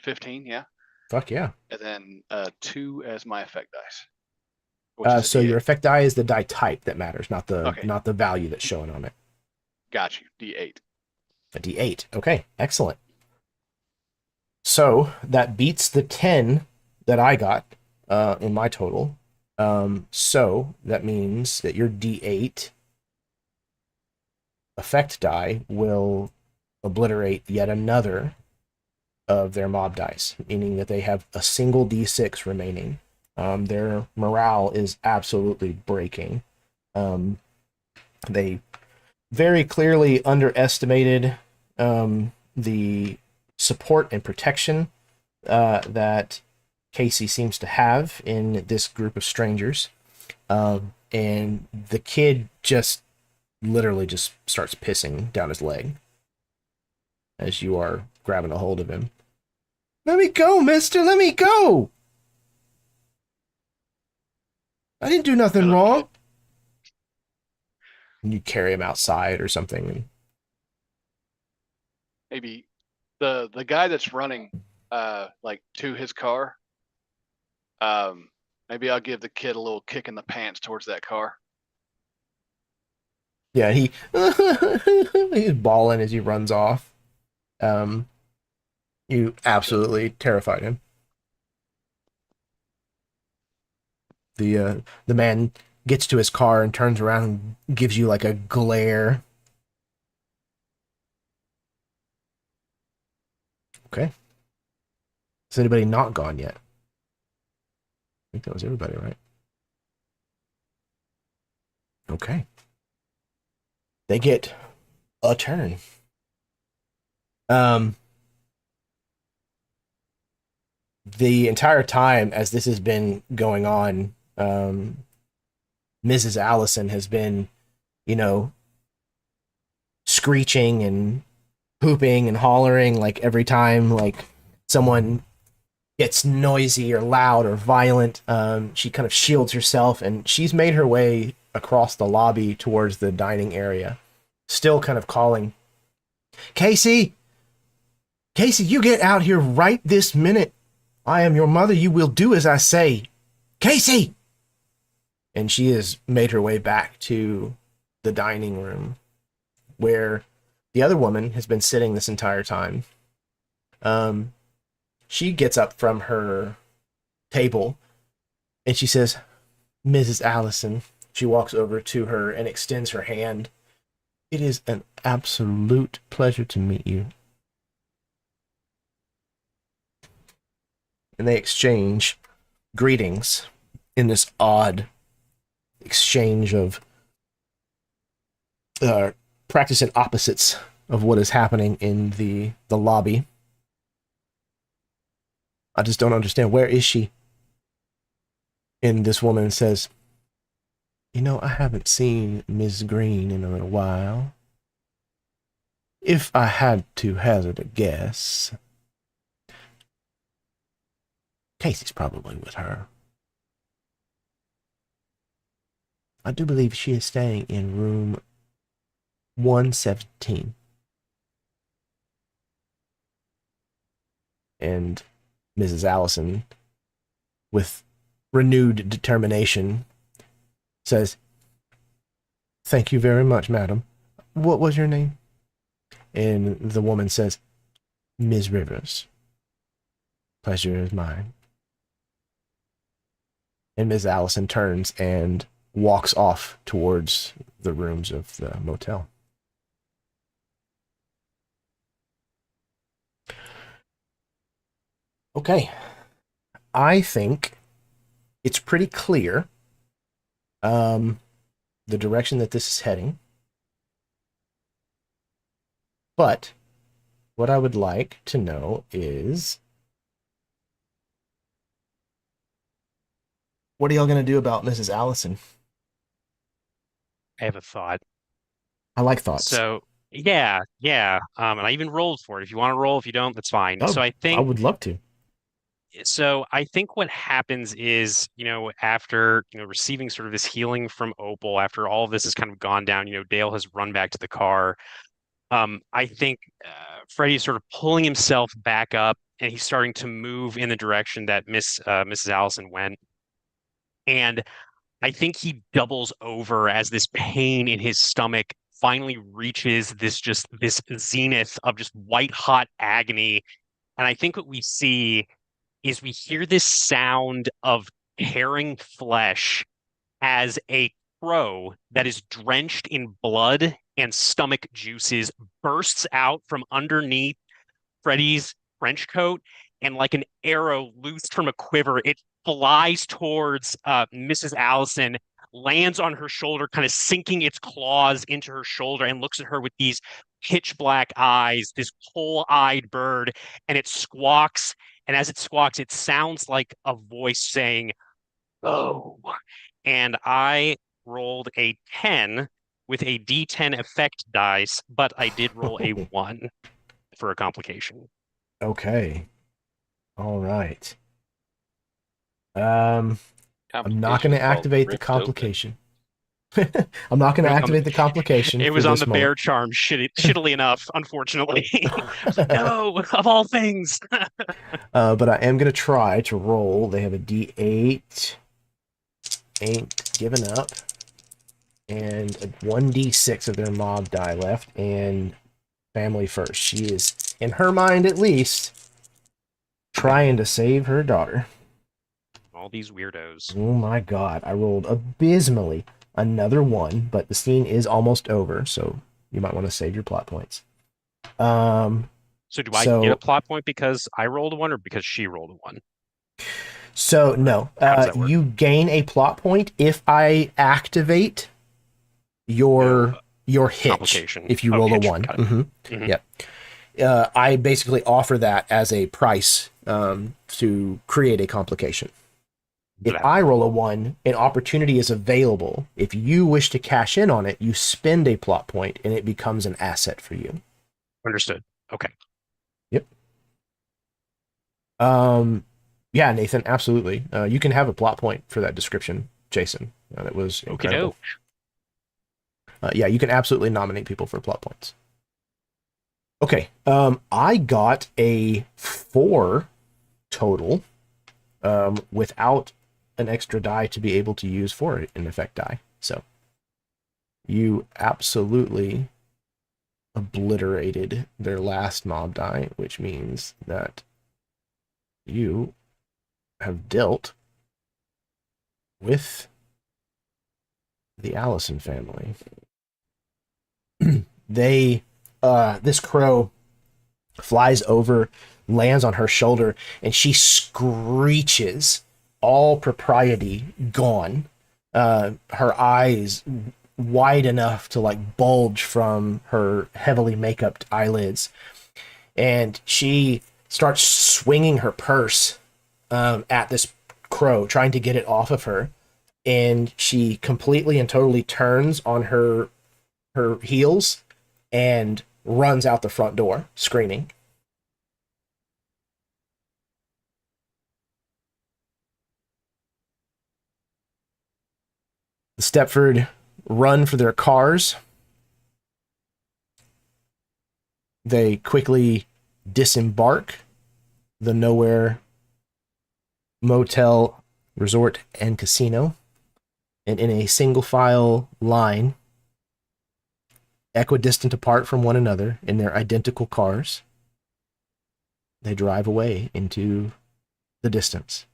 15, yeah. Fuck yeah. And then 2 as my effect dice. So your effect die is the die type that matters, not the Okay. not the value that's showing on it. Got you. D8. A D8. Okay, excellent. So that beats the 10 that I got in my total. So that means that your D8 effect die will obliterate yet another of their mob dice, meaning that they have a single D6 remaining. Their morale is absolutely breaking. They very clearly underestimated the support and protection that Casey seems to have in this group of strangers. And the kid just literally just starts pissing down his leg as you are grabbing a hold of him. Let me go, mister! Let me go! I didn't do nothing wrong. and you carry him outside or something. Maybe the guy that's running like to his car, maybe I'll give the kid a little kick in the pants towards that car. Yeah, he's bawling as he runs off. You absolutely terrified him. The man gets to his car and turns around and gives you like a glare. Okay. Is anybody not gone yet? I think that was everybody, right? Okay. They get a turn. The entire time as this has been going on, Mrs. Allison has been, screeching and pooping and hollering like every time like someone gets noisy or loud or violent. She kind of shields herself, and she's made her way across the lobby towards the dining area, still kind of calling, Casey, you get out here right this minute. I am your mother. You will do as I say. Casey! And she has made her way back to the dining room where the other woman has been sitting this entire time. She gets up from her table and she says, Mrs. Allison. She walks over to her and extends her hand. It is an absolute pleasure to meet you. And they exchange greetings in this odd exchange of practicing opposites of what is happening in the lobby. I just don't understand. Where is she? And this woman says, I haven't seen Miss Green in a little while. If I had to hazard a guess, Casey's probably with her. I do believe she is staying in room 117. And Mrs. Allison, with renewed determination, says, Thank you very much, madam. What was your name? And the woman says, Ms. Rivers. Pleasure is mine. And Ms. Allison turns and walks off towards the rooms of the motel. Okay. I think it's pretty clear the direction that this is heading. But what I would like to know is, what are y'all going to do about Mrs. Allison? I have a thought. I like thoughts. So yeah. And I even rolled for it. If you want to roll, if you don't, that's fine. Oh, So I I would love to. think what happens is, after, receiving sort of this healing from Opal, after all of this has kind of gone down, Dale has run back to the car. I think Freddie's sort of pulling himself back up, and he's starting to move in the direction that Mrs. Allison went. And I think he doubles over as this pain in his stomach finally reaches this zenith of just white hot agony. And I think what we see is we hear this sound of tearing flesh as a crow that is drenched in blood and stomach juices bursts out from underneath Freddy's trench coat, and like an arrow loosed from a quiver, it flies towards Mrs. Allison, lands on her shoulder, kind of sinking its claws into her shoulder, and looks at her with these pitch black eyes, this coal-eyed bird, and it squawks. And as it squawks, it sounds like a voice saying, "Go." And I rolled a 10 with a D10 effect dice, but I did roll a 1 for a complication. Okay. All right. I'm not going to Complication's called activate the Rift Open. complication. I'm not going to It was on activate the complication It for was on this the moment. bear charm, shittily enough, unfortunately. I was like, no, of all things. But I am going to try to roll. They have a D8. Ain't given up. And a 1d6 of their mob die left. And family first. She is, in her mind at least, trying to save her daughter. All these weirdos. Oh my god, I rolled abysmally. Another one, but the scene is almost over, so you might want to save your plot points. So do I get a plot point because I rolled a one or because she rolled a one? So no, How does that work? you gain a plot point if I activate your hitch. Complication. If you roll a hitch, one, got it. Mhm. Yep. I basically offer that as a price to create a complication. If I roll a one, an opportunity is available. If you wish to cash in on it, you spend a plot point and it becomes an asset for you. Understood. Okay. Yep. Yeah, Nathan, absolutely. You can have a plot point for that description, Jason. That was incredible. Yeah, you can absolutely nominate people for plot points. Okay. I got a 4 total without an extra die to be able to use for an effect die. So you absolutely obliterated their last mob die, which means that you have dealt with the Allison family. This crow flies over, lands on her shoulder, and she screeches, all propriety gone. Her eyes wide enough to like bulge from her heavily make-upped eyelids. And she starts swinging her purse at this crow, trying to get it off of her. And she completely and totally turns on her heels and runs out the front door, screaming. The Stepford run for their cars. They quickly disembark the Nowhere Motel Resort and Casino, and in a single file line, equidistant apart from one another in their identical cars, they drive away into the distance.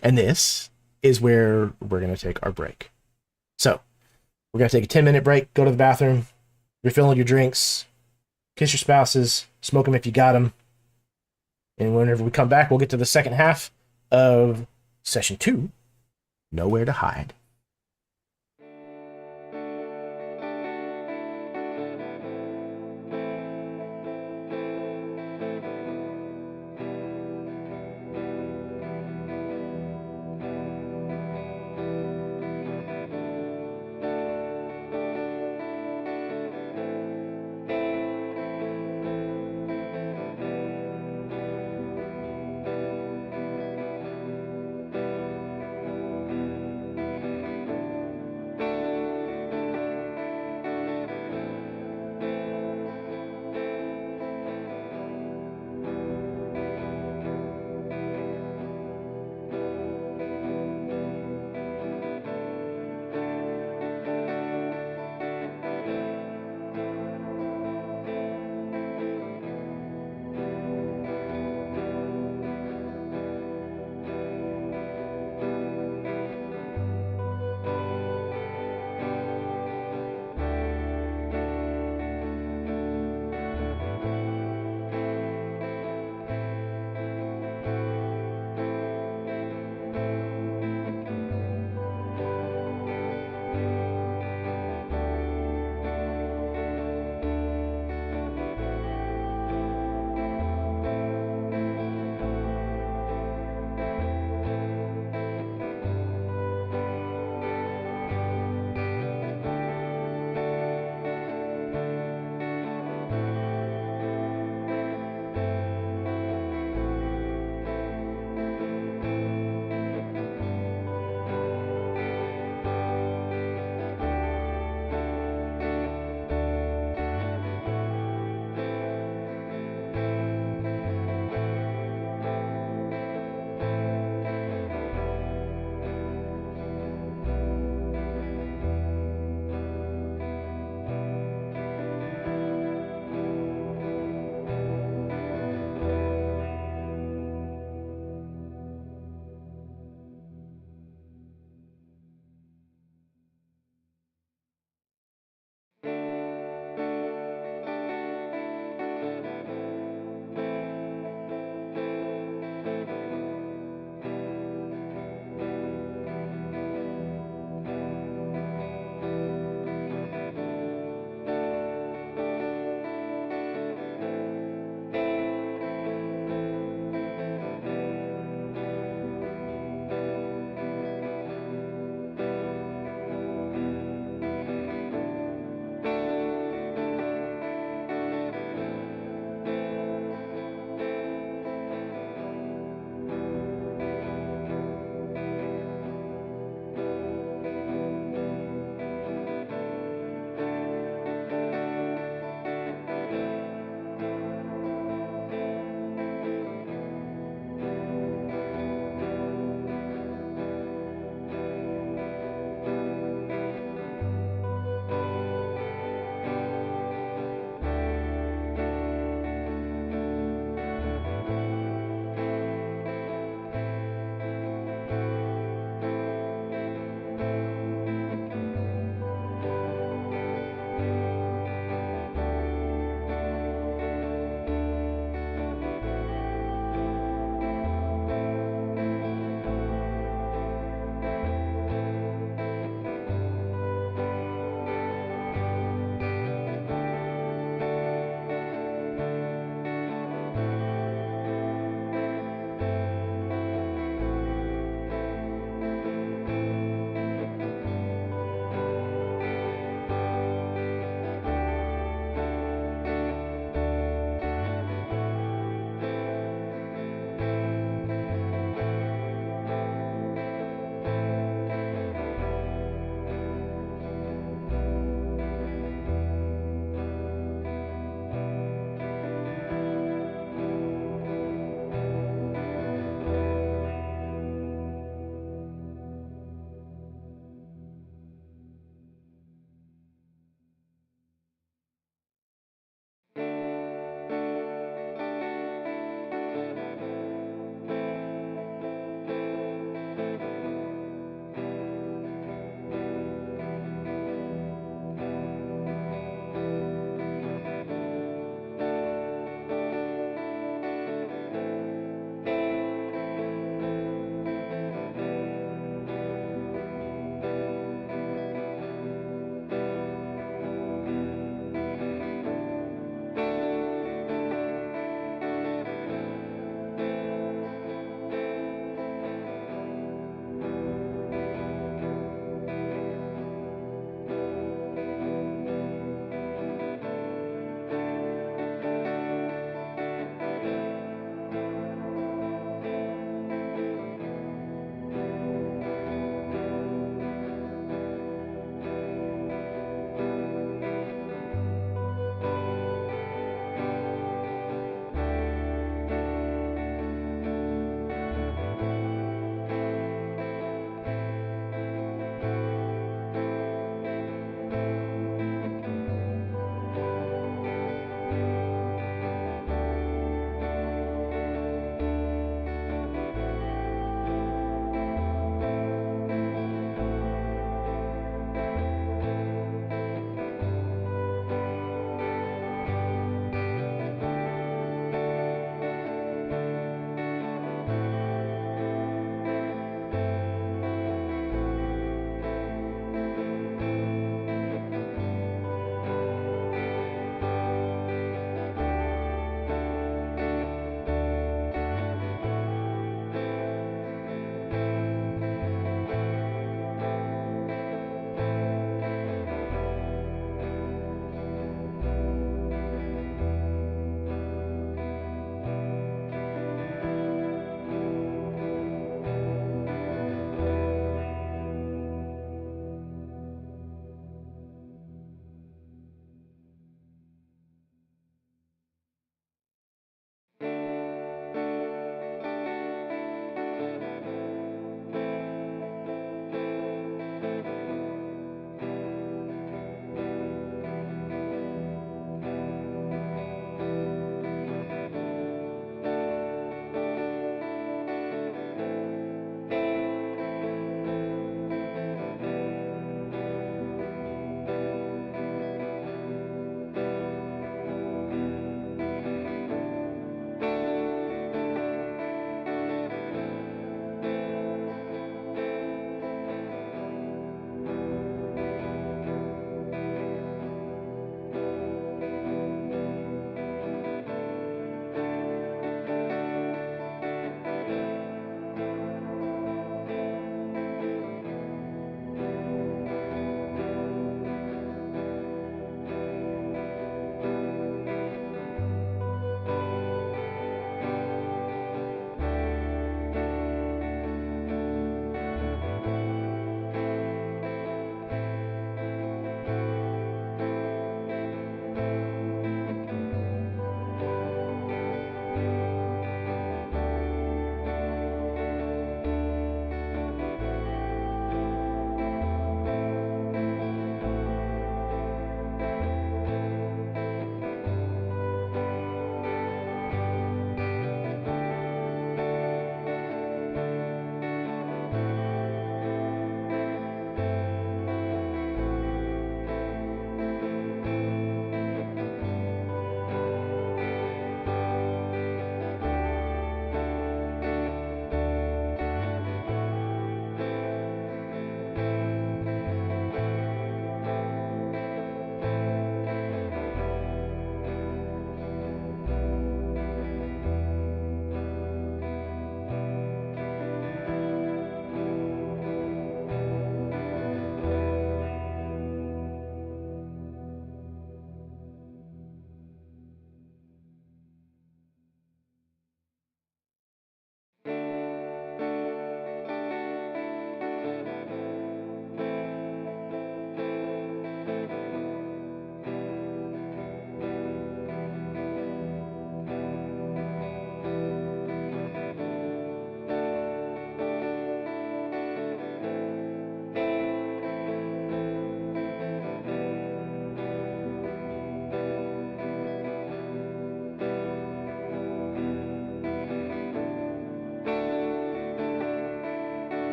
And this is where we're going to take our break. So, we're going to take a 10-minute break, go to the bathroom, refill your drinks, kiss your spouses, smoke them if you got them. And whenever we come back, we'll get to the second half of Session 2, Nowhere to Hide.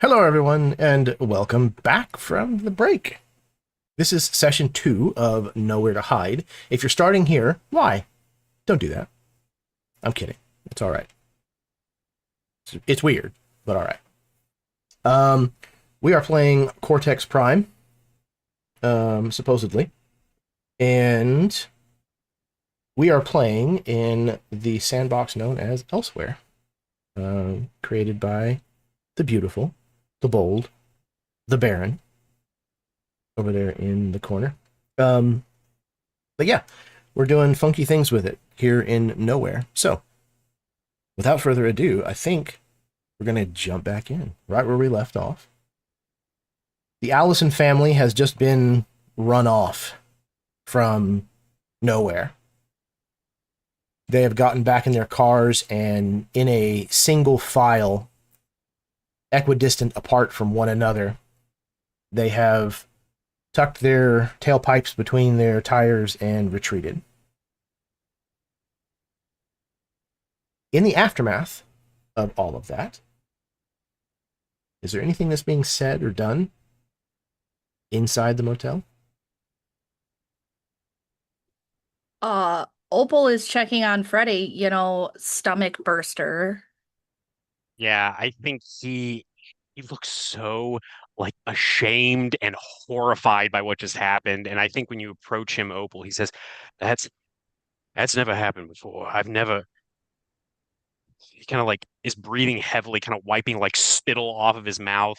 Hello, everyone, and welcome back from the break. This is session 2 of Nowhere to Hide. If you're starting here, why? Don't do that. I'm kidding. It's all right. It's weird, but all right. We are playing Cortex Prime, supposedly, and we are playing in the sandbox known as Elsewhere, created by the beautiful, the bold, the Baron, over there in the corner. But yeah, we're doing funky things with it here in Nowhere. So, without further ado, I think we're going to jump back in, right where we left off. The Allison family has just been run off from Nowhere. They have gotten back in their cars and in a single file, equidistant apart from one another, they have tucked their tailpipes between their tires and retreated. In the aftermath of all of that, is there anything that's being said or done inside the motel? Opal is checking on Freddy, stomach burster. Yeah, I think he looks so like ashamed and horrified by what just happened. And I think when you approach him, Opal, he says, That's never happened before. I've never He kind of like is breathing heavily, kind of wiping like spittle off of his mouth.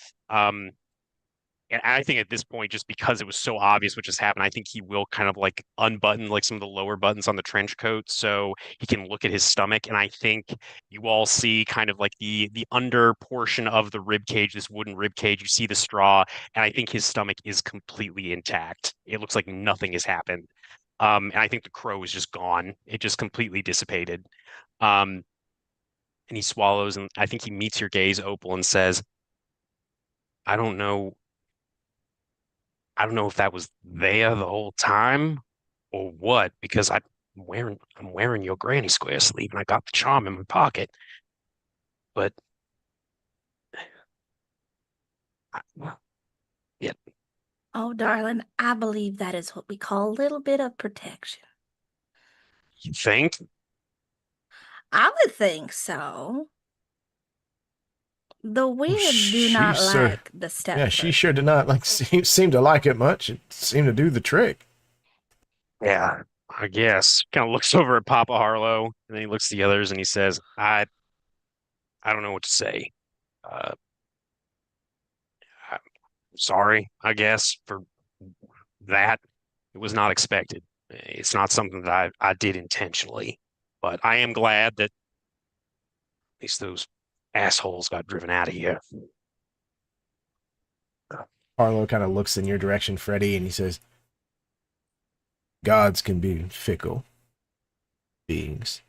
And I think at this point, just because it was so obvious what just happened, I think he will kind of like unbutton like some of the lower buttons on the trench coat so he can look at his stomach. And I think you all see kind of like the under portion of the rib cage, this wooden rib cage. You see the straw, and I think his stomach is completely intact. It looks like nothing has happened. And I think the crow is just gone. It just completely dissipated. And he swallows, and I think he meets your gaze, Opal, and says, I don't know. I don't know if that was there the whole time or what, because I'm wearing your granny square sleeve and I got the charm in my pocket. But yeah, Oh, darling, I believe that is what we call a little bit of protection. you think? I would think so. The weird do She not sure- like the step. Yeah, she sure did not like seem to like it much. It seemed to do the trick. Yeah, I guess. Kind of looks over at Papa Harlow and then he looks at the others and he says, I don't know what to say. Uh, I'm sorry, I guess, for that. It was not expected. It's not something that I did intentionally, but I am glad that at least those assholes got driven out of here. Harlow kind of looks in your direction, Freddy, and he says, Gods can be fickle beings.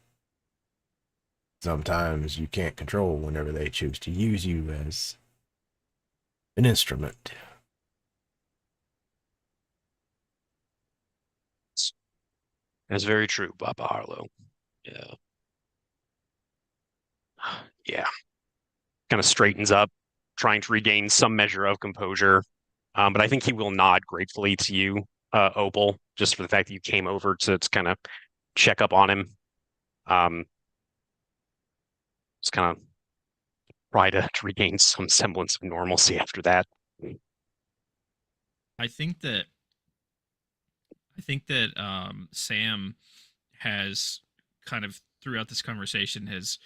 Sometimes you can't control whenever they choose to use you as an instrument. That's very true, Papa Harlow. Yeah. Yeah. Kind of straightens up, trying to regain some measure of composure. But I think he will nod gratefully to you, Opal, just for the fact that you came over to kind of check up on him. Just kind of try to regain some semblance of normalcy after that. I think that Sam has kind of throughout this conversation has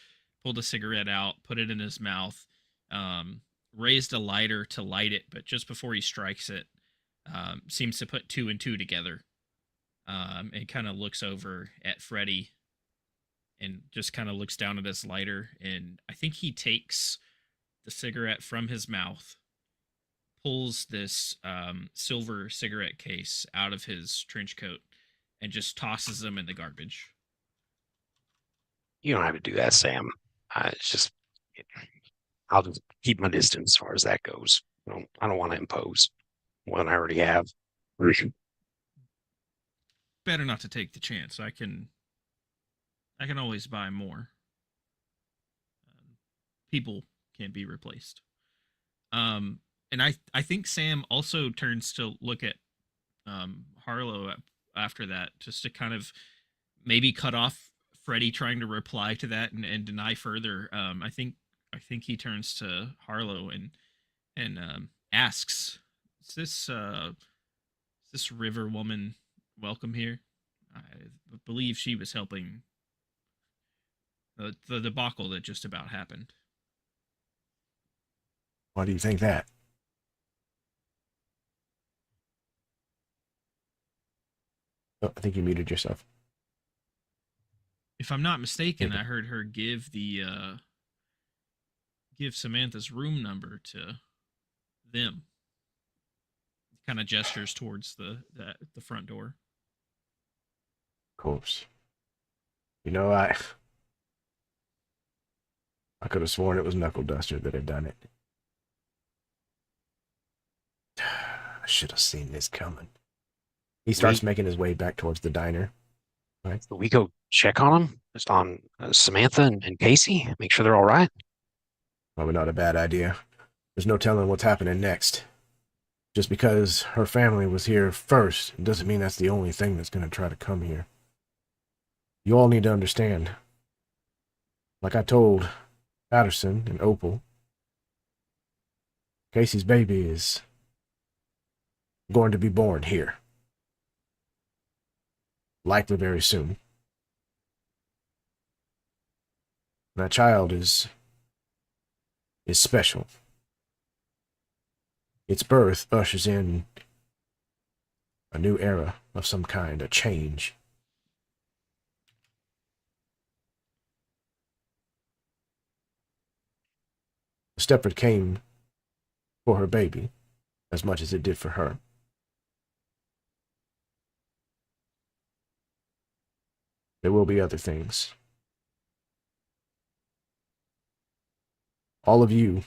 pulled a cigarette out, put it in his mouth, raised a lighter to light it, but just before he strikes it, seems to put two and two together, and kind of looks over at Freddy and just kind of looks down at his lighter, and I think he takes the cigarette from his mouth, pulls this silver cigarette case out of his trench coat, and just tosses them in the garbage. You don't have to do that, Sam. It's just, I'll just keep my distance as far as that goes. I don't want to impose one I already have. Better not to take the chance. I can always buy more. People can't be replaced. And I think Sam also turns to look at Harlow after that, just to kind of maybe cut off Freddy trying to reply to that and deny further. I think he turns to Harlow and asks, is this river woman welcome here? I believe she was helping the debacle that just about happened. Why do you think that? Oh, I think you muted yourself. If I'm not mistaken, Yeah. I heard her give Samantha's room number to them. Kind of gestures towards the front door. Of course. You know, I could have sworn it was Knuckle Duster that had done it. I should have seen this coming. He starts making his way back towards the diner. Right? Do we go check on them? Just on Samantha and Casey? Make sure they're all right? Probably not a bad idea. There's no telling what's happening next. Just because her family was here first doesn't mean that's the only thing that's going to try to come here. You all need to understand. Like I told Patterson and Opal, Casey's baby is going to be born here. Likely very soon. That child is special. Its birth ushers in a new era of some kind, a change. Stepford came for her baby as much as it did for her. There will be other things. All of you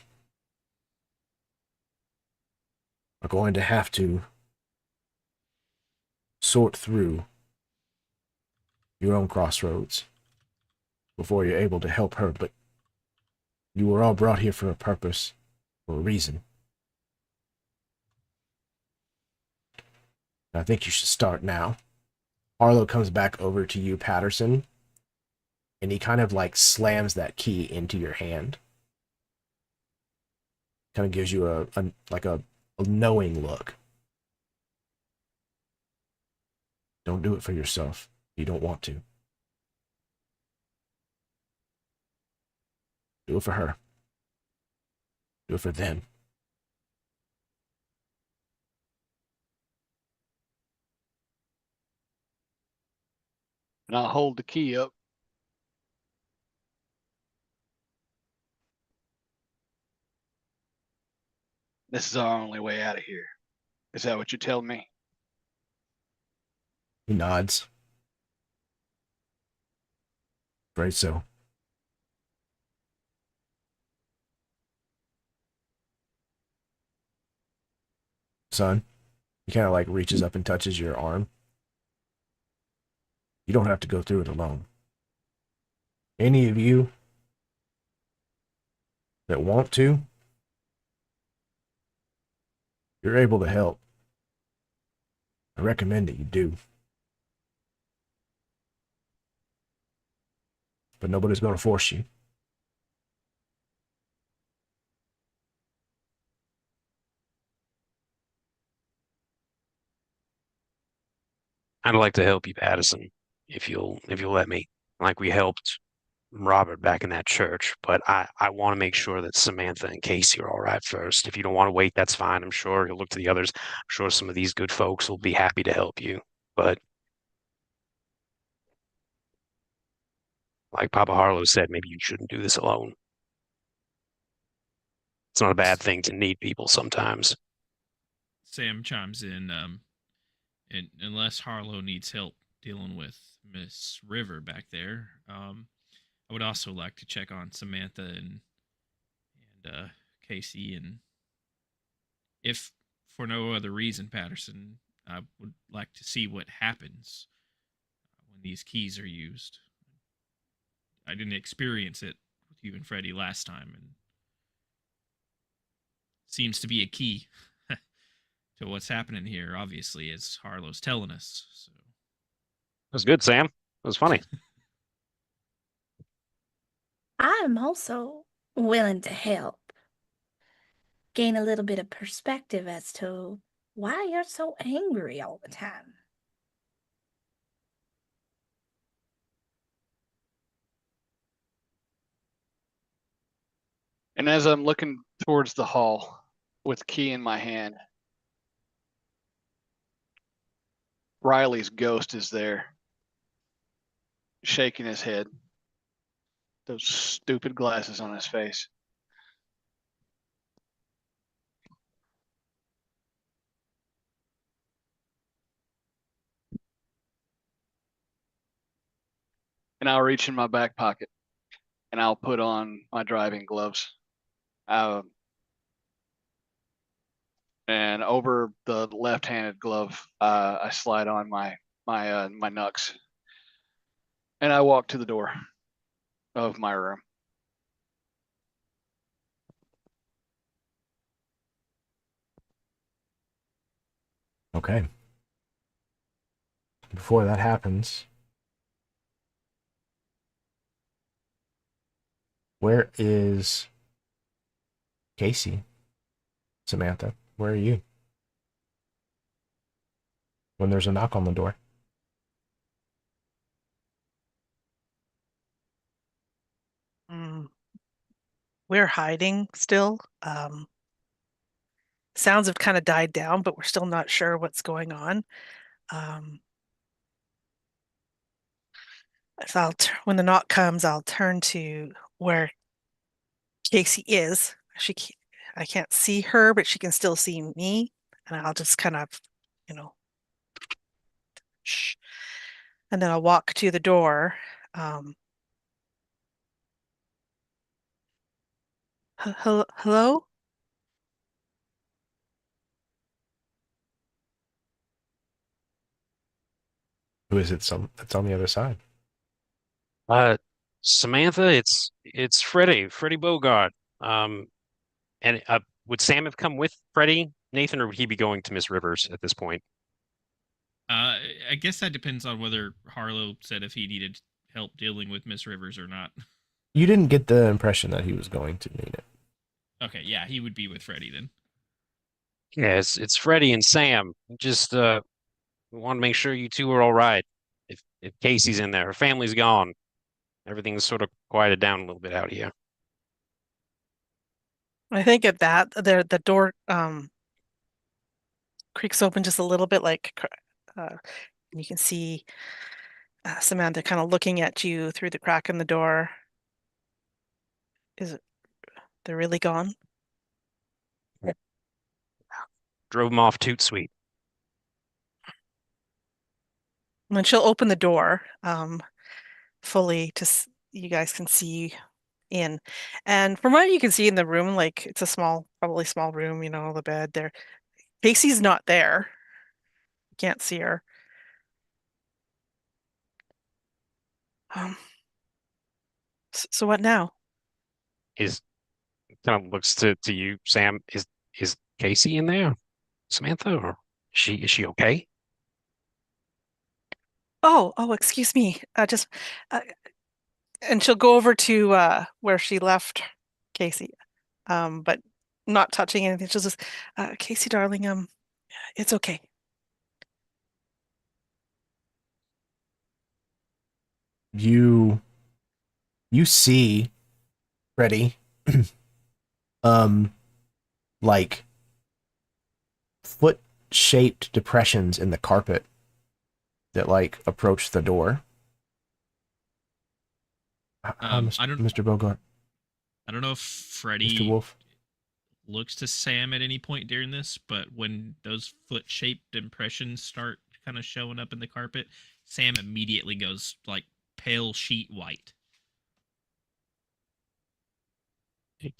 are going to have to sort through your own crossroads before you're able to help her, but you were all brought here for a purpose, for a reason. I think you should start now. Harlow comes back over to you, Patterson, and he kind of like slams that key into your hand. Kind of gives you a knowing look. Don't do it for yourself. You don't want to. Do it for her. Do it for them. And I'll hold the key up. This is our only way out of here. Is that what you're telling me? He nods. Afraid so. Son, he kind of like reaches up and touches your arm. You don't have to go through it alone. Any of you that want to, you're able to help. I recommend that you do. But nobody's going to force you. I'd like to help you, Patterson, if you'll let me. Like we helped Robert back in that church, but I want to make sure that Samantha and Casey are all right first. If you don't want to wait, that's fine. I'm sure you'll look to the others. I'm sure some of these good folks will be happy to help you. But like Papa Harlow said, maybe you shouldn't do this alone. It's not a bad thing to need people sometimes. Sam chimes in, and unless Harlow needs help dealing with Miss River back there, I would also like to check on Samantha and Casey, and if for no other reason, Patterson, I would like to see what happens when these keys are used. I didn't experience it with you and Freddie last time, and seems to be a key to what's happening here, obviously, as Harlow's telling us. So It was good, Sam. It was funny. I'm also willing to help. Gain a little bit of perspective as to why you're so angry all the time. And as I'm looking towards the hall with key in my hand, Riley's ghost is there, shaking his head. Those stupid glasses on his face. And I'll reach in my back pocket and I'll put on my driving gloves. And over the left-handed glove, I slide on my knucks, and I walk to the door of my room. Okay. Before that happens, where is Casey? Samantha, where are you? When there's a knock on the door. We're hiding still. Sounds have kind of died down, but we're still not sure what's going on. So when the knock comes, I'll turn to where Casey is. I can't see her, but she can still see me, and I'll just kind of, shh. And then I'll walk to the door. Hello? Who is it? That's on the other side. Samantha, it's Freddie Bogart. And would Sam have come with Freddie, Nathan, or would he be going to Miss Rivers at this point? I guess that depends on whether Harlow said if he needed help dealing with Miss Rivers or not. You didn't get the impression that he was going to need it. Okay, yeah, he would be with Freddie then. Yeah, it's Freddie and Sam. Just we want to make sure you two are all right. If Casey's in there, her family's gone. Everything's sort of quieted down a little bit out here. I think at that the door creaks open just a little bit, you can see Samantha kind of looking at you through the crack in the door. They're really gone? Drove them off toot sweet. And then she'll open the door fully you guys can see in. And from what you can see in the room, like it's a probably small room, the bed there. Casey's not there. You can't see her. So what now? Is kind of looks to you, Sam. Is Casey in there, Samantha, or is she okay? Oh, excuse me. And she'll go over to where she left Casey, but not touching anything. She'll just, Casey, darling, it's okay. You see Freddie like foot-shaped depressions in the carpet that like approach the door. Mr. Bogart. I don't know if Freddie Mr. Wolf looks to Sam at any point during this, but when those foot-shaped impressions start kind of showing up in the carpet, Sam immediately goes like pale sheet white.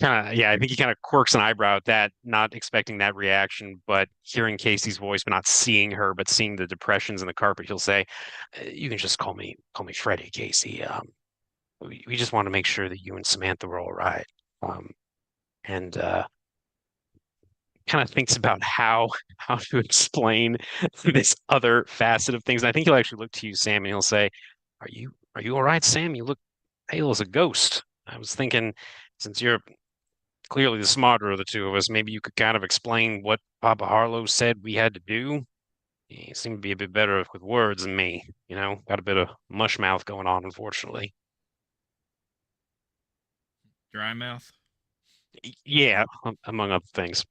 I think he kind of quirks an eyebrow at that, not expecting that reaction, but hearing Casey's voice, but not seeing her, but seeing the depressions in the carpet, he'll say, "You can just call me Freddie, Casey. We just want to make sure that you and Samantha were all right. And kind of thinks about how to explain this other facet of things. And I think he'll actually look to you, Sam, and he'll say, Are you all right, Sam? You look pale as a ghost. I was thinking, since you're clearly the smarter of the two of us, maybe you could kind of explain what Papa Harlow said we had to do. He seemed to be a bit better with words than me, you know, got a bit of mush mouth going on, unfortunately. Dry mouth. Yeah, among other things.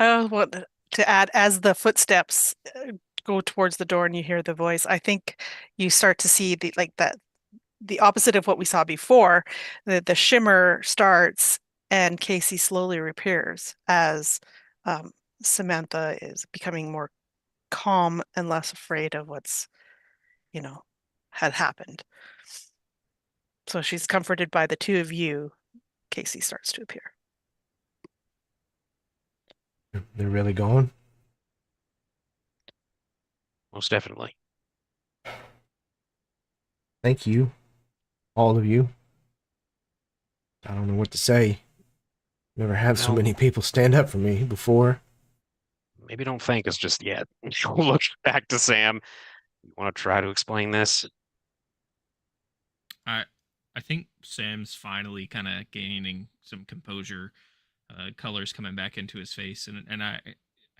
I want to add, as the footsteps go towards the door and you hear the voice, I think you start to see the opposite of what we saw before. The shimmer starts and Casey slowly reappears as Samantha is becoming more calm and less afraid of what's, had happened. So she's comforted by the two of you. Casey starts to appear. They're really gone? Most definitely. Thank you, all of you. I don't know what to say. Never had so Well, many people stand up for me before. maybe don't thank us just yet. Look back to Sam. You want to try to explain this? I think Sam's finally kind of gaining some composure, colors coming back into his face, and I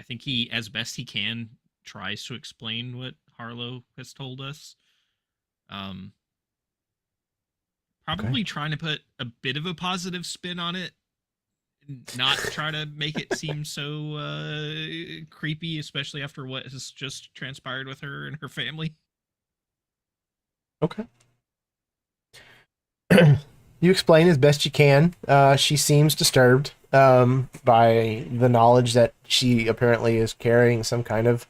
think he, as best he can, tries to explain what Harlow has told us. Probably trying to put a bit of a positive spin on it, not try to make it seem so creepy, especially after what has just transpired with her and her family. Okay. You explain as best you can. She seems disturbed by the knowledge that she apparently is carrying some kind of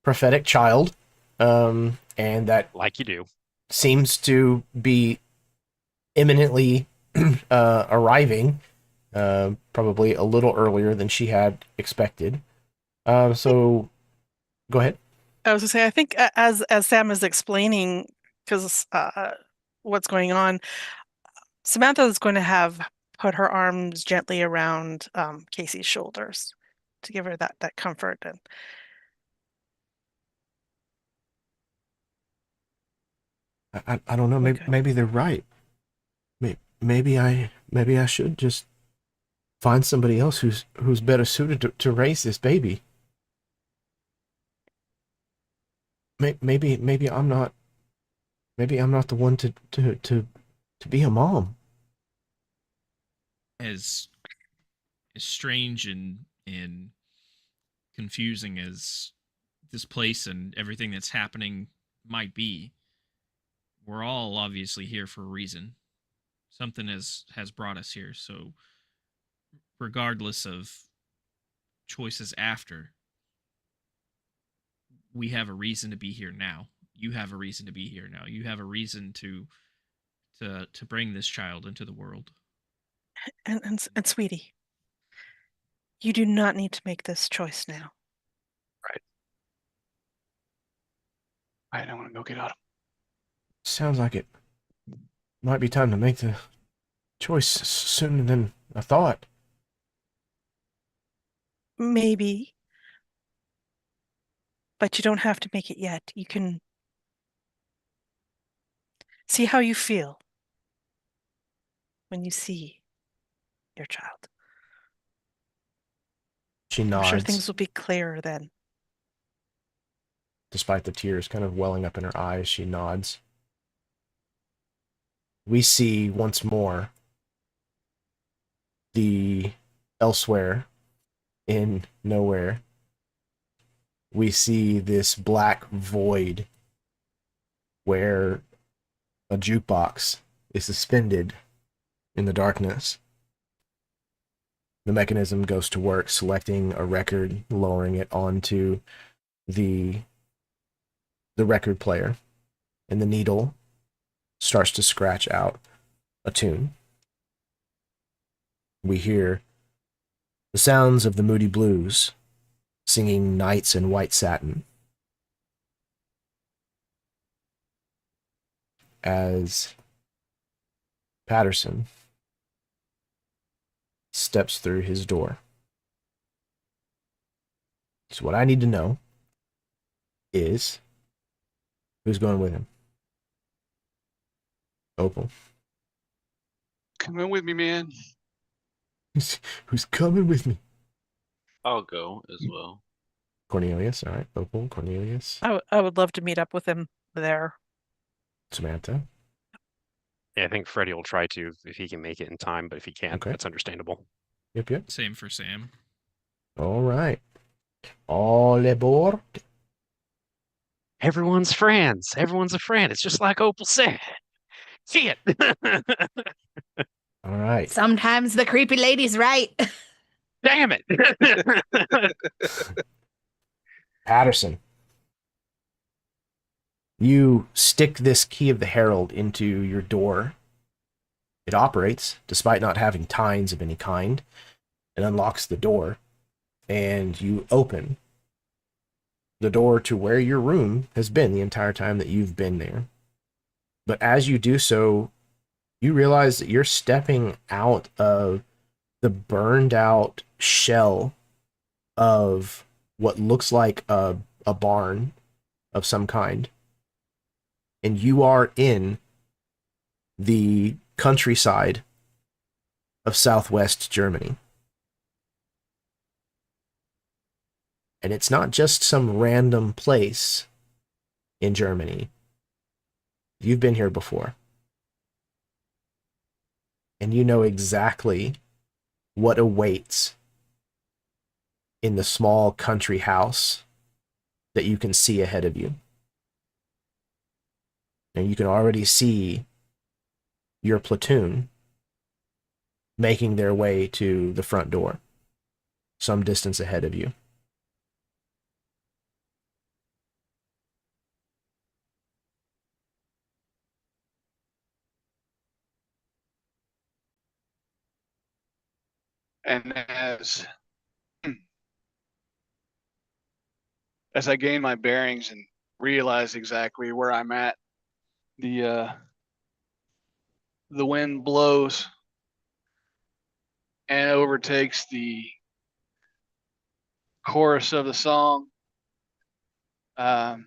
prophetic child, and that, like you do, seems to be imminently arriving, probably a little earlier than she had expected. So, go ahead. I was to say, I think as Sam is explaining, because what's going on, Samantha is going to have put her arms gently around Casey's shoulders to give her that comfort. And I don't know. Maybe they're right. Maybe I should just find somebody else who's better suited to raise this baby. Maybe I'm not. Maybe I'm not the one to be a mom. As strange and confusing as this place and everything that's happening might be, we're all obviously here for a reason. Something has brought us here. So regardless of choices after, we have a reason to be here now. You have a reason to be here now. You have a reason to bring this child into the world. And sweetie, you do not need to make this choice now. right? All right, I want to go get Autumn. Sounds like it might be time to make the choice sooner than I thought. Maybe. But you don't have to make it yet. You can see how you feel when you see your child. She I'm nods, sure things will be clearer then. despite the tears kind of welling up in her eyes. She nods. We see once more the elsewhere in Nowhere. We see this black void where a jukebox is suspended in the darkness. The mechanism goes to work, selecting a record, lowering it onto the record player, and the needle starts to scratch out a tune. We hear the sounds of the Moody Blues singing Nights in White Satin as Patterson steps through his door. So what I need to know is who's going with him. Opal. Come in with me, man. Who's coming with me? I'll go as well. Cornelius. All right. Opal, Cornelius, I would love to meet up with him there. Samantha. Yeah, I think Freddie will try to if he can make it in time, but if he can't, Okay. that's understandable. Yep. Same for Sam. All right. All aboard. Everyone's friends. Everyone's a friend. It's just like Opal said. See it. All right. Sometimes the creepy lady's right. Damn it. Patterson. You stick this key of the Herald into your door. It operates, despite not having tines of any kind. It unlocks the door, and you open the door to where your room has been the entire time that you've been there. But as you do so, you realize that you're stepping out of the burned out shell of what looks like a barn of some kind. And you are in the countryside of southwest Germany. And it's not just some random place in Germany. You've been here before. And you know exactly what awaits in the small country house that you can see ahead of you. And you can already see your platoon making their way to the front door, some distance ahead of you. And as I gain my bearings and realize exactly where I'm at, the wind blows and overtakes the chorus of the song. As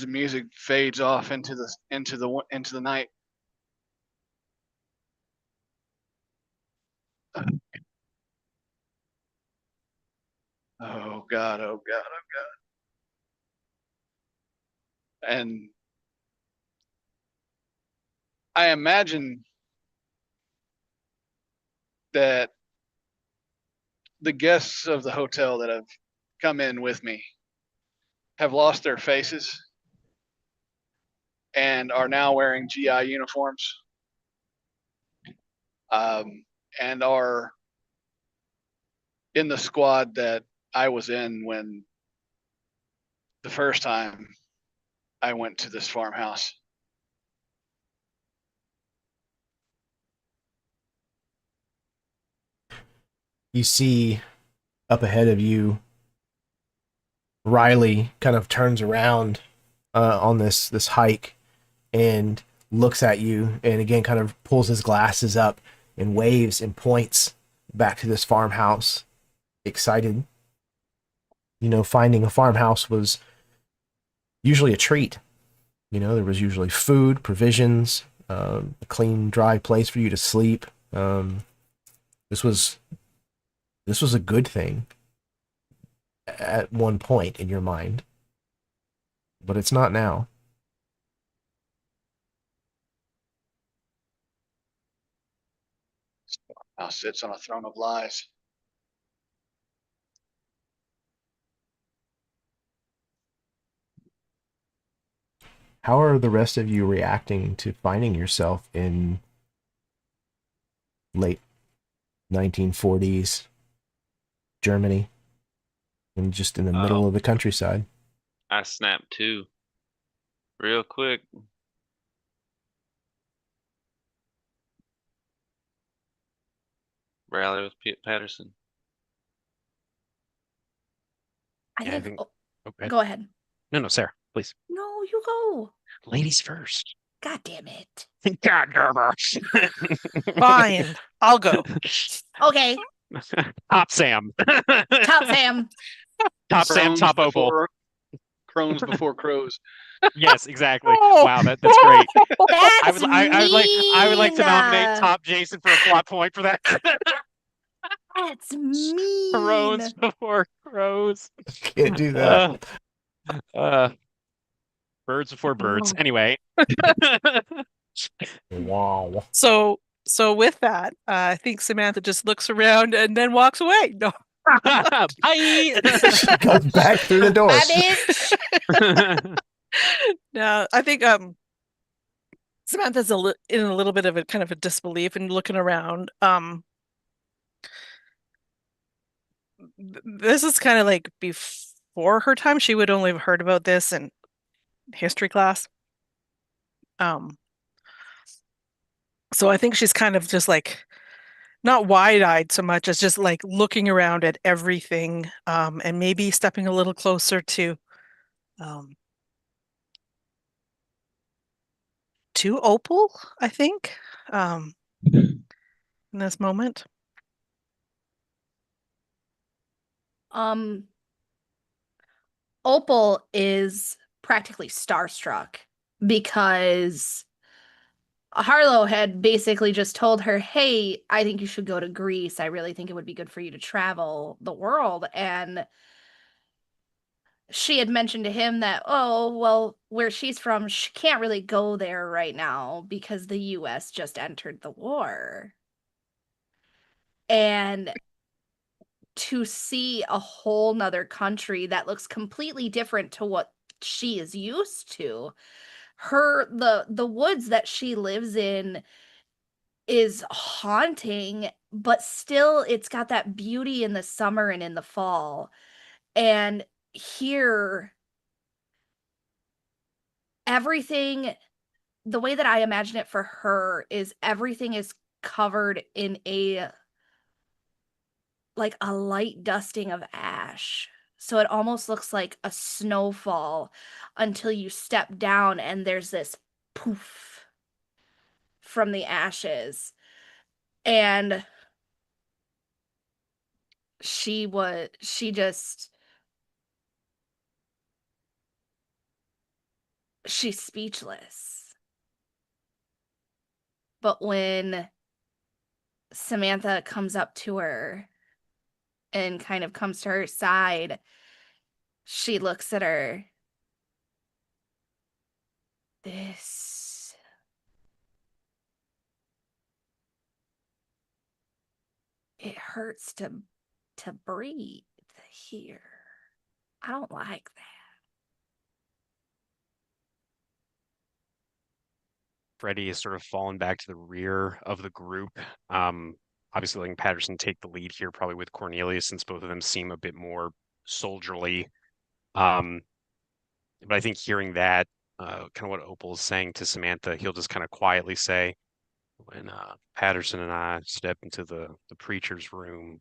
the music fades off into the night. Oh God, oh God, oh God. And I imagine that the guests of the hotel that have come in with me have lost their faces and are now wearing GI uniforms, and are in the squad that I was in when the first time I went to this farmhouse. You see up ahead of you, Riley kind of turns around on this hike and looks at you, and again kind of pulls his glasses up and waves and points back to this farmhouse, excited. You know, finding a farmhouse was usually a treat. You know, there was usually food, provisions, a clean, dry place for you to sleep. This was a good thing at one point in your mind, but it's not now. Now sits on a throne of lies. How are the rest of you reacting to finding yourself in late 1940s Germany and just in the middle of the countryside? I snapped too. Real quick. Rally with Patterson. Yeah, I think. Okay. Go ahead. No, Sarah, please. No, you go. Ladies first. God damn it. God, Gerber. Fine, I'll go. Okay, Top Sam. Top Sam. Top Sam, Crones top Opal. before crones before crows. Yes, exactly. Oh. Wow, that's great. That's I would like to nominate mean. Top Jason for a plot point for that. That's mean. Crones before crows. Can't do that. Birds before birds. Oh. Anyway. Wow. So with that, I think Samantha just looks around and then walks away. No. Bye. She goes back through the doors. Bye, bitch. No, I think Samantha's in a little bit of a kind of a disbelief and looking around. This is kind of like before her time. She would only have heard about this in history class. So I think she's kind of just like not wide-eyed so much as just like looking around at everything, and maybe stepping a little closer to Opal, I think, in this moment. Opal is practically starstruck because Harlow had basically just told her, hey, I think you should go to Greece. I really think it would be good for you to travel the world. And she had mentioned to him that, oh, well, where she's from, she can't really go there right now because the US just entered the war. And to see a whole nother country that looks completely different to what she is used to, the woods that she lives in is haunting, but still it's got that beauty in the summer and in the fall. And here, everything, the way that I imagine it for her is everything is covered in a light dusting of ash. So it almost looks like a snowfall until you step down and there's this poof from the ashes. And she's speechless. But when Samantha comes up to her and kind of comes to her side, she looks at her. It hurts to breathe here. I don't like that. Freddie has sort of fallen back to the rear of the group. Obviously letting Patterson take the lead here, probably with Cornelius, since both of them seem a bit more soldierly. But I think hearing that, kind of what Opal is saying to Samantha, he'll just kind of quietly say, when Patterson and I stepped into the preacher's room,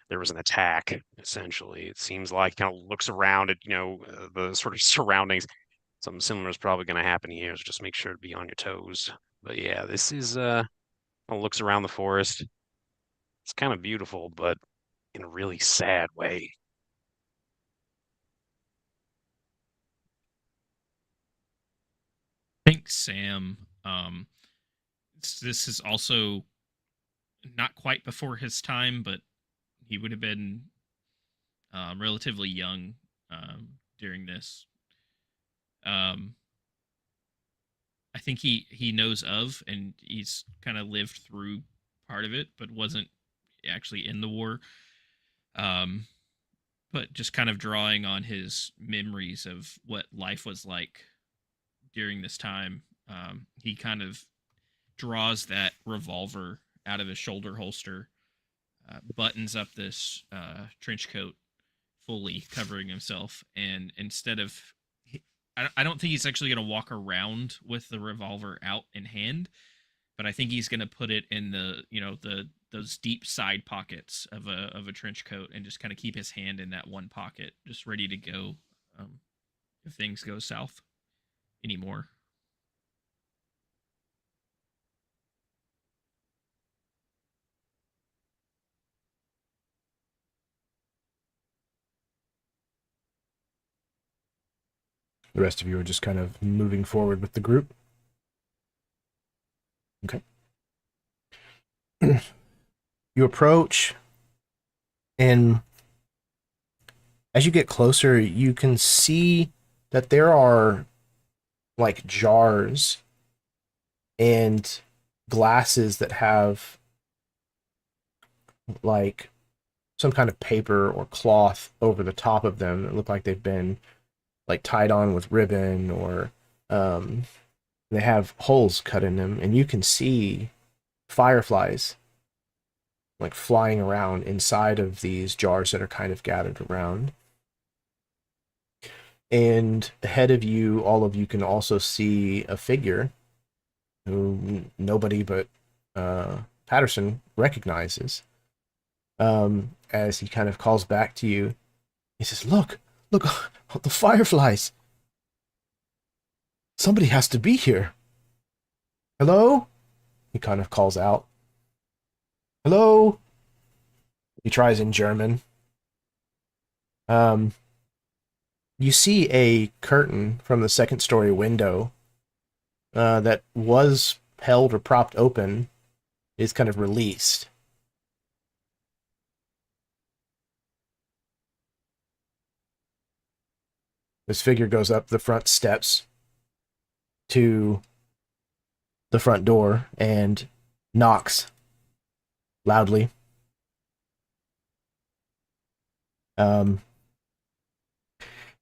there was an attack, essentially. It seems like, kind of looks around at, the sort of surroundings. Something similar is probably going to happen here, so just make sure to be on your toes. But yeah, this is, looks around the forest. It's kind of beautiful, but in a really sad way. Thanks, Sam. This is also not quite before his time, but he would have been relatively young during this. I think he knows of, and he's kind of lived through part of it, but wasn't actually in the war. But just kind of drawing on his memories of what life was like during this time, he kind of draws that revolver out of his shoulder holster, buttons up this trench coat fully, covering himself, and instead of, I don't think he's actually going to walk around with the revolver out in hand, but I think he's going to put it in those deep side pockets of a trench coat, and just kind of keep his hand in that one pocket, just ready to go if things go south anymore. The rest of you are just kind of moving forward with the group. Okay. You approach, and as you get closer, you can see that there are like jars and glasses that have like some kind of paper or cloth over the top of them that look like they've been like tied on with ribbon, or they have holes cut in them, and you can see fireflies like flying around inside of these jars that are kind of gathered around. And ahead of you, all of you can also see a figure who nobody but Patterson recognizes. As he kind of calls back to you, he says, look, the fireflies. Somebody has to be here. Hello? He kind of calls out. Hello? He tries in German. You see a curtain from the second story window that was held or propped open is kind of released. This figure goes up the front steps to the front door and knocks loudly.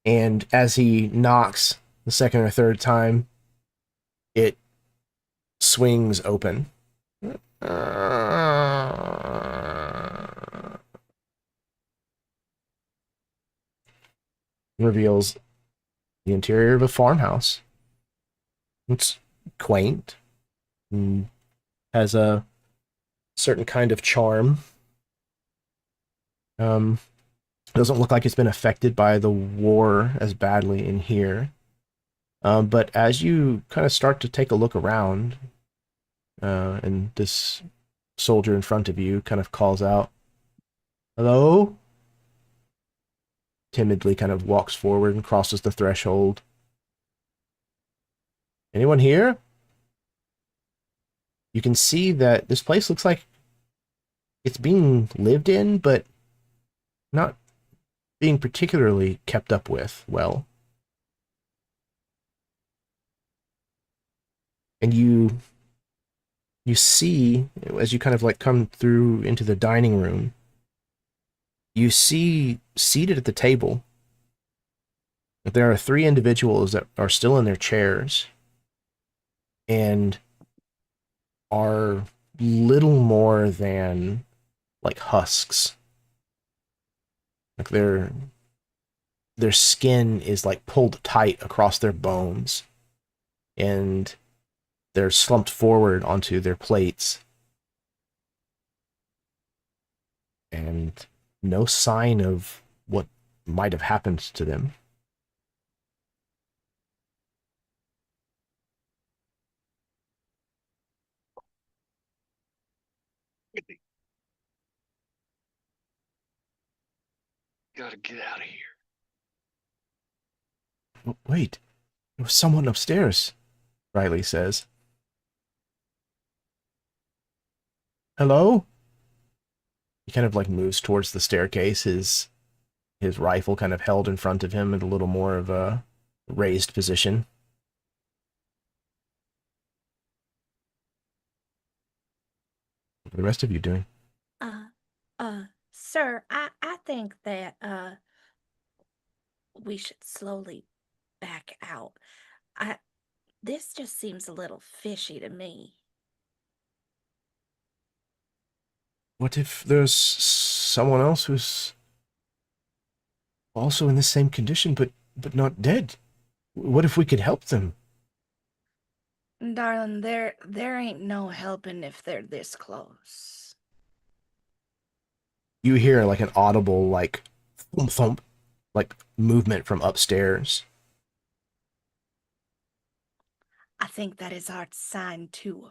And as he knocks the second or third time, it swings open. Reveals the interior of a farmhouse. It's quaint and has a certain kind of charm. Doesn't look like it's been affected by the war as badly in here. But as you kind of start to take a look around, and this soldier in front of you kind of calls out, "Hello?" Timidly kind of walks forward and crosses the threshold. "Anyone here?" You can see that this place looks like it's being lived in, but not being particularly kept up with well. And you see, as you kind of like come through into the dining room, you see seated at the table that there are 3 individuals that are still in their chairs and are little more than like husks. Like their skin is like pulled tight across their bones, and they're slumped forward onto their plates. And no sign of what might have happened to them. Gotta get out of here. Wait, there was someone upstairs, Riley says. Hello? He kind of like moves towards the staircase, his rifle kind of held in front of him at a little more of a raised position. What are the rest of you doing? Sir, I think that we should slowly back out. This just seems a little fishy to me. What if there's someone else who's also in the same condition but not dead? What if we could help them? Darling, there ain't no helping if they're this close. You hear like an audible like thump thump like movement from upstairs. I think that is our sign to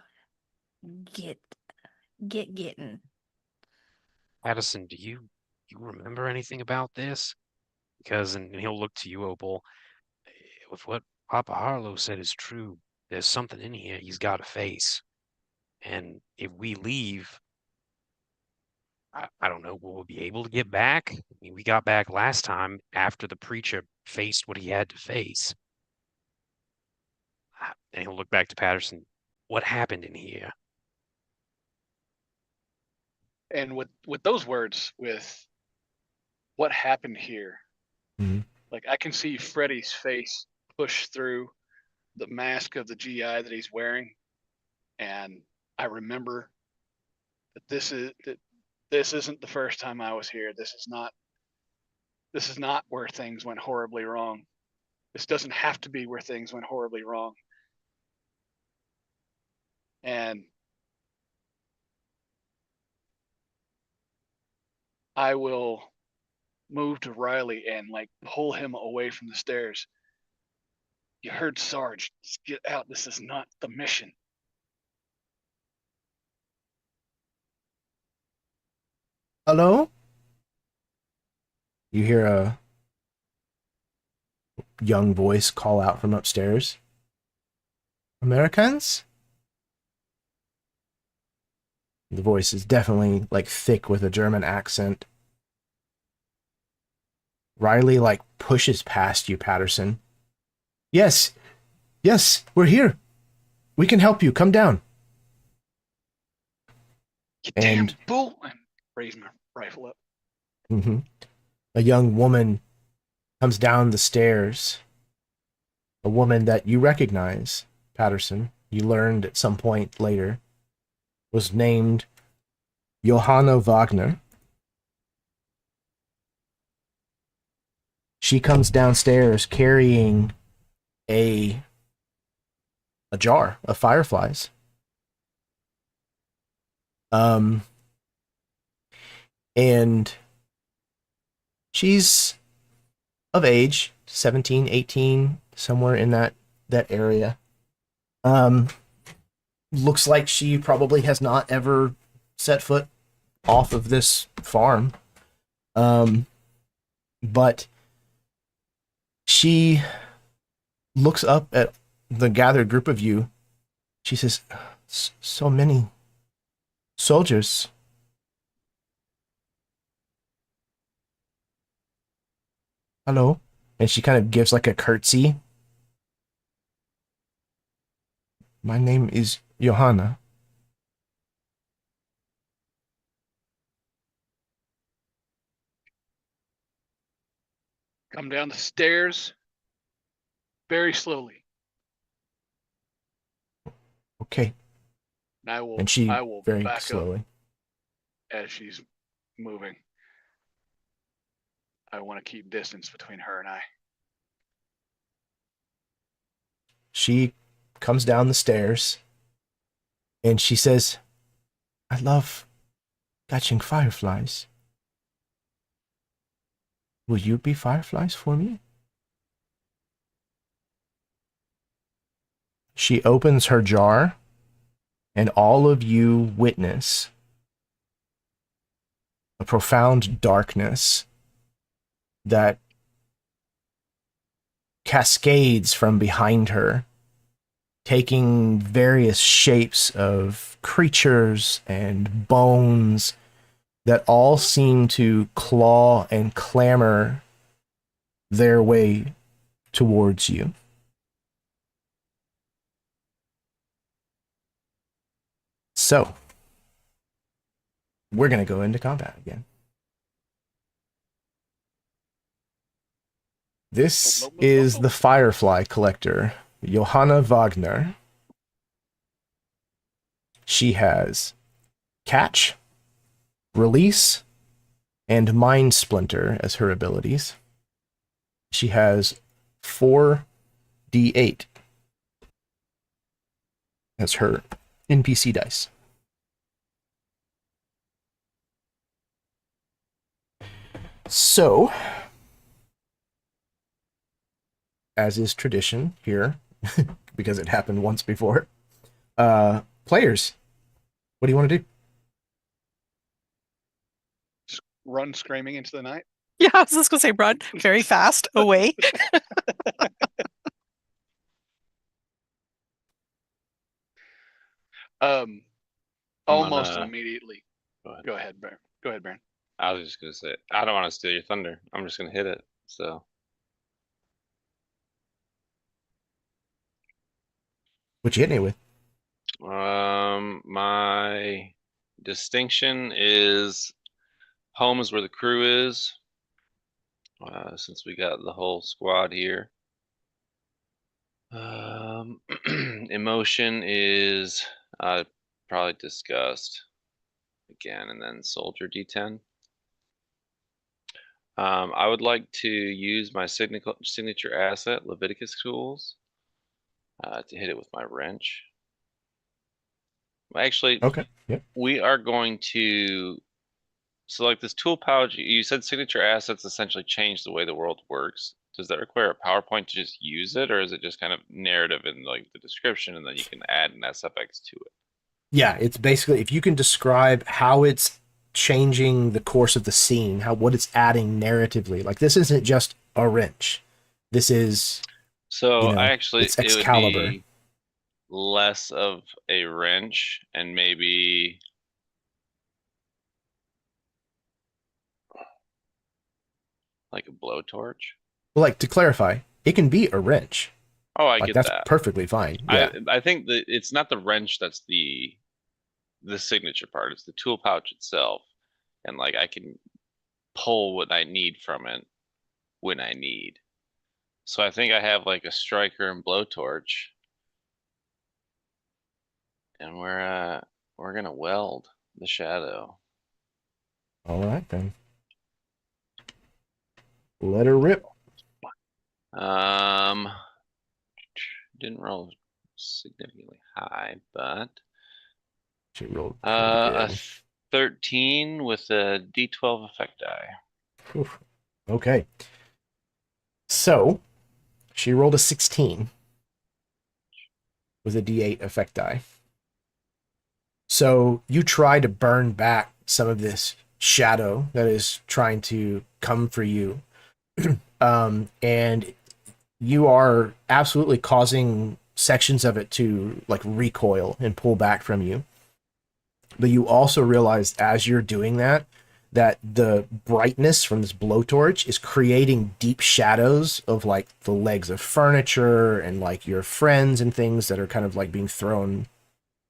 getting. Addison, do you remember anything about this? Because, and he'll look to you, Opal. if what Papa Harlow said is true, there's something in here he's got to face. And if we leave, I don't know, will we be able to get back? I mean, we got back last time after the preacher faced what he had to face. And he'll look back to Patterson. What happened in here? And with those words, with what happened here, Mhm. like I can see Freddy's face push through the mask of the GI that he's wearing, and I remember that this isn't the first time I was here. This is not where things went horribly wrong. This doesn't have to be where things went horribly wrong. And I will move to Riley and like pull him away from the stairs. You heard Sarge. Just get out. This is not the mission. Hello? You hear a young voice call out from upstairs. Americans? The voice is definitely like thick with a German accent. Riley like pushes past you, Patterson. Yes, we're here. We can help you. Come down. You And- damn bull! And raise my rifle up. Mm-hmm. A young woman comes down the stairs. A woman that you recognize, Patterson. You learned at some point later was named Johanna Wagner. She comes downstairs carrying a jar of fireflies. And she's of age, 17, 18, somewhere in that area. Looks like she probably has not ever set foot off of this farm. But she looks up at the gathered group of you. She says, so many soldiers. Hello. And she kind of gives like a curtsy. My name is Johanna. Come down the stairs very slowly. Okay. And And she I will very back slowly. up as she's moving. I want to keep distance between her and I. She comes down the stairs and she says, I love catching fireflies. Will you be fireflies for me? She opens her jar and all of you witness a profound darkness that cascades from behind her, taking various shapes of creatures and bones that all seem to claw and clamor their way towards you. So, we're going to go into combat again. This is the Firefly Collector, Johanna Wagner. She has Catch, Release, and Mind Splinter as her abilities. She has 4d8 as her NPC dice. So, as is tradition here, because it happened once before, players, what do you want to do? Run screaming into the night. Yeah, I was just gonna say run very fast away. Um, I'm almost gonna- immediately. Go ahead. Go ahead, Baron. Go ahead, Baron. I was just gonna say, I don't want to steal your thunder. I'm just gonna hit it. So What you hitting it with? my distinction is home is where the crew is. Since we got the whole squad here. Emotion is probably disgust again, and then soldier D10. I would like to use my signature asset, Leviticus tools, to hit it with my wrench. Actually, Okay. Yep. we are going to select this tool pouch. You said signature assets essentially change the way the world works. Does that require a PowerPoint to just use it, or is it just kind of narrative in like the description, and then you can add an SFX to it? Yeah, it's basically if you can describe how it's changing the course of the scene, what it's adding narratively. Like this isn't just a wrench. This is So you know, actually, it's it would Excalibur. be less of a wrench and maybe like a blowtorch. Well, like to clarify, it can be a wrench. Oh, I Like get that's that. perfectly fine. Yeah. I think that it's not the wrench that's the signature part. It's the tool pouch itself, and like I can pull what I need from it when I need. So I think I have like a striker and blowtorch, and we're gonna weld the shadow. All right then. Let her rip. Didn't roll significantly high, but She rolled a pretty 13 with a D12 effect die. good. Oof. Okay. So she rolled a 16 with a D8 effect die. So you try to burn back some of this shadow that is trying to come for you. And you are absolutely causing sections of it to like recoil and pull back from you. But you also realize as you're doing that, that the brightness from this blowtorch is creating deep shadows of like the legs of furniture and like your friends and things that are kind of like being thrown,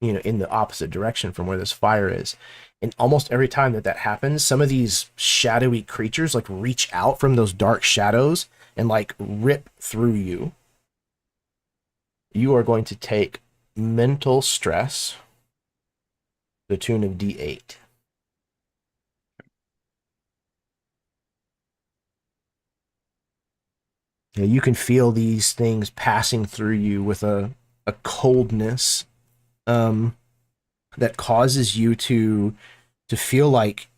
in the opposite direction from where this fire is. And almost every time that happens, some of these shadowy creatures like reach out from those dark shadows and like rip through you. You are going to take mental stress, the tune of D8. You can feel these things passing through you with a coldness that causes you to feel like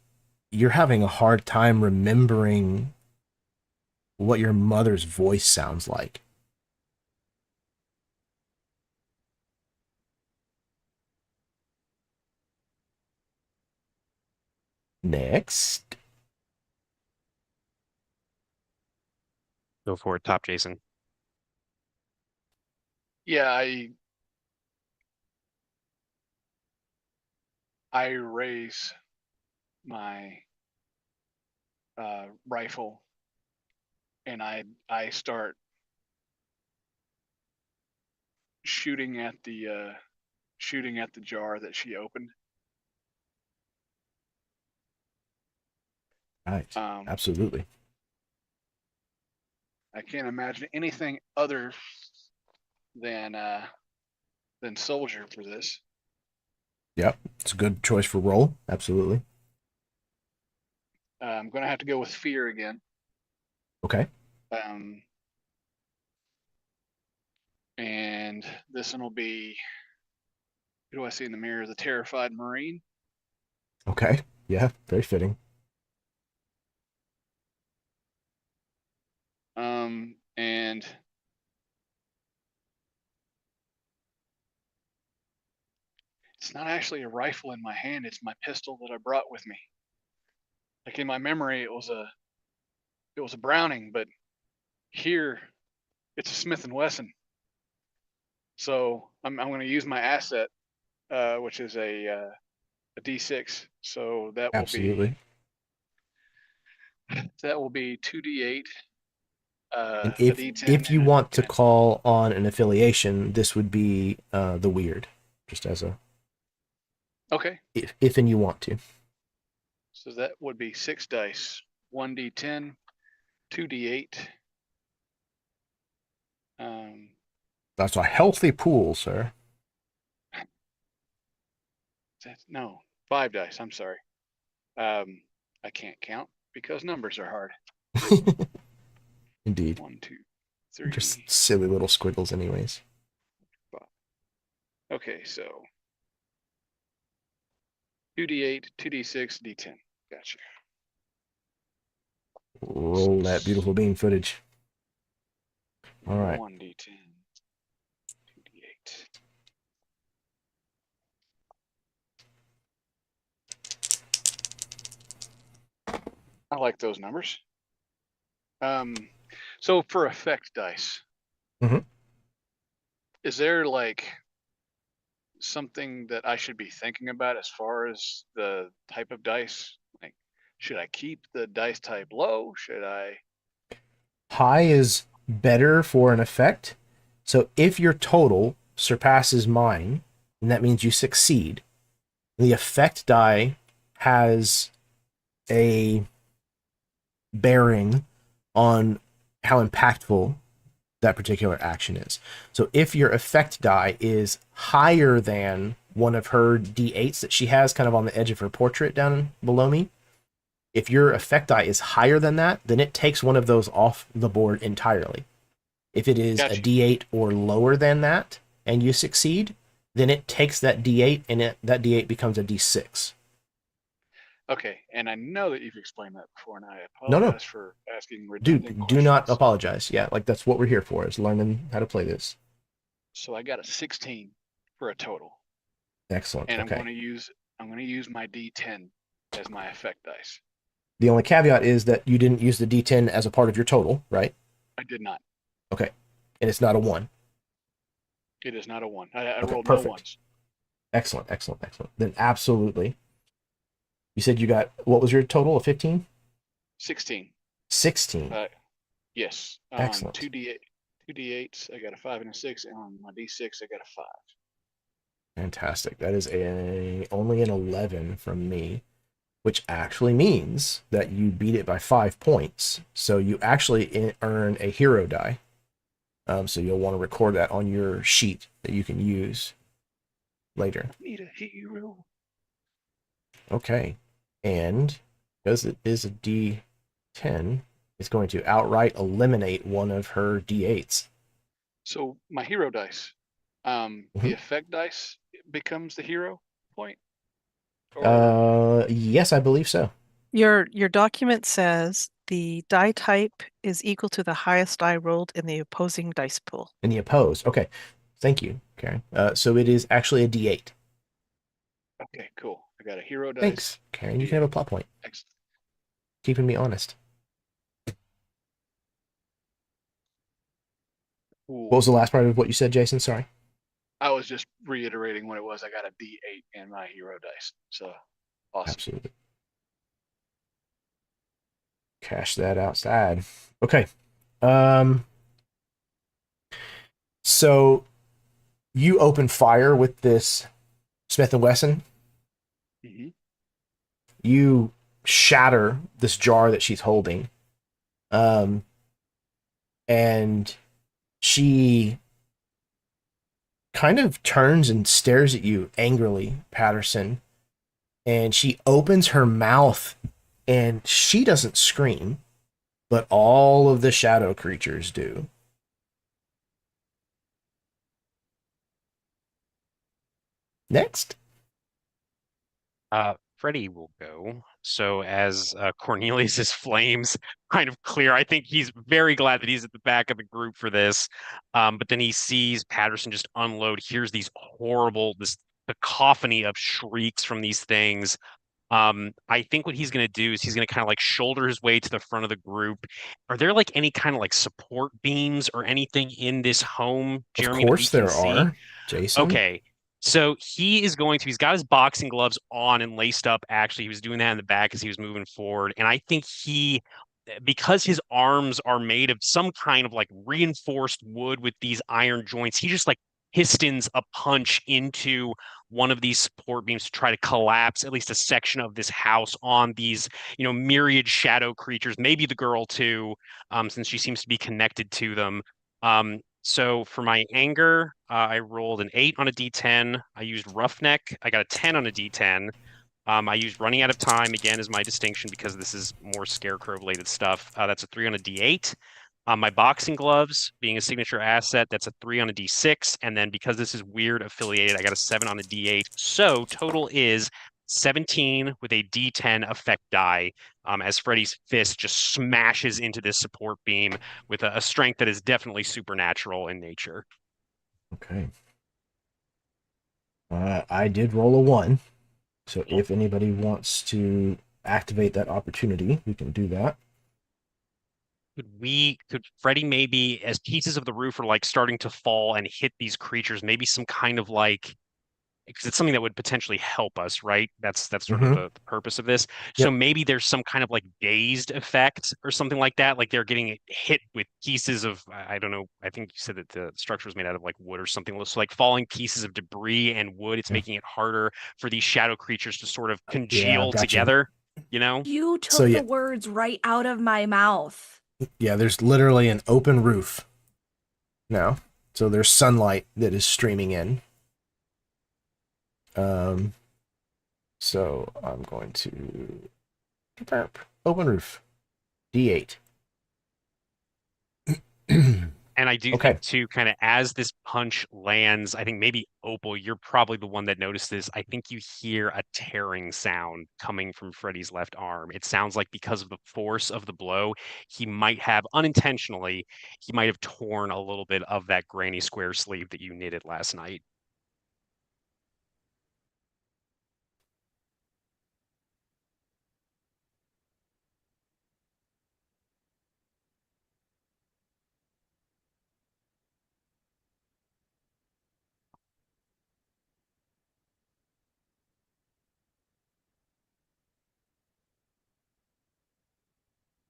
you're having a hard time remembering what your mother's voice sounds like. Next. Go for it, top Jason. Yeah, I raise my rifle and I start shooting at the jar that she opened. Right. Absolutely. I can't imagine anything other than soldier for this. Yep. It's a good choice for roll. Absolutely. I'm gonna have to go with fear again. Okay. And this one will be, who do I see in the mirror? The terrified Marine. Okay. Yeah. Very fitting. And it's not actually a rifle in my hand, it's my pistol that I brought with me. Like in my memory, it was a Browning, but here it's a Smith & Wesson. So I'm going to use my asset which is a D6. So that Absolutely. will be 2D8. And A D10 if you and a want to D10. call on an affiliation, this would be the weird, just as a Okay. if and you want to. So that would be 6 dice, 1D10, 2D8. That's a healthy pool, sir. No, 5 dice. I'm sorry. I can't count because numbers are hard. Indeed. 1, 2, 3. Just silly little squiggles, anyways. 5. Okay, so 2D8, 2D6, D10. Gotcha. Roll that beautiful bean footage. All right. 1D10, 2D8. I like those numbers. So for effect dice, Mhm. is there like something that I should be thinking about as far as the type of dice? Like, should I keep the dice type low? Should I? High is better for an effect. So if your total surpasses mine, then that means you succeed. The effect die has a bearing on how impactful that particular action is. So if your effect die is higher than one of her D8s that she has kind of on the edge of her portrait down below me, if your effect die is higher than that, then it takes one of those off the board entirely. If it is Gotcha. a D8 or lower than that and you succeed, then it takes that D8 and that D8 becomes a D6. Okay, and I know that you've explained that before, and I No. apologize for asking redundant Dude, questions. do not apologize. Yeah, like that's what we're here for, is learning how to play this. So I got a 16 for a total, Excellent. and Okay. I'm going to use my D10 as my effect dice. The only caveat is that you didn't use the D10 as a part of your total, right? I did not. Okay. And it's not a 1. It is not a 1. I Okay, rolled perfect. no ones. Excellent. Then absolutely. You said you got, what was your total of 15? 16. 16. Yes. Excellent. 2D8s, I got a 5 and a 6, and on my D6, I got a 5. Fantastic. That is only an 11 from me, which actually means that you beat it by 5 points. So you actually earn a hero die. So you'll want to record that on your sheet that you can use later. I need a hero. Okay. And because it is a D10, it's going to outright eliminate one of her D8s. So my hero dice, the effect dice becomes the hero point? Yes, I believe so. Your document says the die type is equal to the highest die rolled in the opposing dice pool. In the opposed. Okay. Thank you, Karen. So it is actually a D8. Okay, cool. I got a hero dice. Thanks, Karen. You can have a plot point. Excellent. Keeping me honest. Cool. What was the last part of what you said, Jason? Sorry. I was just reiterating what it was. I got a D8 in my hero dice. So awesome. Absolutely. Cash that outside. Okay. So you open fire with this Smith & Wesson. Mm-hmm. You shatter this jar that she's holding. And she kind of turns and stares at you angrily, Patterson. And she opens her mouth and she doesn't scream, but all of the shadow creatures do. Next. Freddy will go. So as Cornelius's flames kind of clear, I think he's very glad that he's at the back of the group for this. But then he sees Patterson just unload, hears these horrible, this cacophony of shrieks from these things. I think what he's going to do is he's going to kind of like shoulder his way to the front of the group. Are there like any kind of like support beams or anything in this home, Jeremy? Of course there are, Jason. Okay. So he's got his boxing gloves on and laced up. Actually, he was doing that in the back as he was moving forward. And I think because his arms are made of some kind of like reinforced wood with these iron joints, he just like pistons a punch into one of these support beams to try to collapse at least a section of this house on these, myriad shadow creatures, maybe the girl too, since she seems to be connected to them. So for my anger, I rolled an 8 on a d10. I used roughneck. I got a 10 on a d10. I used running out of time again as my distinction because this is more scarecrow related stuff. That's a 3 on a d8. My boxing gloves being a signature asset, that's a 3 on a d6. And then because this is weird affiliated, I got a 7 on a d8. So total is 17 with a d10 effect die, as Freddy's fist just smashes into this support beam with a strength that is definitely supernatural in nature. Okay. I did roll a 1. So if anybody wants to activate that opportunity, we can do that. Could Freddy maybe, as pieces of the roof are like starting to fall and hit these creatures, maybe some kind of like, because it's something that would potentially help us, right? That's sort of the purpose of this. So Yep. maybe there's some kind of like dazed effect or something like that. Like they're getting hit with pieces of, I don't know. I think you said that the structure was made out of like wood or something. So like falling pieces of debris and wood, it's making it harder for these shadow creatures to sort of congeal together, You took So, yeah. the words right out of my mouth. Yeah, there's literally an open roof now. So there's sunlight that is streaming in. So I'm going to open roof D8. And I do think too, kind of as this punch lands, I think maybe Opal, you're probably the one that noticed this. I think you hear a tearing sound coming from Freddy's left arm. It sounds like because of the force of the blow, he might have unintentionally, he might have torn a little bit of that granny square sleeve that you knitted last night.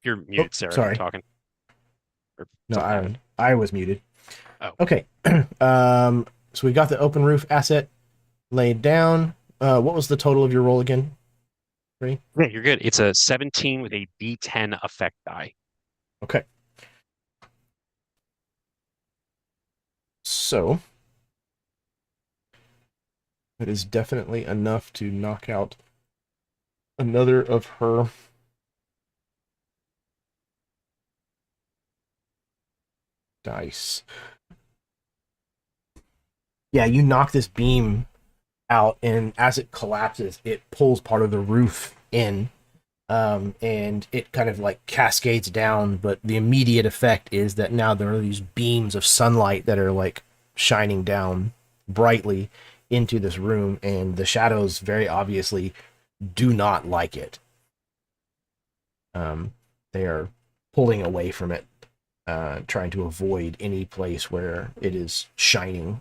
You're muted, Sarah, if you're sorry. talking. No, I was muted. Oh. Okay. So we got the open roof asset laid down. What was the total of your roll again? Ready? Yeah, you're good. It's a 17 with a D10 effect die. Okay. So it is definitely enough to knock out another of her dice. Yeah, you knock this beam out, and as it collapses, it pulls part of the roof in, and it kind of like cascades down. But the immediate effect is that now there are these beams of sunlight that are like shining down brightly into this room, and the shadows very obviously do not like it. They are pulling away from it, trying to avoid any place where it is shining.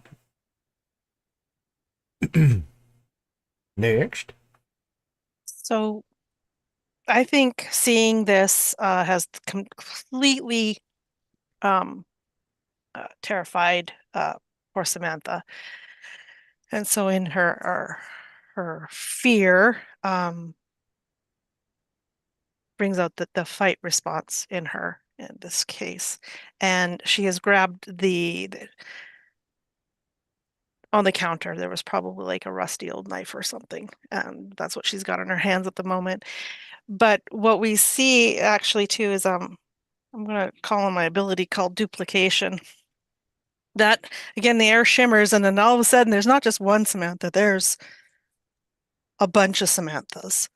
Next. So I think seeing this has completely terrified poor Samantha. And so in her fear brings out the fight response in her in this case. And she has grabbed on the counter, there was probably like a rusty old knife or something. And that's what she's got in her hands at the moment. But what we see actually too is I'm going to call on my ability called duplication. That, again, the air shimmers, and then all of a sudden there's not just one Samantha, there's a bunch of Samanthas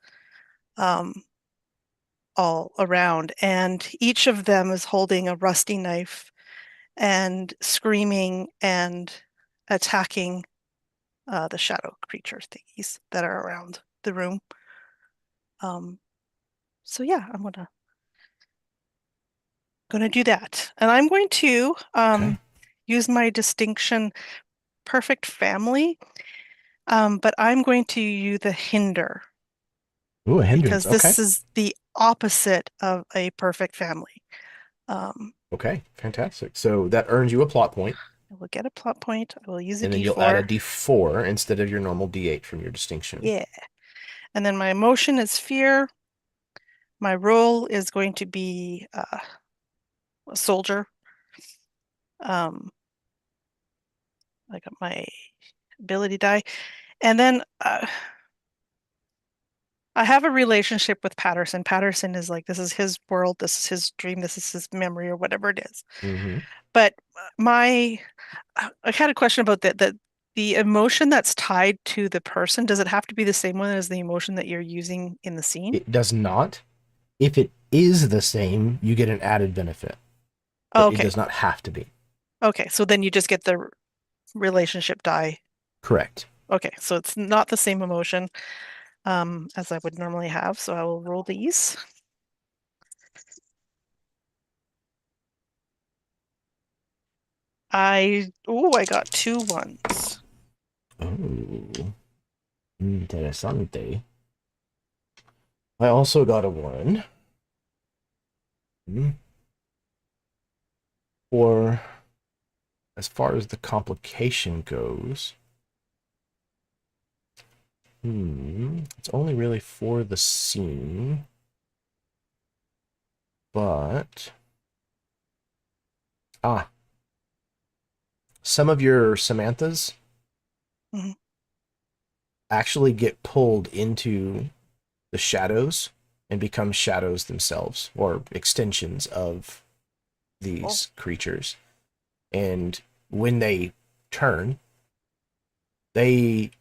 all around. And each of them is holding a rusty knife and screaming and attacking the shadow creature thingies that are around the room. So yeah, I'm gonna do that, and I'm going to use my distinction perfect family, But I'm going to use the hinder Ooh, a hindrance. because Okay. this is the opposite of a perfect family. Okay, fantastic. So that earns you a plot point, I will get a plot point. I will use a and then you'll add a D4. D4 instead of your normal D8 from your distinction. Yeah. And then my emotion is fear. My role is going to be a soldier. I got my ability die. And then I have a relationship with Patterson. Patterson is like, this is his world, this is his dream, this is his memory, or whatever it is. Mm-hmm. But I had a question about the emotion that's tied to the person. Does it have to be the same one as the emotion that you're using in the scene? It does not. If it is the same, you get an added benefit, but it Okay. does not have to be. Okay, so then you just get the relationship die. Correct. Okay, so it's not the same emotion as I would normally have. So I will roll these. I got 2 ones. Oh, interesante. I also got a 1. Or as far as the complication goes, it's only really for the scene, but some of your Samanthas Mhm. actually get pulled into the shadows and become shadows themselves, or extensions of these creatures. And when they turn, they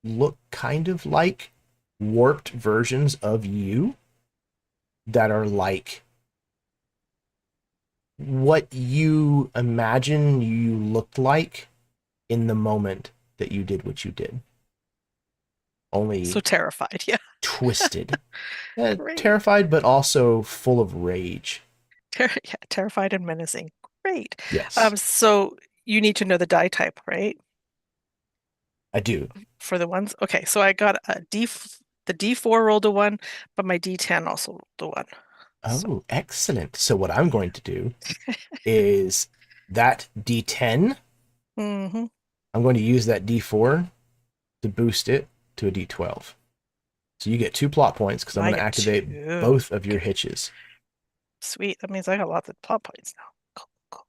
look kind of like warped versions of you that are like what you imagine you looked like in the moment that you did what you did. Only So terrified, yeah. twisted. Great. Terrified, but also full of rage. Yeah, terrified and menacing. Great. Yes, So you need to know the die type, right? I do. For the ones. Okay, so I got the D4 rolled a 1, but my D10 also rolled a 1. Oh, excellent. So what I'm going to do is that D10, Mm-hmm. I'm going to use that D4 to boost it to a D12. So you get 2 plot points because I'm going to activate 2. both of your hitches. Sweet. That means I got lots of plot points now. Cool.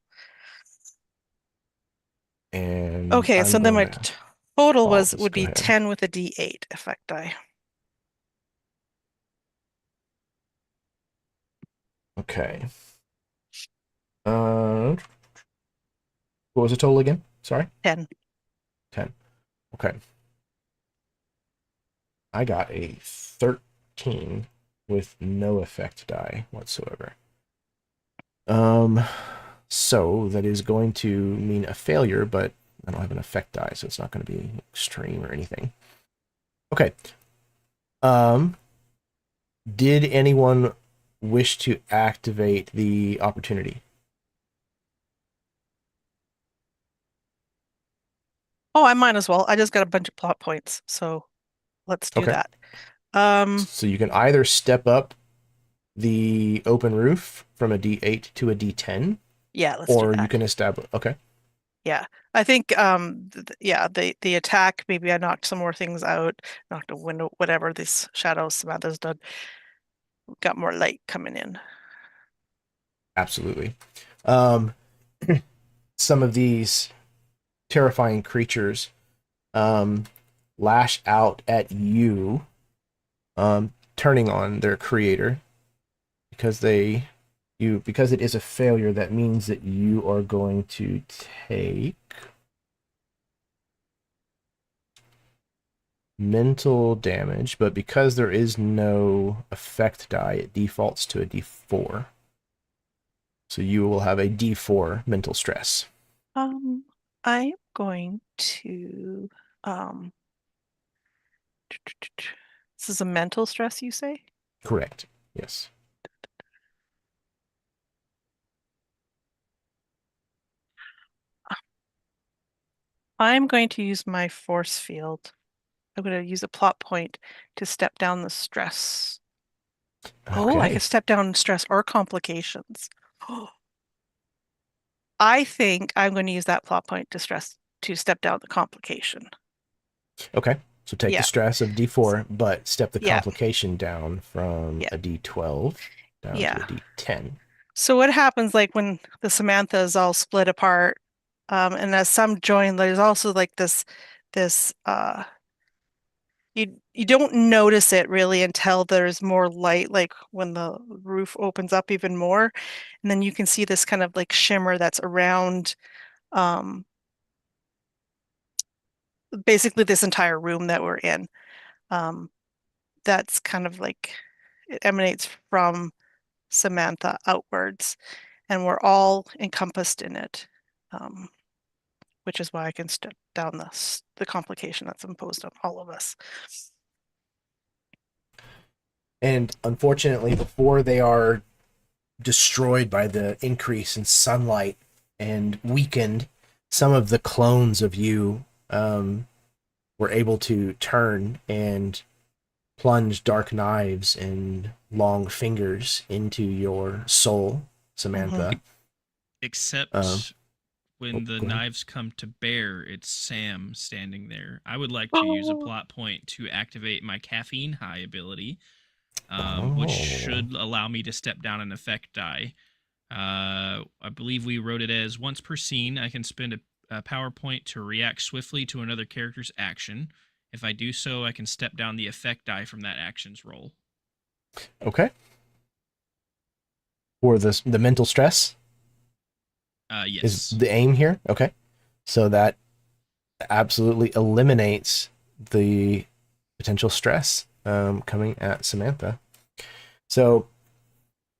And Okay, so then my total would be 10 with a D8 effect die. Okay. What was the total again? Sorry? 10. 10. Okay. I got a 13 with no effect die whatsoever. So that is going to mean a failure, but I don't have an effect die, so it's not going to be extreme or anything. Okay. Did anyone wish to activate the opportunity? Oh, I might as well. I just got a bunch of plot points, so let's do Okay. that. So you can either step up the open roof from a D8 to a D10, Yeah, let's or do that. you can establish. Okay. Yeah, I think the attack, maybe I knocked some more things out, knocked a window, whatever. These shadows Samantha's done, got more light coming in. Absolutely. Some of these terrifying creatures lash out at you, turning on their creator because because it is a failure. That means that you are going to take mental damage, but because there is no effect die, it defaults to a D4. So you will have a D4 mental stress. I'm going to this is a mental stress, you say? Correct. Yes. I'm going to use my force field I'm going to use a plot point to step down the stress. Oh, I Okay. could step down stress or complications. I think I'm going to use that plot point to step down the complication. Okay. So take Yeah. the stress of D4, but step the Yeah. complication down from Yeah. a D12 down Yeah. to a D10. So what happens like when the Samantha is all split apart, and as some join, there's also like this you don't notice it really until there's more light, like when the roof opens up even more, and then you can see this kind of like shimmer that's around basically this entire room that we're in. That's kind of like it emanates from Samantha outwards, and we're all encompassed in it, which is why I can step down the complication that's imposed on all of us. And unfortunately, before they are destroyed by the increase in sunlight and weakened, some of the clones of you were able to turn and plunge dark knives and long fingers into your soul, Samantha. Except when the go ahead. knives come to bear, it's Sam standing there. I would like to use a plot point to activate my caffeine high ability, which should allow me to step down an effect die. I believe we wrote it as once per scene, I can spend a power point to react swiftly to another character's action. If I do so, I can step down the effect die from that action's roll. Okay. For the mental stress? Yes. Is the aim here? Okay. So that absolutely eliminates the potential stress coming at Samantha. So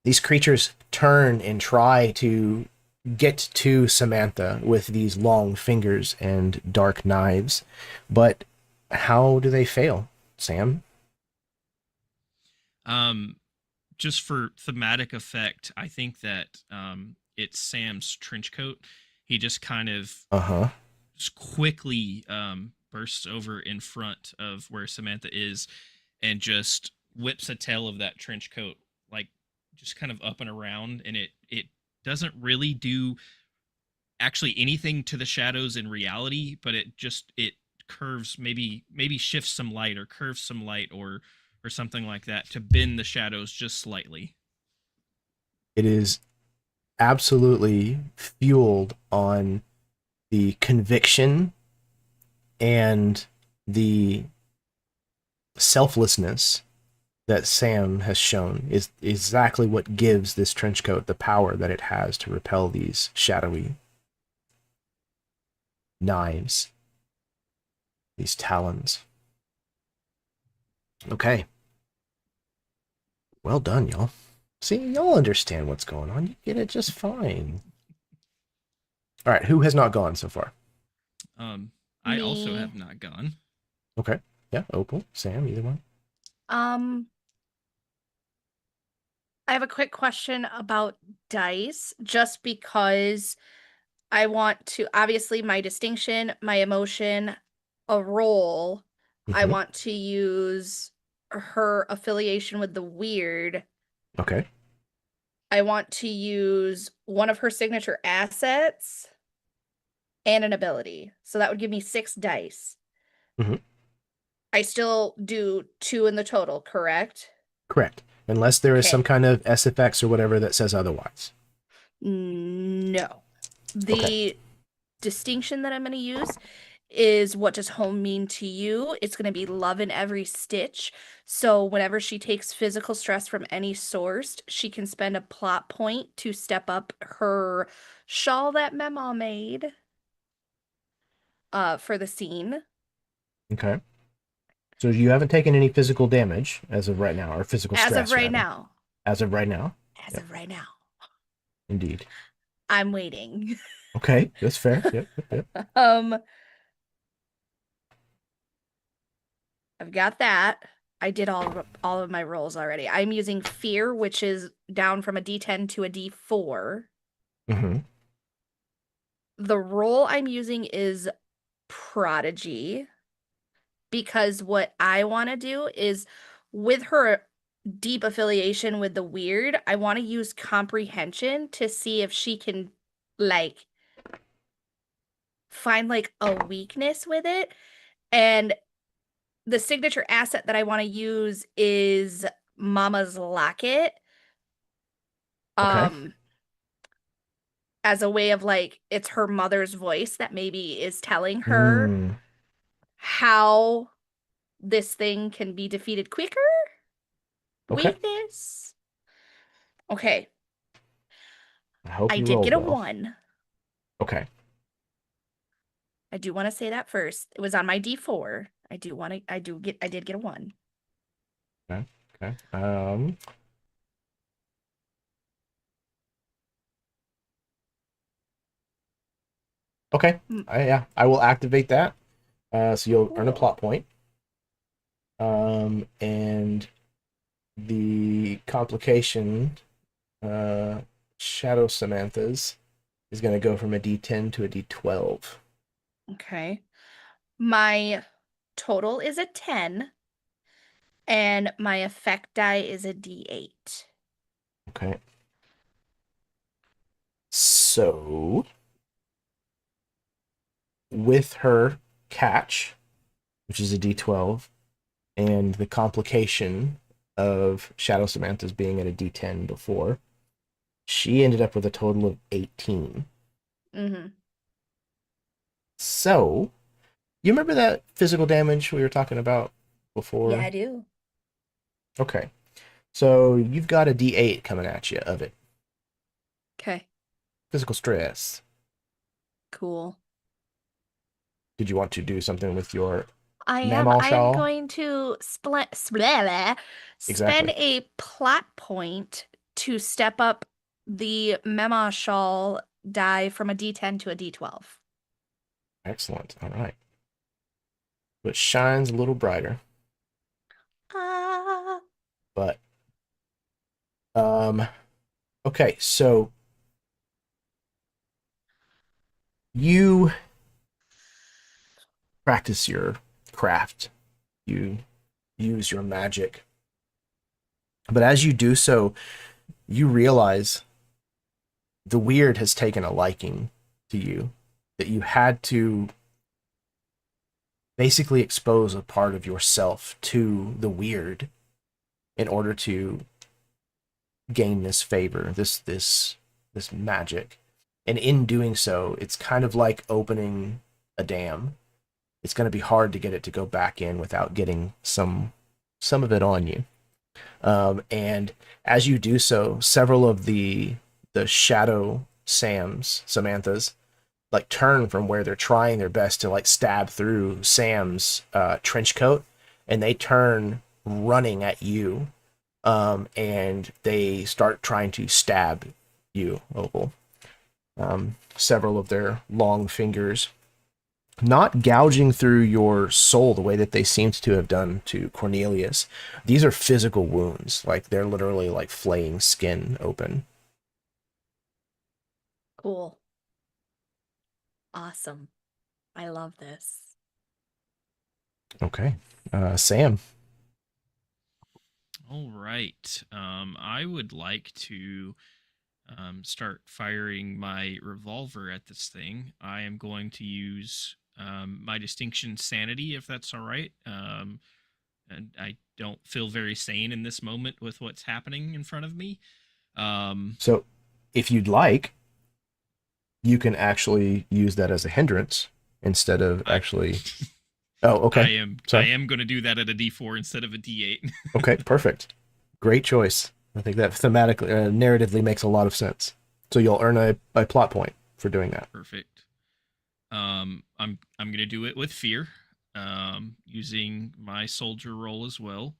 these creatures turn and try to get to Samantha with these long fingers and dark knives, but how do they fail, Sam? Just for thematic effect, I think that it's Sam's trench coat. He just kind of just quickly bursts over in front of where Samantha is and just whips a tail of that trench coat, like just kind of up and around, and it doesn't really do actually anything to the shadows in reality, but it curves, maybe shifts some light or curves some light or something like that to bend the shadows just slightly. It is absolutely fueled on the conviction and the selflessness that Sam has shown is exactly what gives this trench coat the power that it has to repel these shadowy knives, these talons. Okay. Well done, y'all. See, y'all understand what's going on. You get it just fine. All right, who has not gone so far? I also Me. have not gone. Okay. Yeah, Opal, Sam, either one. I have a quick question about dice, just because I want to, obviously, my distinction, my emotion, a roll. I Mhm. want to use her affiliation with the weird. Okay. I want to use one of her signature assets and an ability. So that would give me 6 dice. Mhm. I still do 2 in the total, correct? Correct. Unless there is some Okay. kind of SFX or whatever that says otherwise. No. The Okay. distinction that I'm going to use is what does home mean to you? It's going to be love in every stitch. So whenever she takes physical stress from any source, she can spend a plot point to step up her shawl that Mema made for the scene. Okay. So you haven't taken any physical damage as of right now, or physical As stress, of right rather. now. As of right now? As Yep. of right now. Indeed. I'm waiting. Okay, that's fair. Yep. I've got that. I did all of my rolls already. I'm using fear, which is down from a D10 to a D4. Mm-hmm. The roll I'm using is prodigy. because what I want to do is, with her deep affiliation with the weird, I want to use comprehension to see if she can like find like a weakness with it. And the signature asset that I want to use is Mama's Locket. Okay. As a way of like, it's her mother's voice that maybe is telling her how this thing can be defeated quicker. Okay. Weakness. Okay. I hope I you did roll get a well. 1. Okay. I do want to say that first. It was on my D4. I did get a 1. Okay. Okay. I will activate that. So you'll earn a plot point. And the complication, Shadow Samantha's, is going to go from a D10 to a D12. Okay. My total is a 10, and my effect die is a D8. Okay. So, with her catch, which is a D12, and the complication of Shadow Samantha's being at a D10 before, she ended up with a total of 18. Mm-hmm. So, you remember that physical damage we were talking about before? Yeah, I do. Okay. So, you've got a D8 coming at you of it. Okay. Physical stress. Cool. Did you want to do something with your I am Mammal going to spend Exactly. a plot point to step up the Mema Shawl die from a D10 to a D12. Excellent. All right. But shines a little brighter. But okay, so you practice your craft. You use your magic. But as you do so, you realize the weird has taken a liking to you, that you had to basically expose a part of yourself to the weird in order to gain this favor, this magic. And in doing so, it's kind of like opening a dam. It's going to be hard to get it to go back in without getting some of it on you. And as you do so, several of the shadow Samanthas, like turn from where they're trying their best to like stab through Sam's trench coat, and they turn running at you, and they start trying to stab you, Opal. Several of their long fingers, not gouging through your soul the way that they seemed to have done to Cornelius. These are physical wounds, like they're literally like flaying skin open. Cool. Awesome. I love this. Okay. Sam. All right. I would like to start firing my revolver at this thing. I am going to use my distinction sanity, if that's all right. And I don't feel very sane in this moment with what's happening in front of me. So, if you'd like, you can actually use that as a hindrance instead of actually. Oh, okay. I am going to do that at a D4 instead of a D8. Okay, perfect. Great choice. I think that thematically, narratively makes a lot of sense. So you'll earn a plot point for doing that. Perfect. I'm going to do it with fear, using my soldier roll as well,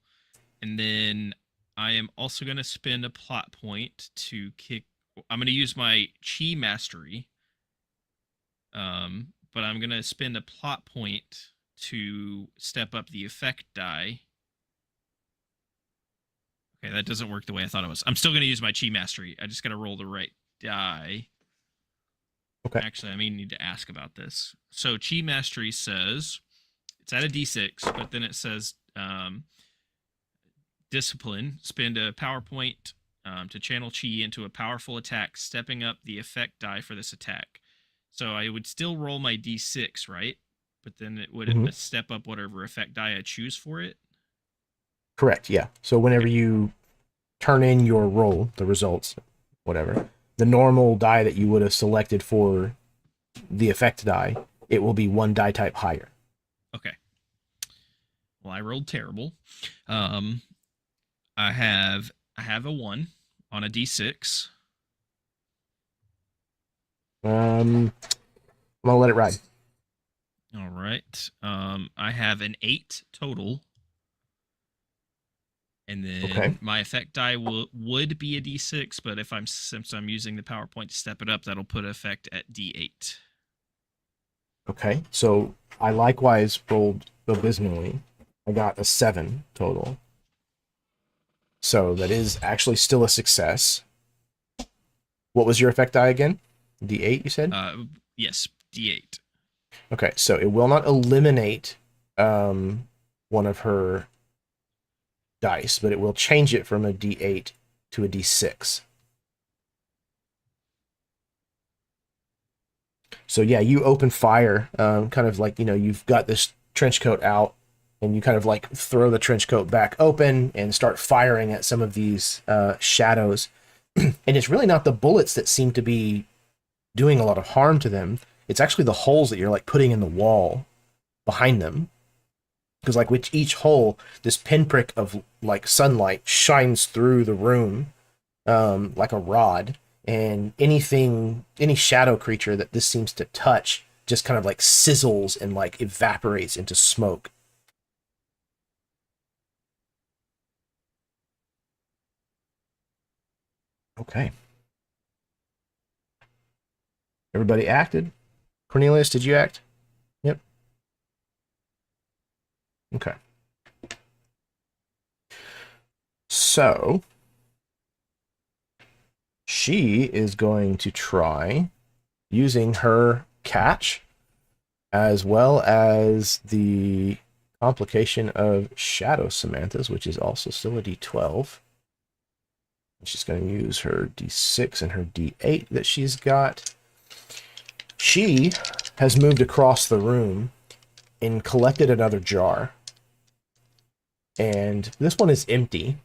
and then I am also going to spend a plot point to kick. I'm going to use my chi mastery, but I'm going to spend a plot point to step up the effect die. Okay, that doesn't work the way I thought it was. I'm still going to use my chi mastery. I just got to roll the right die. Okay. Actually, I may need to ask about this. So chi mastery says it's at a D6, but then it says discipline. Spend a power point to channel chi into a powerful attack, stepping up the effect die for this attack. So I would still roll my D6, right? But then it would Mhm. step up whatever effect die I choose for it. Correct. Yeah. So whenever you turn in your roll, the results, whatever, the normal die that you would have selected for the effect die, it will be one die type higher. Okay. Well, I rolled terrible. I have a 1 on a D6. I'm gonna let it ride. All right. I have an 8 total. And then Okay. my effect die would be a D6, but since I'm using the PowerPoint to step it up, that'll put effect at D8. Okay. So I likewise rolled abysmally. I got a 7 total. So that is actually still a success. What was your effect die again? D8, you said? Yes, D8. Okay, so it will not eliminate one of her dice, but it will change it from a D8 to a D6. So yeah, you open fire, kind of like, you've got this trench coat out, and you kind of like throw the trench coat back open and start firing at some of these shadows. And it's really not the bullets that seem to be doing a lot of harm to them. It's actually the holes that you're like putting in the wall behind them. Because like with each hole, this pinprick of like sunlight shines through the room like a rod, and any shadow creature that this seems to touch just kind of like sizzles and like evaporates into smoke. Okay. Everybody acted. Cornelius, did you act? Yep. Okay. So she is going to try using her catch as well as the complication of Shadow Samantha's, which is also still a D12. She's going to use her D6 and her D8 that she's got. She has moved across the room and collected another jar. And this one is empty.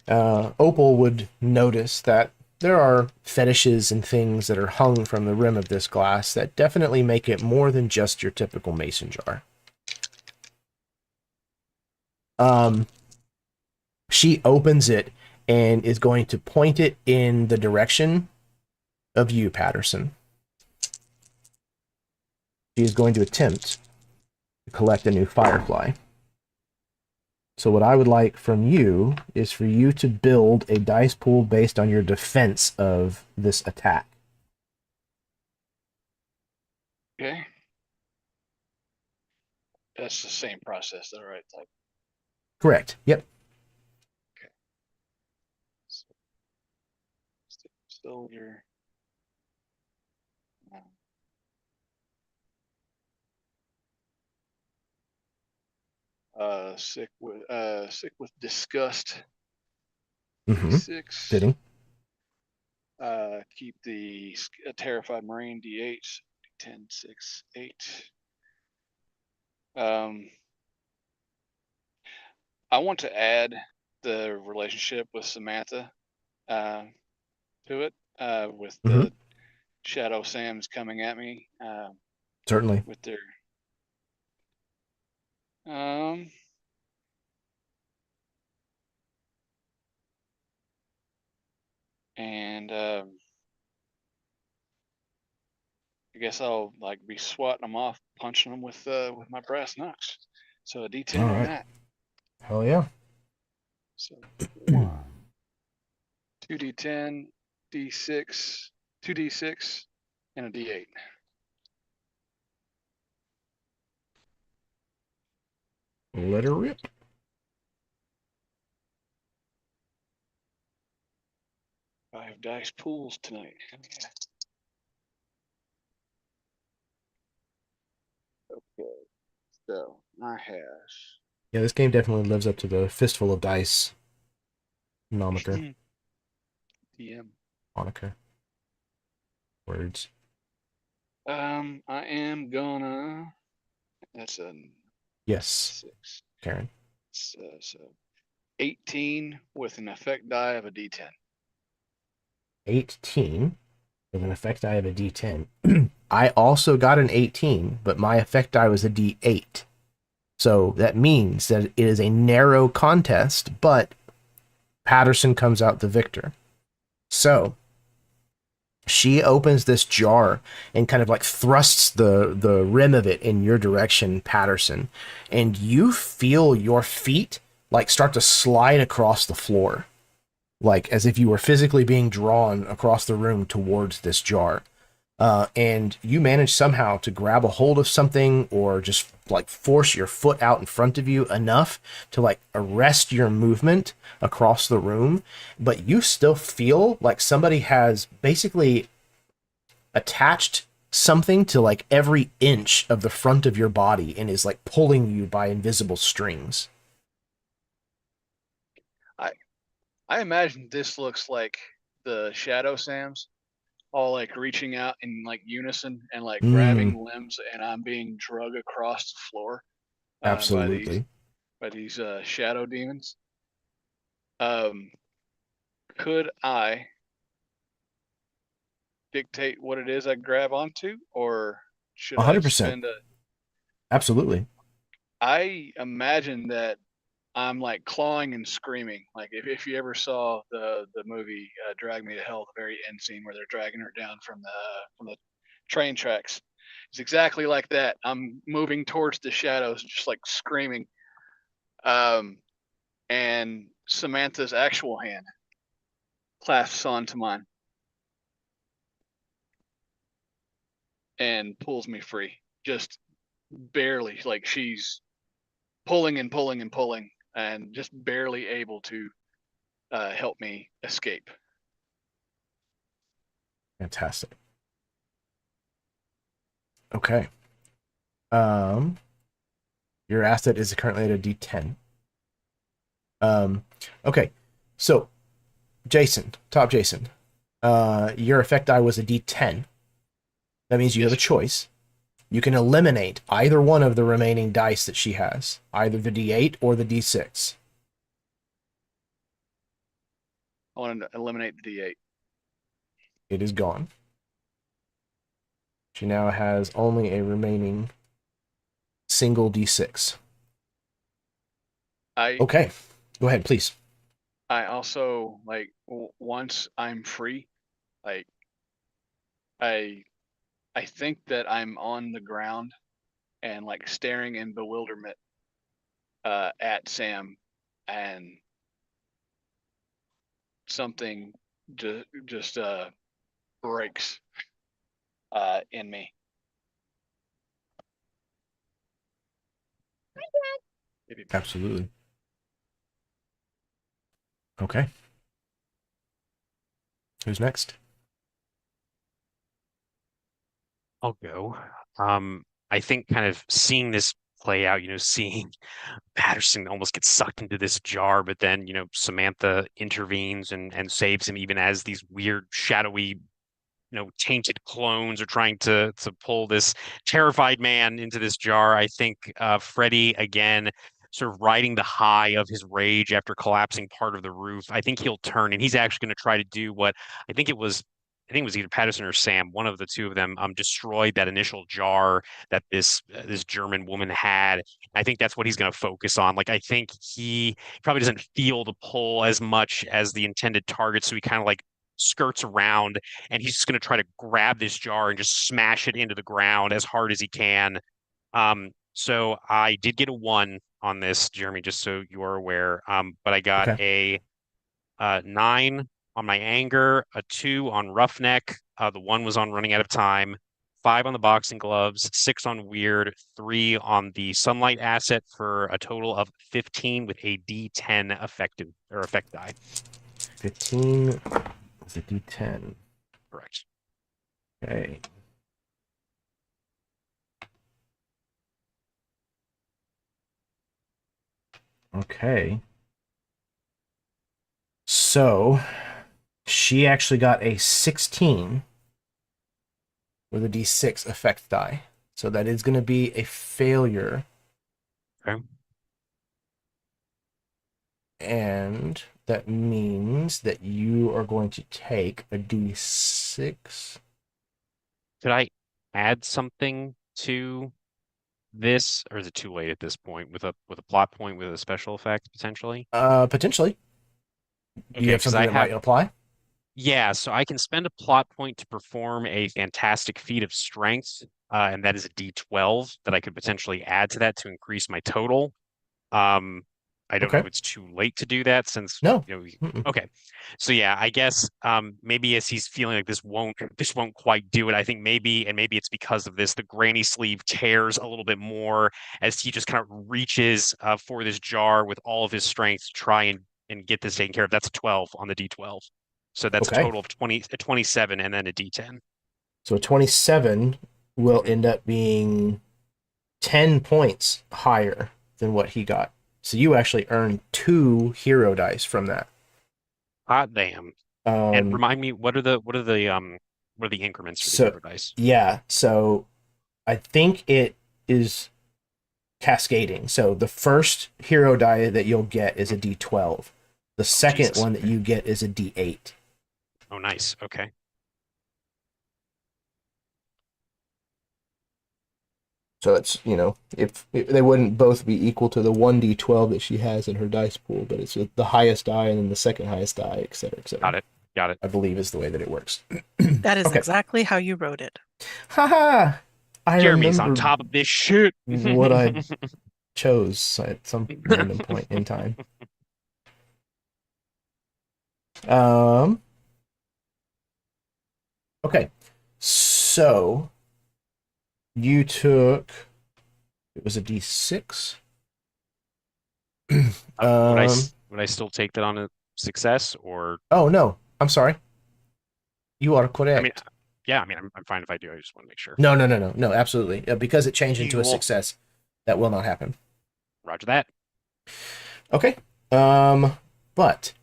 Opal would notice that there are fetishes and things that are hung from the rim of this glass that definitely make it more than just your typical mason jar. She opens it and is going to point it in the direction of you, Patterson. She is going to attempt to collect a new firefly. So what I would like from you is for you to build a dice pool based on your defense of this attack. Okay. That's the same process, though, right? Like, Correct. Yep. so, still your. Sick with disgust. Mm-hmm. D6. Fitting. Keep the terrified marine D8. D10, 6, 8. I want to add the relationship with Samantha to it, with the Shadow Sams coming at me. Certainly. With their and I guess I'll like be swatting them off, punching them with my brass knucks. So a D10 on that. Hell yeah. So 1, 2D10, D6, 2D6, and a D8. Let her rip. I have dice pools tonight. Okay. So I have Yeah, this game definitely lives up to the fistful of dice moniker. DM. Moniker. Words. I am gonna. That's a Yes, 6. Karen. So 18 with an effect die of a D10. 18 with an effect die of a D10. I also got an 18, but my effect die was a D8. So that means that it is a narrow contest, but Patterson comes out the victor. So she opens this jar and kind of like thrusts the rim of it in your direction, Patterson, and you feel your feet like start to slide across the floor, like as if you were physically being drawn across the room towards this jar. And you manage somehow to grab a hold of something or just like force your foot out in front of you enough to like arrest your movement across the room, but you still feel like somebody has basically attached something to like every inch of the front of your body and is like pulling you by invisible strings. I imagine this looks like the Shadow Sams, all like reaching out in like unison and like grabbing limbs, and I'm being drug across the floor Absolutely. by these shadow demons. Could I dictate what it is I grab onto, or should I 100%. spend a? Absolutely. I imagine that I'm like clawing and screaming. Like if you ever saw the movie Drag Me to Hell, the very end scene where they're dragging her down from the train tracks, it's exactly like that. I'm moving towards the shadows, just like screaming. And Samantha's actual hand clasps onto mine and pulls me free, just barely. Like she's pulling and pulling and pulling, and just barely able to help me escape. Fantastic. Okay. Your asset is currently at a D10. Okay. So, Jason, top Jason, your effect die was a D10. That means you have a choice. You can eliminate either one of the remaining dice that she has, either the D8 or the D6. I want to eliminate the D8. It is gone. She now has only a remaining single D6. Okay. Go ahead, please. I also like once I'm free, like I think that I'm on the ground and like staring in bewilderment at Sam, and something just breaks in me. Absolutely. Okay. Who's next? I'll go. I think kind of seeing this play out, seeing Patterson almost gets sucked into this jar, but then, Samantha intervenes and saves him even as these weird shadowy, tainted clones are trying to pull this terrified man into this jar. I think Freddy, again, sort of riding the high of his rage after collapsing part of the roof. I think he'll turn and he's actually going to try to do what I think it was either Patterson or Sam, one of the two of them, destroyed that initial jar that this German woman had. I think that's what he's going to focus on. Like I think he probably doesn't feel the pull as much as the intended target, so he kind of like skirts around and he's just going to try to grab this jar and just smash it into the ground as hard as he can. So I did get a 1 on this, Jeremy, just so you are aware. But I got Okay. a 9 on my anger, a 2 on roughneck. The 1 was on running out of time. 5 on the boxing gloves, 6 on weird, 3 on the sunlight asset for a total of 15 with a D10 effect die. 15 is a D10. Correct. Okay. Okay. So she actually got a 16 with a d6 effect die. So that is going to be a failure. Okay. And that means that you are going to take a d6. Could I add something to this, or is it too late at this point with a plot point with a special effect potentially? Potentially. Do you Okay, have because something I that have might apply? yeah, so I can spend a plot point to perform a fantastic feat of strength, and that is a D12 that I could potentially add to that to increase my total. Um, I don't know Okay. if it's too late to do that since No. you know. Okay, so yeah, I guess maybe as he's feeling like this won't quite do it, I think maybe it's because of this, the granny sleeve tears a little bit more as he just kind of reaches for this jar with all of his strength to try and get this taken care of. That's a 12 on the D12. So that's a Okay. total of 27 and then a D10. So a 27 will Mhm. end up being 10 points higher than what he got. So you actually earn 2 hero dice from that. Hot damn. And Um, remind me, what are the increments for the so hero dice? yeah, so I think it is cascading. So the first hero die that you'll get is a Mhm. d12. The Oh, second Jesus. one that Okay. you get is a d8. Oh, nice. Okay. So it's, if they wouldn't both be equal to the 1d12 that she has in her dice pool, but it's the highest die and then the second highest die, et cetera, et Got cetera. it. Got it. I believe is the way that it works. That is Okay. exactly how you wrote it. Haha! I Jeremy's on remember top of this shit. what I chose at some random point in time. Um. Okay. So you took. It was a D6. Would I um. would I still take that on a success or Oh no. I'm sorry. You are I mean, correct. yeah, I mean, I'm fine if I do. I just want to make sure. No, no, no, no, no. Absolutely. Because it changed into a Cool. success, that will not happen. Roger that. Okay. But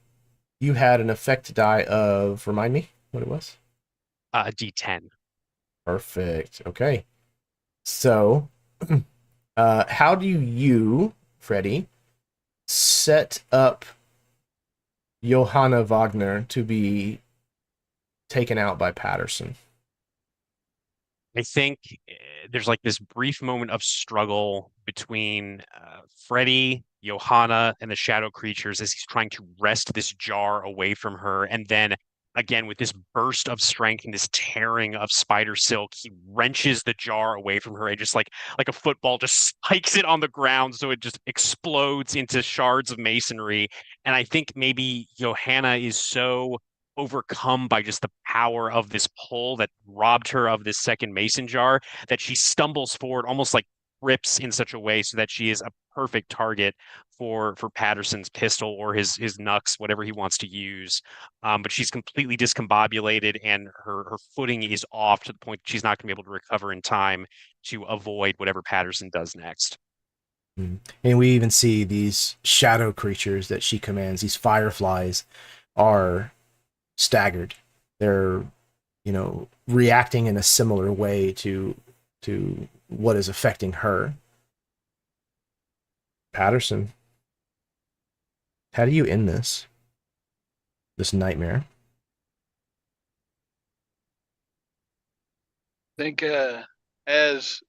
you had an effect die of. Remind me what it was. A D10. Perfect. Okay. So, how do you, Freddie, set up Johanna Wagner to be taken out by Patterson? I think there's like this brief moment of struggle between Freddy, Johanna, and the shadow creatures as he's trying to wrest this jar away from her. And then again, with this burst of strength and this tearing of spider silk, he wrenches the jar away from her and just like a football just spikes it on the ground so it just explodes into shards of masonry. And I think maybe Johanna is so overcome by just the power of this pull that robbed her of this second mason jar that she stumbles forward, almost like rips in such a way so that she is a perfect target for Patterson's pistol or his knucks, whatever he wants to use. But she's completely discombobulated and her footing is off to the point that she's not going to be able to recover in time to avoid whatever Patterson does next. And we even see these shadow creatures that she commands, these fireflies, are staggered. They're, reacting in a similar way to what is affecting her. Patterson, how do you end this nightmare? I think as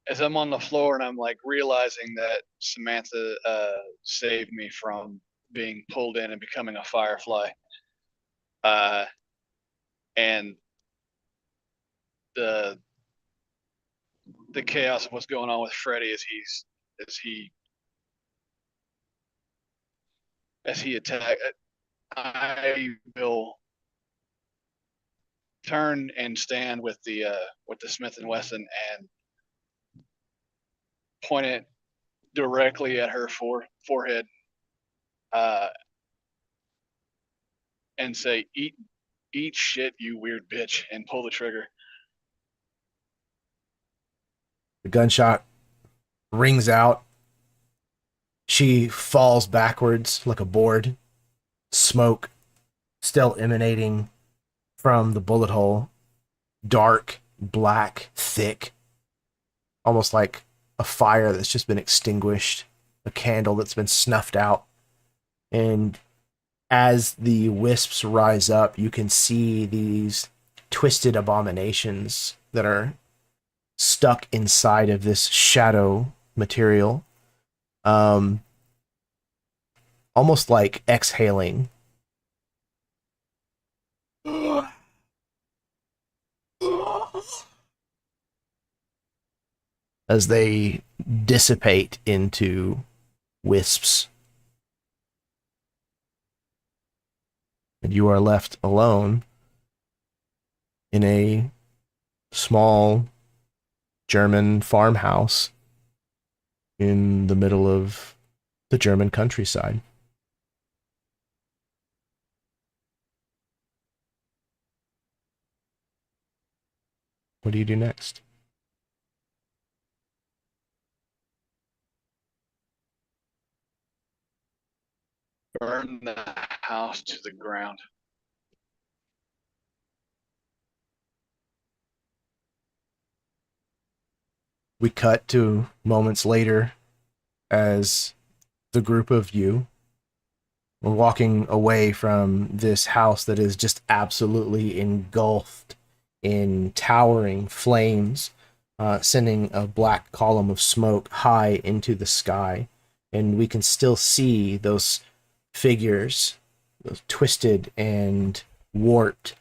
as I'm on the floor and I'm like realizing that Samantha saved me from being pulled in and becoming a firefly, uh, and the the chaos of what's going on with Freddy as he as he attack, I will turn and stand with the Smith and Wesson and point it directly at her forehead, uh, and say, "Eat shit, you weird bitch," and pull the trigger. The gunshot rings out. She falls backwards like a board. Smoke still emanating from the bullet hole. Dark, black, thick. Almost like a fire that's just been extinguished. A candle that's been snuffed out. And as the wisps rise up, you can see these twisted abominations that are stuck inside of this shadow material. Almost like exhaling. As they dissipate into wisps. And you are left alone in a small German farmhouse in the middle of the German countryside. What do you do next? Burn the house to the ground. We cut to moments later as the group of you were walking away from this house that is just absolutely engulfed in towering flames, sending a black column of smoke high into the sky. And we can still see those figures, those twisted and warped,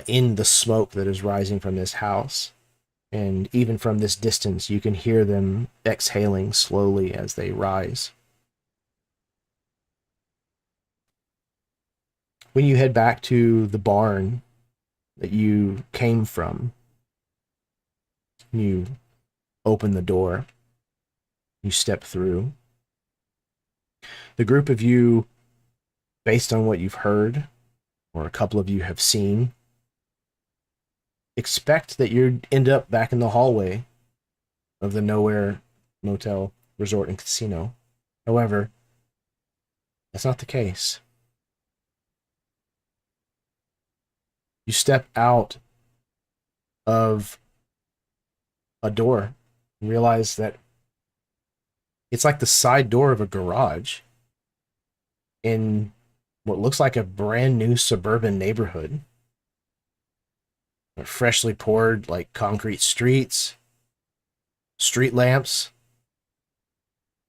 in the smoke that is rising from this house. And even from this distance, you can hear them exhaling slowly as they rise. When you head back to the barn that you came from, you open the door, you step through. The group of you, based on what you've heard, or a couple of you have seen, expect that you'd end up back in the hallway of the Nowhere Motel Resort and Casino. However, that's not the case. You step out of a door and realize that it's like the side door of a garage in what looks like a brand new suburban neighborhood. Freshly poured, like, concrete streets, street lamps,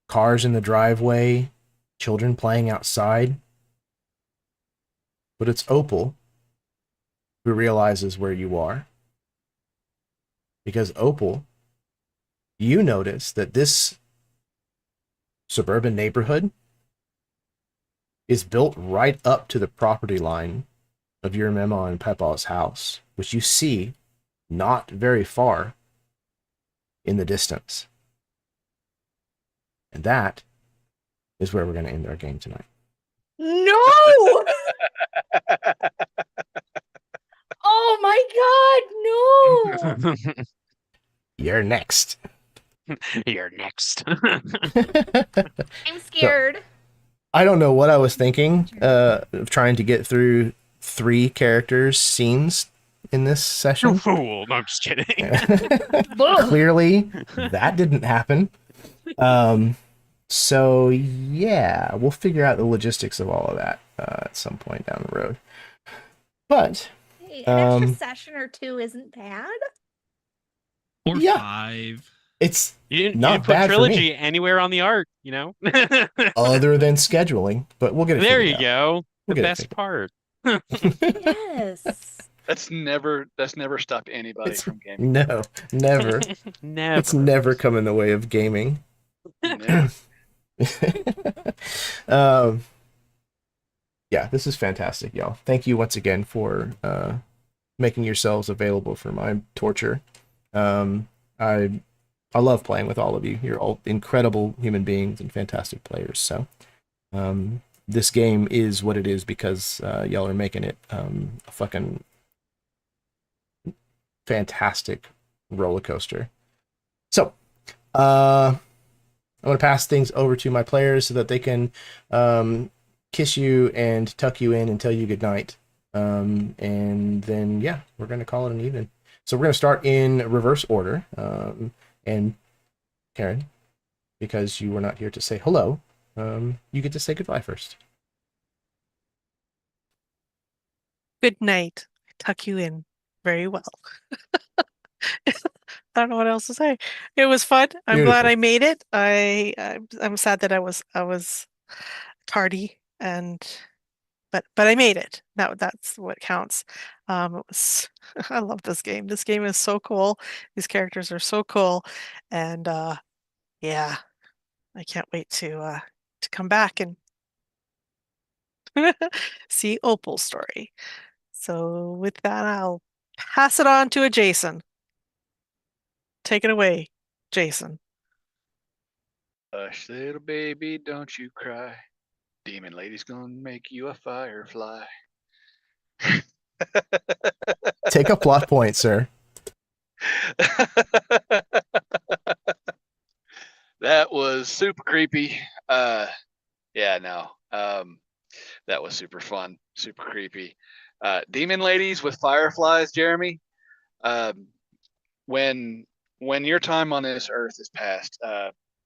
cars in the driveway, children playing outside. But it's Opal who realizes where you are. Because Opal, you notice that this suburban neighborhood is built right up to the property line of your Mema and Pepa's house, which you see not very far in the distance. And that is where we're going to end our game tonight. No! Oh my god, no! You're next. You're next. I'm scared. I don't know what I was thinking of trying to get through 3 characters' scenes in this session. Fool. No, I'm just kidding. Clearly, that didn't happen. So, yeah, we'll figure out the logistics of all of that at some point down the road. But Hey, an extra session or 2 isn't bad. Or Yeah. 5. it's You didn't Not put bad for trilogy me. anywhere on the art, you know? other than scheduling, but we'll get it There figured you out. go. We'll The get it best figured part. Yes. That's never stopped anybody It's- from gaming. No, never. Never. It's never come in the way of gaming. Never. Yeah, this is fantastic, y'all. Thank you once again for making yourselves available for my torture. I love playing with all of you. You're all incredible human beings and fantastic players. So this game is what it is because y'all are making it a fucking fantastic roller coaster. So I'm going to pass things over to my players so that they can kiss you and tuck you in and tell you good night. And then, yeah, we're going to call it an evening. So we're going to start in reverse order. And Karen, because you were not here to say hello, you get to say goodbye first. Good night. I tuck you in very well. I don't know what else to say. It was fun. I'm glad Beautiful. I made it. I'm sad that I was tardy but I made it. That's what counts. It was I love this game. This game is so cool. These characters are so cool, and yeah, I can't wait to come back and see Opal's story. So with that, I'll pass it on to a Jason. Take it away, Jason. Hush, little baby, don't you cry. Demon lady's gonna make you a firefly. Take a plot point, sir. That was super creepy. Yeah, no. That was super fun, super creepy. Demon ladies with fireflies, Jeremy. When your time on this earth is past,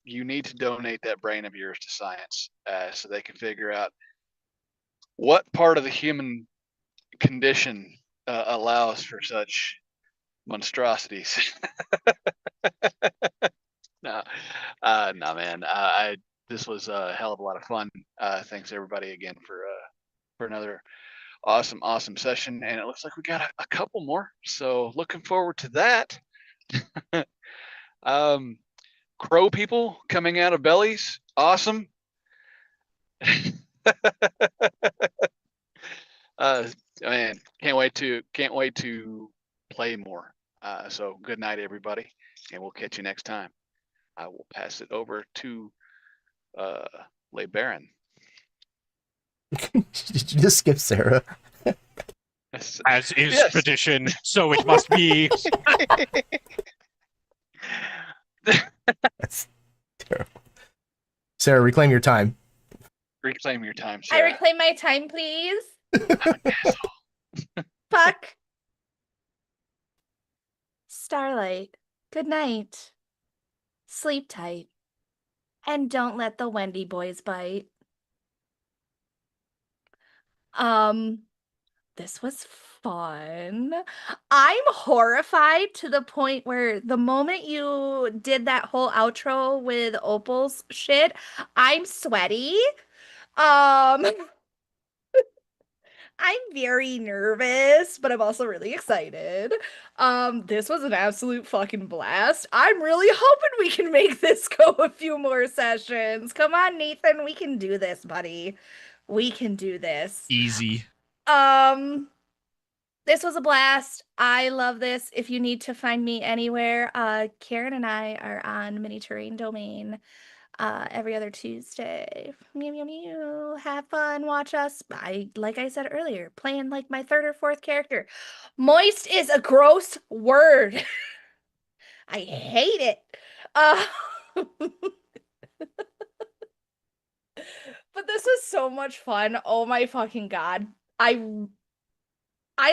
you need to donate that brain of yours to science, so they can figure out what part of the human condition allows for such monstrosities. No, no, man. This was a hell of a lot of fun. Thanks everybody again for another awesome session, and it looks like we got a couple more. So looking forward to that. Crow people coming out of bellies, awesome. Man, can't wait to play more. So good night, everybody, and we'll catch you next time. I will pass it over to Le Baron. Did you just skip Sarah? As is Yes. tradition, so it must be. That's terrible. Sarah, reclaim your time. Reclaim your time, I Sarah. reclaim my time, please. I'm an asshole. Fuck. Starlight, good night. Sleep tight. And don't let the Wendy boys bite. This was fun. I'm horrified to the point where the moment you did that whole outro with Opal's shit, I'm sweaty. I'm very nervous, but I'm also really excited. This was an absolute fucking blast. I'm really hoping we can make this go a few more sessions. Come on, Nathan, we can do this, buddy. We can do this. Easy. This was a blast. I love this. If you need to find me anywhere, Karen and I are on Mini Terrain Domain every other Tuesday. Mew mew mew. Have fun. Watch us. Like I said earlier, playing like my third or fourth character. Moist is a gross word. I hate it. But this was so much fun. Oh my fucking god. I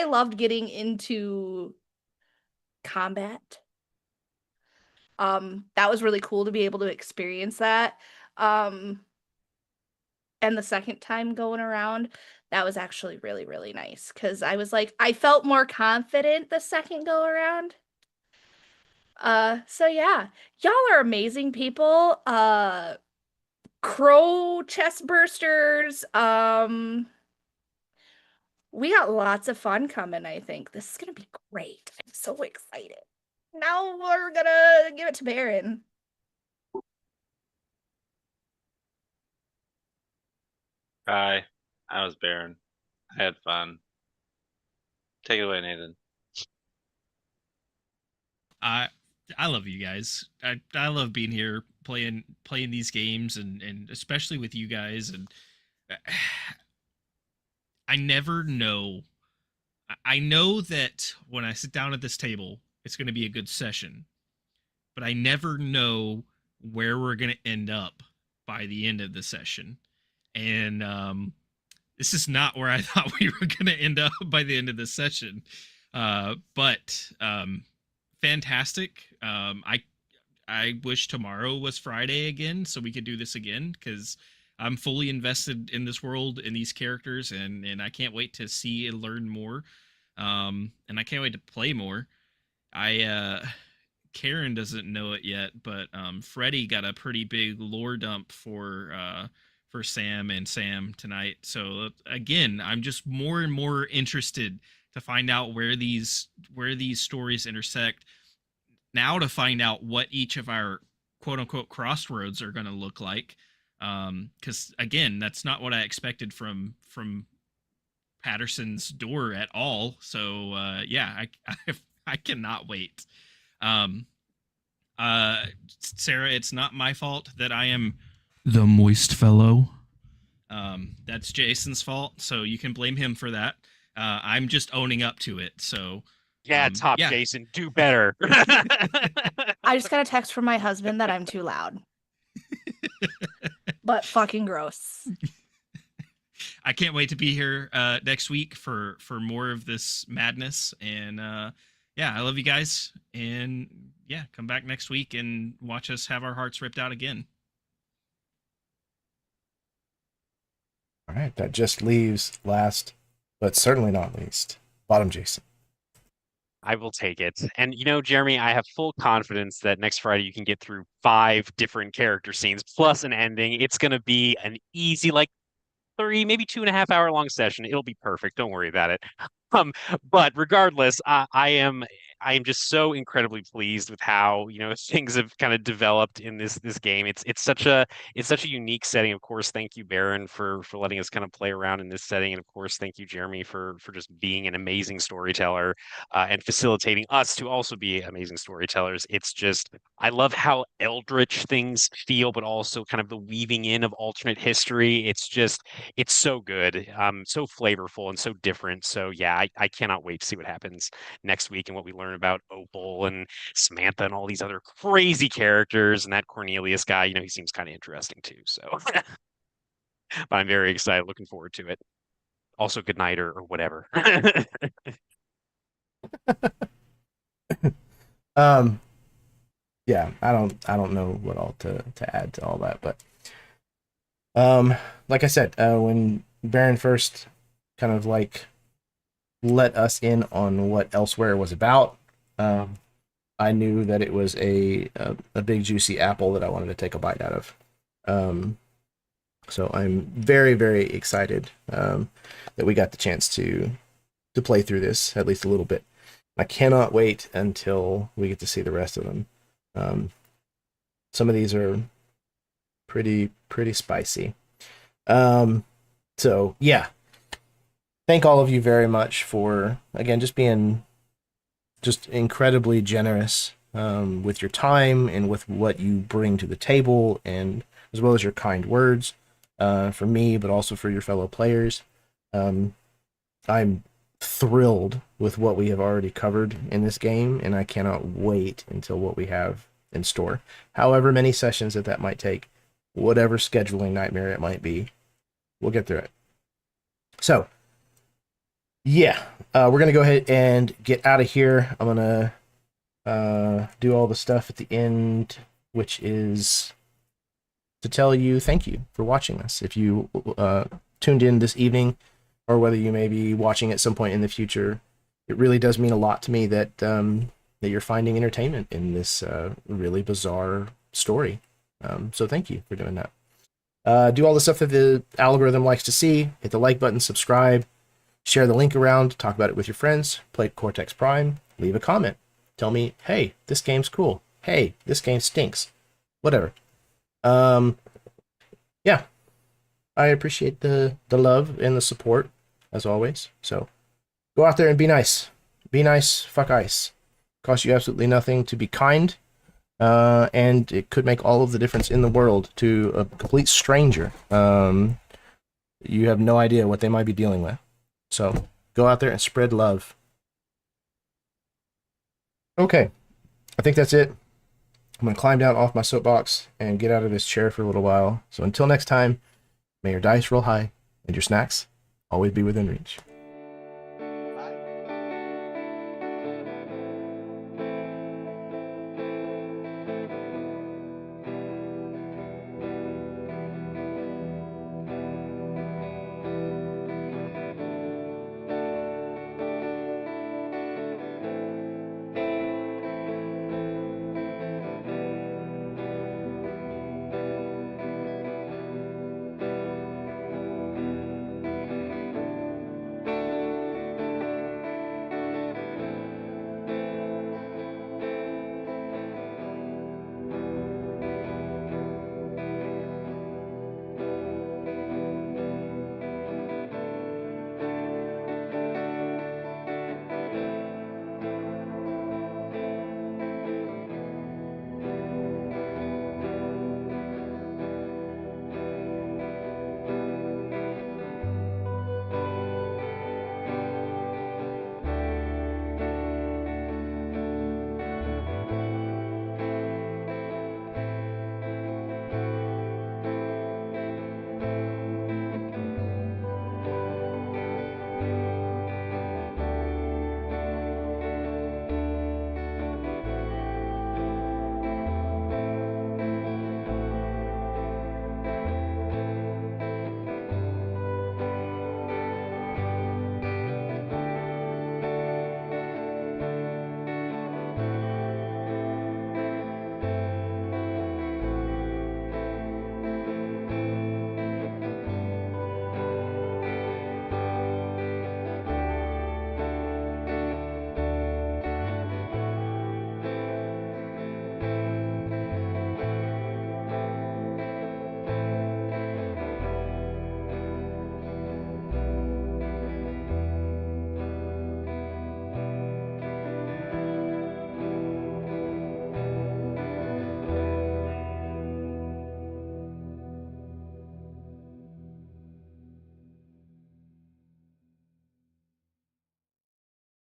loved getting into combat. That was really cool to be able to experience that. And the second time going around, that was actually really, really nice because I was like, I felt more confident the second go around. So yeah, y'all are amazing people. Crow chest bursters. We got lots of fun coming, I think. This is gonna be great. I'm so excited. Now we're gonna give it to Baron. Hi, I was Baron. I had fun. Take it away, Nathan. I love you guys. I love being here playing these games and especially with you guys, and I never know. I know that when I sit down at this table, it's going to be a good session, but I never know where we're going to end up by the end of the session. And this is not where I thought we were going to end up by the end of the session. But fantastic. I wish tomorrow was Friday again so we could do this again, because I'm fully invested in this world and these characters, and I can't wait to see and learn more. And I can't wait to play more. Karen doesn't know it yet, but Freddie got a pretty big lore dump for Sam and Sam tonight. So again, I'm just more and more interested to find out where these stories intersect. Now to find out what each of our quote unquote crossroads are going to look like. Because again, that's not what I expected from Patterson's door at all. So yeah, I cannot wait. Sarah, it's not my fault that I am the moist fellow. That's Jason's fault, so you can blame him for that. I'm just owning up to it. So Yeah, Jason, do better. I just got a text from my husband that I'm too loud. But fucking gross. I can't wait to be here next week for more of this madness. And yeah, I love you guys. And yeah, come back next week and watch us have our hearts ripped out again. All right, that just leaves last, but certainly not least, Bottom Jason. I will take it. And Jeremy, I have full confidence that next Friday you can get through 5 different character scenes plus an ending. It's going to be an easy, 3, maybe 2.5 hour long session. It'll be perfect. Don't worry about it. But regardless, I am just so incredibly pleased with how things have kind of developed in this game. It's such a unique setting. Of course, thank you, Baron, for letting us kind of play around in this setting, and of course, thank you, Jeremy, for just being an amazing storyteller and facilitating us to also be amazing storytellers. It's just I love how eldritch things feel, but also kind of the weaving in of alternate history. It's so good, so flavorful and so different. So yeah, I cannot wait to see what happens next week and what we learn about Opal and Samantha and all these other crazy characters, and that Cornelius guy, he seems kind of interesting too. So but I'm very excited, looking forward to it. Also, good night or whatever. Yeah, I don't know what all to add to all that, but like I said, when Baron first kind of let us in on what Elsewhere was about, I knew that it was a big juicy apple that I wanted to take a bite out of. So I'm very, very excited that we got the chance to play through this at least a little bit. I cannot wait until we get to see the rest of them. Some of these are pretty spicy. So yeah, thank all of you very much for, again, just being just incredibly generous with your time and with what you bring to the table, and as well as your kind words for me, but also for your fellow players. I'm thrilled with what we have already covered in this game, and I cannot wait until what we have in store. However many sessions that might take, whatever scheduling nightmare it might be, we'll get through it. So, yeah, we're going to go ahead and get out of here. I'm going to do all the stuff at the end, which is to tell you thank you for watching us. If you tuned in this evening, or whether you may be watching at some point in the future, it really does mean a lot to me that that you're finding entertainment in this really bizarre story. So thank you for doing that. Do all the stuff that the algorithm likes to see. Hit the like button, subscribe, share the link around, talk about it with your friends, play Cortex Prime, leave a comment. Tell me, hey, this game's cool. Hey, this game stinks. Whatever. Yeah. I appreciate the love and the support, as always. So go out there and be nice. Be nice, fuck ice. Costs you absolutely nothing to be kind. And it could make all of the difference in the world to a complete stranger. You have no idea what they might be dealing with. So go out there and spread love. Okay, I think that's it. I'm going to climb down off my soapbox and get out of this chair for a little while. So until next time, may your dice roll high and your snacks always be within reach.